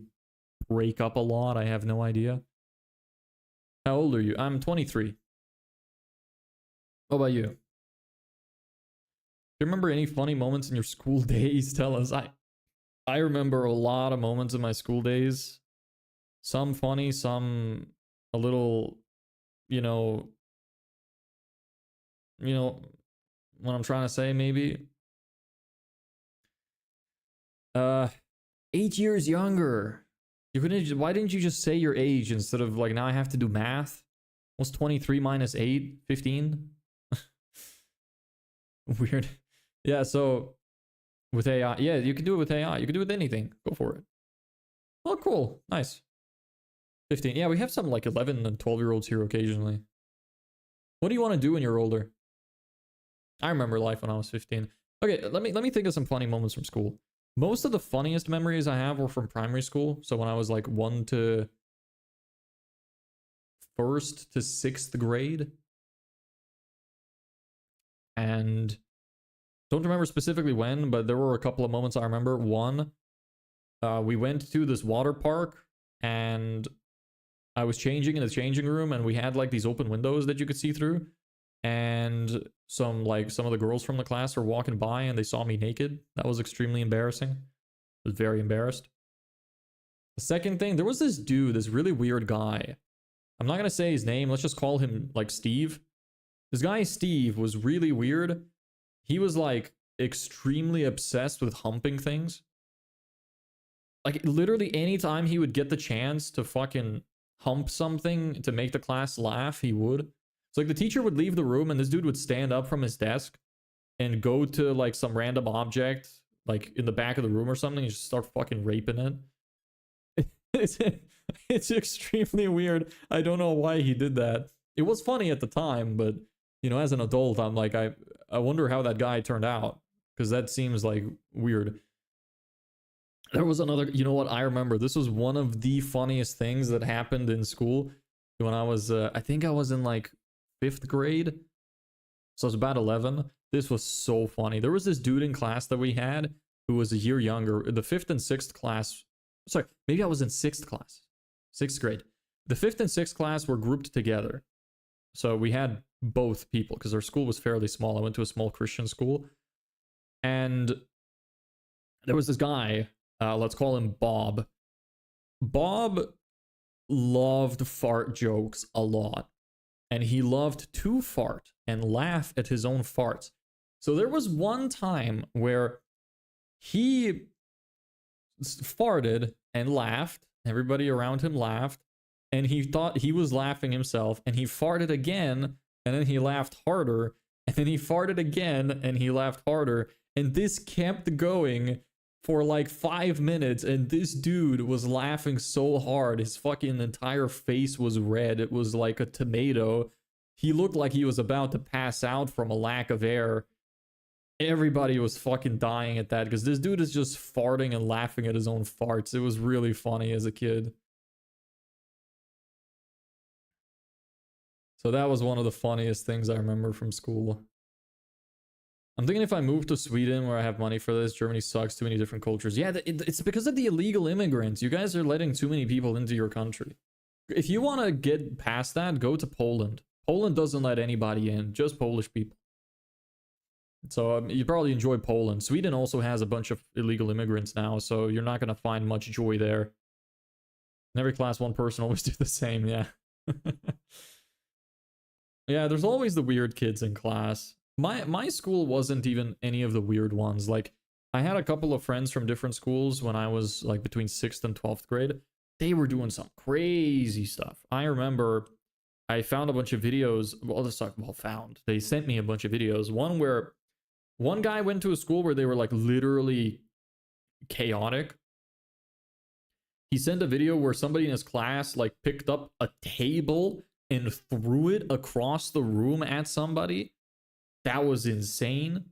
break up a lot. I have no idea. How old are you? I'm 23. What about you? Do you remember any funny moments in your school days? Tell us. I remember a lot of moments in my school days. Some funny, some a little, you know what I'm trying to say, maybe. 8 years younger. Why didn't you just say your age instead of like, now I have to do math? What's 23 minus 8? 15? Weird. Yeah, so with AI, yeah, you can do it with AI. You can do it with anything. Go for it. Oh, cool. Nice. 15. Yeah, we have some like 11 and 12-year-olds here occasionally. What do you want to do when you're older? I remember life when I was 15. Okay, let me think of some funny moments from school. Most of the funniest memories I have were from primary school. So when I was like 1st to 6th grade. And don't remember specifically when, but there were a couple of moments I remember. One, we went to this water park and I was changing in the changing room and we had like these open windows that you could see through. And some of the girls from the class were walking by and they saw me naked. That was extremely embarrassing. I was very embarrassed. The second thing, there was this dude, this really weird guy. I'm not going to say his name. Let's just call him like Steve. This guy, Steve, was really weird. He was like extremely obsessed with humping things. Like literally anytime he would get the chance to fucking hump something to make the class laugh, he would. So like the teacher would leave the room and this dude would stand up from his desk and go to like some random object like in the back of the room or something and just start fucking raping it. It's extremely weird. I don't know why he did that. It was funny at the time, but you know, as an adult, I'm like, I wonder how that guy turned out, because that seems like weird. There was another, you know what, I remember this was one of the funniest things that happened in school when I was I think I was in like 5th grade, so I was about 11. This was so funny. There was this dude in class that we had who was a year younger. The 5th and 6th class, sorry, maybe I was in 6th class, 6th grade. The 5th and 6th class were grouped together, so we had both people because our school was fairly small. I went to a small Christian school, and there was this guy, let's call him Bob. Bob loved fart jokes a lot, and he loved to fart and laugh at his own farts. So there was one time where he farted and laughed. Everybody around him laughed, and he thought he was laughing himself, and he farted again, and then he laughed harder, and then he farted again, and he laughed harder, and this kept going for like 5 minutes, and this dude was laughing so hard, his fucking entire face was red. It was like a tomato. He looked like he was about to pass out from a lack of air. Everybody was fucking dying at that, because this dude is just farting and laughing at his own farts. It was really funny as a kid. So that was one of the funniest things I remember from school. I'm thinking if I move to Sweden where I have money for this, Germany sucks, too many different cultures. Yeah, it's because of the illegal immigrants. You guys are letting too many people into your country. If you want to get past that, go to Poland. Poland doesn't let anybody in, just Polish people. So you probably enjoy Poland. Sweden also has a bunch of illegal immigrants now, so you're not going to find much joy there. In every class, one person always do the same, yeah. Yeah, there's always the weird kids in class. My school wasn't even any of the weird ones. Like, I had a couple of friends from different schools when I was like between 6th and 12th grade. They were doing some crazy stuff. I remember I found a bunch of videos. They sent me a bunch of videos. One where one guy went to a school where they were like literally chaotic. He sent a video where somebody in his class like picked up a table and threw it across the room at somebody. That was insane.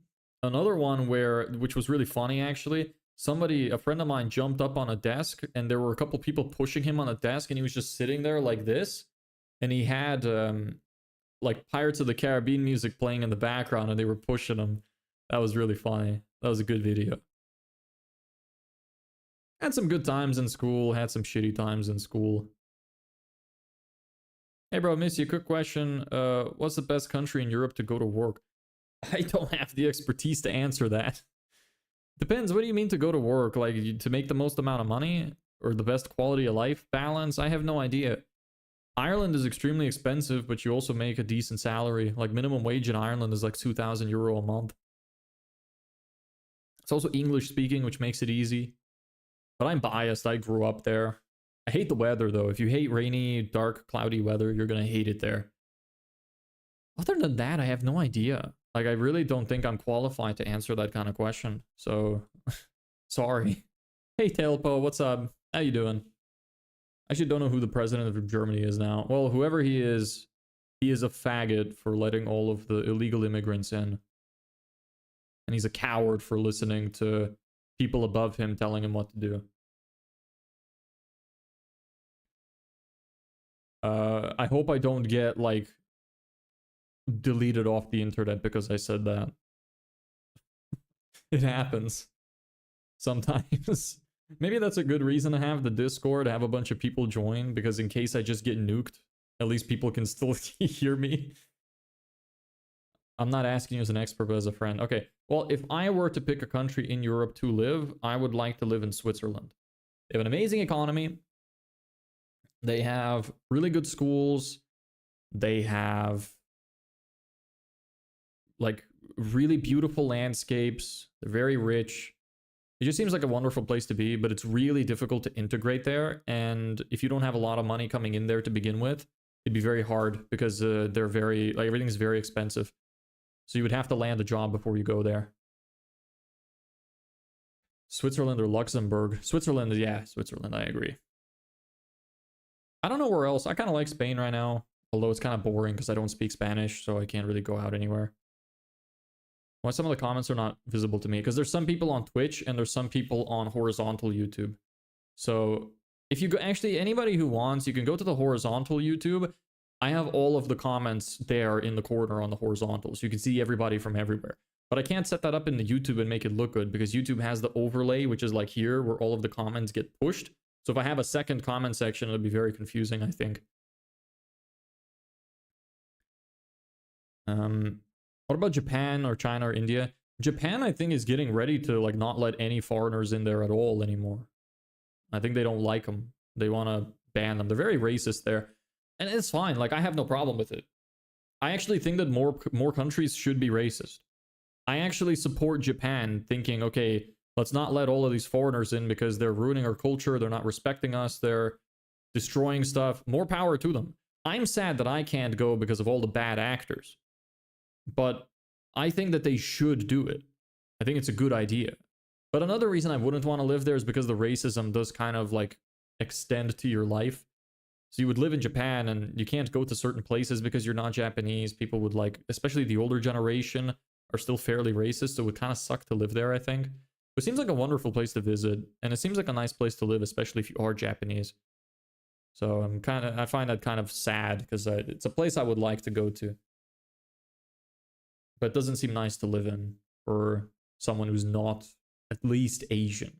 Another one which was really funny actually, a friend of mine jumped up on a desk and there were a couple people pushing him on a desk and he was just sitting there like this. And he had like Pirates of the Caribbean music playing in the background and they were pushing him. That was really funny. That was a good video. Had some good times in school, had some shitty times in school. Hey bro, miss you, quick question. What's the best country in Europe to go to work? I don't have the expertise to answer that. Depends, what do you mean to go to work? Like, to make the most amount of money? Or the best quality of life balance? I have no idea. Ireland is extremely expensive, but you also make a decent salary. Like, minimum wage in Ireland is like 2,000 euro a month. It's also English speaking, which makes it easy. But I'm biased, I grew up there. I hate the weather, though. If you hate rainy, dark, cloudy weather, you're gonna hate it there. Other than that, I have no idea. Like, I really don't think I'm qualified to answer that kind of question. So, sorry. Hey, Tailpo, what's up? How you doing? I actually don't know who the president of Germany is now. Well, whoever he is a faggot for letting all of the illegal immigrants in. And he's a coward for listening to people above him telling him what to do. I hope I don't get, like, deleted off the internet because I said that. It happens. Sometimes. Maybe that's a good reason to have the Discord, have a bunch of people join, because in case I just get nuked, at least people can still hear me. I'm not asking you as an expert, but as a friend. Okay, well, if I were to pick a country in Europe to live, I would like to live in Switzerland. They have an amazing economy. They have really good schools. They have, like, really beautiful landscapes. They're very rich. It just seems like a wonderful place to be, but it's really difficult to integrate there. And if you don't have a lot of money coming in there to begin with, it'd be very hard because they're very, like, everything's very expensive. So you would have to land a job before you go there. Switzerland or Luxembourg? Switzerland, yeah, Switzerland, I agree. I don't know where else. I kind of like Spain right now, although it's kind of boring because I don't speak Spanish, so I can't really go out anywhere. Why some of the comments are not visible to me? Because there's some people on Twitch and there's some people on horizontal YouTube. So if you go, actually, anybody who wants, you can go to the horizontal YouTube. I have all of the comments there in the corner on the horizontal, so you can see everybody from everywhere. But I can't set that up in the YouTube and make it look good because YouTube has the overlay, which is like here where all of the comments get pushed. So if I have a second comment section, it'll be very confusing, I think. What about Japan or China or India? Japan, I think, is getting ready to like not let any foreigners in there at all anymore. I think they don't like them. They want to ban them. They're very racist there. And it's fine. Like, I have no problem with it. I actually think that more countries should be racist. I actually support Japan thinking, okay, let's not let all of these foreigners in because they're ruining our culture. They're not respecting us. They're destroying stuff. More power to them. I'm sad that I can't go because of all the bad actors. But I think that they should do it. I think it's a good idea. But another reason I wouldn't want to live there is because the racism does kind of like extend to your life. So you would live in Japan and you can't go to certain places because you're not Japanese. People would like, especially the older generation, are still fairly racist. So it would kind of suck to live there, I think. It seems like a wonderful place to visit. And it seems like a nice place to live, especially if you are Japanese. So I find that kind of sad because it's a place I would like to go to. But it doesn't seem nice to live in for someone who's not at least Asian.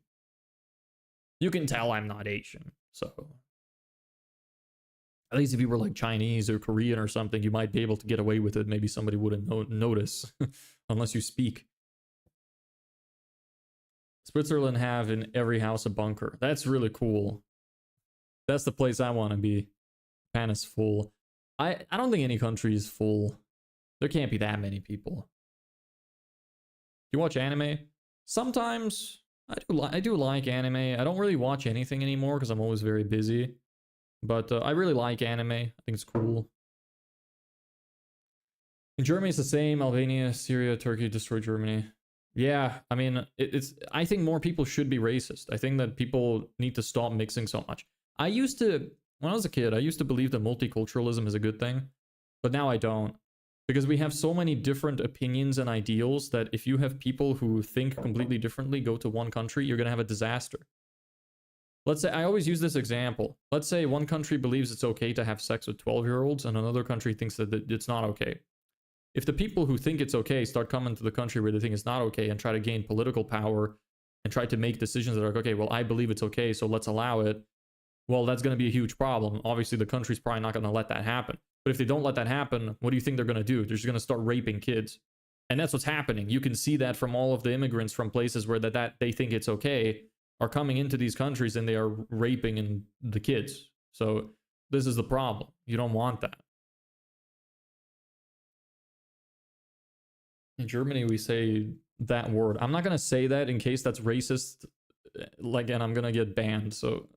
You can tell I'm not Asian, so at least if you were like Chinese or Korean or something, you might be able to get away with it. Maybe somebody wouldn't notice unless you speak. Switzerland have in every house a bunker. That's really cool. That's the place I want to be. Japan is full. I don't think any country is full. There can't be that many people. You watch anime? Sometimes I do like anime. I don't really watch anything anymore because I'm always very busy. But I really like anime. I think it's cool. In Germany, it's the same. Albania, Syria, Turkey destroyed Germany. Yeah, I mean, I think more people should be racist. I think that people need to stop mixing so much. When I was a kid, I used to believe that multiculturalism is a good thing. But now I don't. Because we have so many different opinions and ideals that if you have people who think completely differently go to one country, you're going to have a disaster. Let's say, I always use this example. Let's say one country believes it's okay to have sex with 12-year-olds and another country thinks that it's not okay. If the people who think it's okay start coming to the country where they think it's not okay and try to gain political power and try to make decisions that are like, okay, well, I believe it's okay, so let's allow it. Well, that's going to be a huge problem. Obviously, the country's probably not going to let that happen. But if they don't let that happen, what do you think they're going to do? They're just going to start raping kids. And that's what's happening. You can see that from all of the immigrants from places where that they think it's okay are coming into these countries and they are raping the kids. So this is the problem. You don't want that. In Germany, we say that word. I'm not going to say that in case that's racist, and I'm going to get banned. So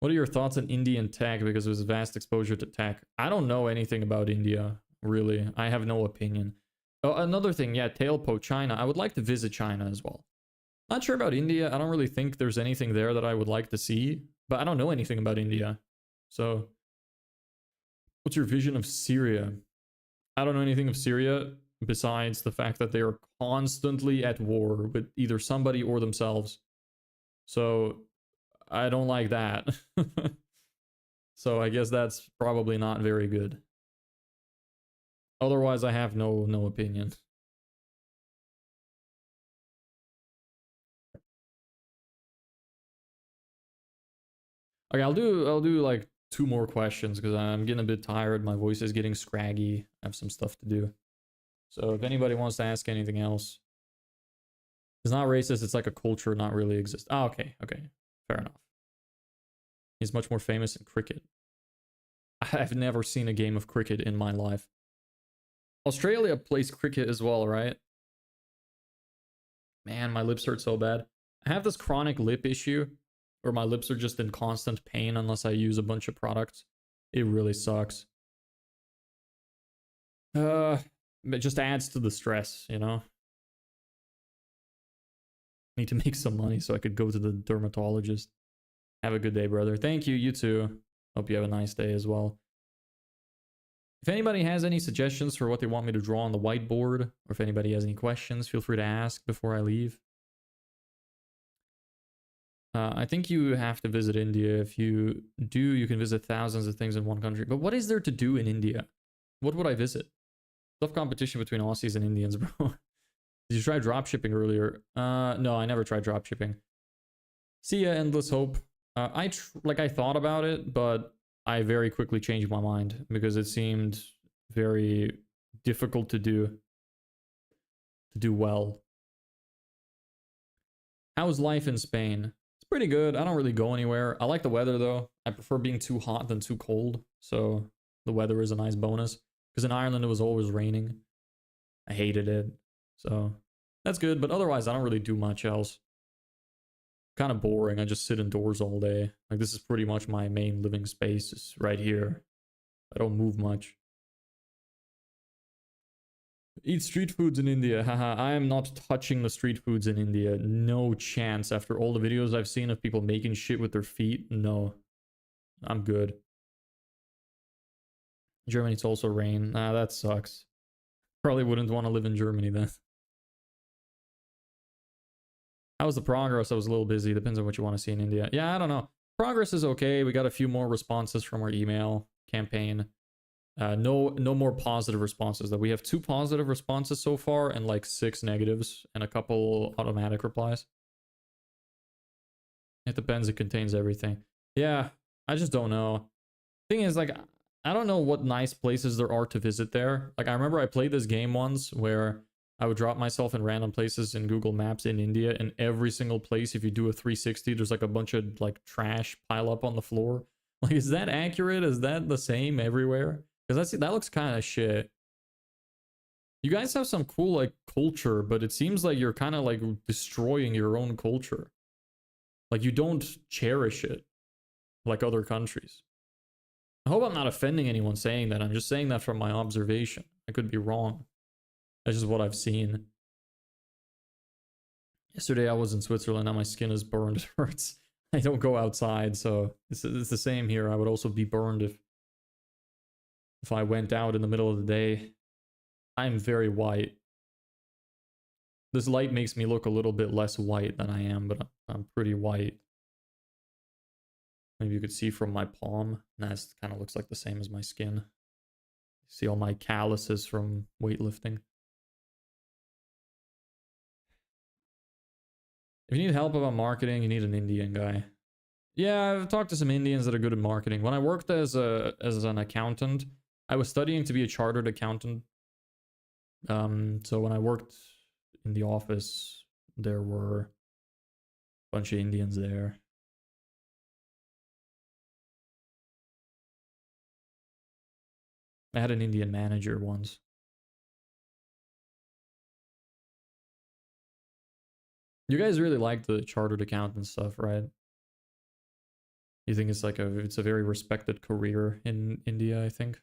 what are your thoughts on Indian tech? Because there's vast exposure to tech. I don't know anything about India, really. I have no opinion. Oh, another thing, yeah, Tailpo, China. I would like to visit China as well. Not sure about India. I don't really think there's anything there that I would like to see. But I don't know anything about India. So, what's your vision of Syria? I don't know anything of Syria besides the fact that they are constantly at war with either somebody or themselves. So, I don't like that. So I guess that's probably not very good. Otherwise, I have no opinion. Okay, I'll do like 2 more questions because I'm getting a bit tired. My voice is getting scraggy. I have some stuff to do. So if anybody wants to ask anything else, it's not racist. It's like a culture not really exists. Oh, okay, fair enough. He's much more famous in cricket. I've never seen a game of cricket in my life. Australia plays cricket as well, right? Man, my lips hurt so bad. I have this chronic lip issue where my lips are just in constant pain unless I use a bunch of products. It really sucks. It just adds to the stress, you know? Need to make some money so I could go to the dermatologist. Have a good day, brother. Thank you, you too. Hope you have a nice day as well. If anybody has any suggestions for what they want me to draw on the whiteboard, or if anybody has any questions, feel free to ask before I leave. I think you have to visit India. If you do, you can visit thousands of things in one country. But what is there to do in India? What would I visit? Tough competition between Aussies and Indians, bro. Did you try dropshipping earlier? No, I never tried dropshipping. See ya, Endless Hope. I thought about it, but I very quickly changed my mind because it seemed very difficult to do well. How's life in Spain? It's pretty good. I don't really go anywhere. I like the weather though. I prefer being too hot than too cold. So the weather is a nice bonus. Because in Ireland it was always raining. I hated it. So that's good. But otherwise I don't really do much else. Kind of boring. I just sit indoors all day. Like this is pretty much my main living space is right here. I don't move much. Eat street foods in India. Haha, I am not touching the street foods in India. No chance. After all the videos I've seen of people making shit with their feet, no. I'm good. Germany, it's also rain. Nah, that sucks. Probably wouldn't want to live in Germany then. How was the progress? I was a little busy. Depends on what you want to see in India. Yeah, I don't know. Progress is okay. We got a few more responses from our email campaign. No more positive responses though. We have 2 positive responses so far and like 6 negatives and a couple automatic replies. It depends. It contains everything. Yeah, I just don't know. Thing is, like, I don't know what nice places there are to visit there. Like, I remember I played this game once where I would drop myself in random places in Google Maps in India, and every single place, if you do a 360, there's like a bunch of like trash pile up on the floor. Like, is that accurate? Is that the same everywhere? Because that looks kind of shit. You guys have some cool like culture, but it seems like you're kind of like destroying your own culture. Like you don't cherish it like other countries. I hope I'm not offending anyone saying that. I'm just saying that from my observation. I could be wrong. That's just what I've seen. Yesterday I was in Switzerland. Now my skin is burned. It hurts. I don't go outside, so it's the same here. I would also be burned if I went out in the middle of the day. I'm very white. This light makes me look a little bit less white than I am, but I'm pretty white. Maybe you could see from my palm. That kind of looks like the same as my skin. See all my calluses from weightlifting. If you need help about marketing, you need an Indian guy. Yeah, I've talked to some Indians that are good at marketing. When I worked as an accountant, I was studying to be a chartered accountant. So when I worked in the office, there were a bunch of Indians there. I had an Indian manager once. You guys really like the chartered accountant stuff, right? You think it's like it's a very respected career in India, I think.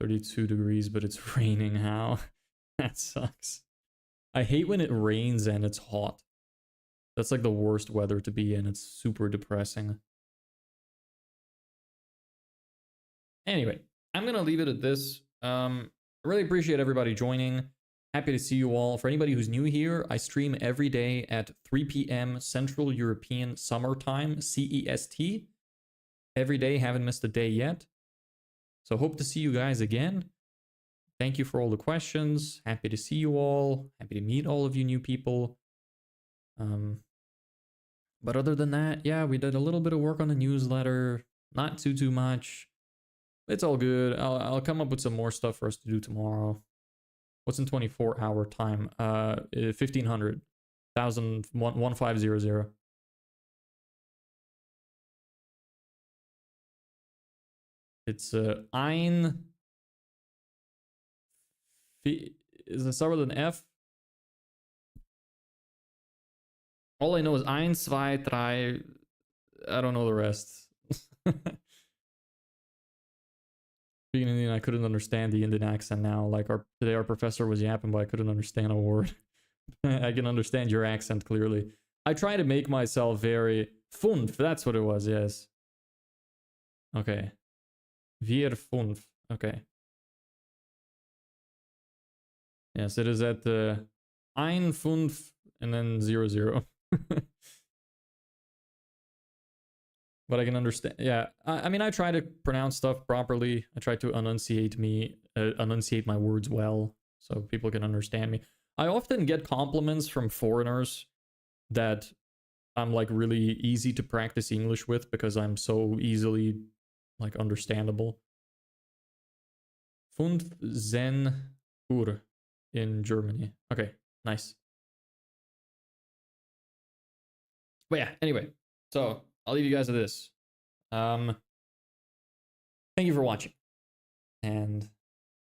"32 degrees, but it's raining. How?" That sucks. I hate when it rains and it's hot. That's like the worst weather to be in. It's super depressing. Anyway, I'm gonna leave it at this. I really appreciate everybody joining. Happy to see you all. For anybody who's new here, I stream every day at 3 p.m. Central European Summer Time, CEST. Every day, haven't missed a day yet. So hope to see you guys again. Thank you for all the questions. Happy to see you all. Happy to meet all of you new people. But other than that, yeah, we did a little bit of work on the newsletter. Not too much. It's all good. I'll come up with some more stuff for us to do tomorrow. What's in 24-hour time? 1500. 1500. It's ein. Is it start with an F? All I know is ein, zwei, drei. I don't know the rest. Being Indian, I couldn't understand the Indian accent now. Like today, our professor was yapping, but I couldn't understand a word. I can understand your accent clearly. I try to make myself very fünf. That's what it was. Yes. Okay. Wir fünf. Okay. Yes, it is at the ein fünf and then 00. But I can understand. Yeah, I mean, I try to pronounce stuff properly. I try to enunciate my words well, so people can understand me. I often get compliments from foreigners that I'm like really easy to practice English with because I'm so easily like understandable. 15 Uhr in Germany. Okay, nice. But yeah, anyway, so I'll leave you guys with this. Thank you for watching, and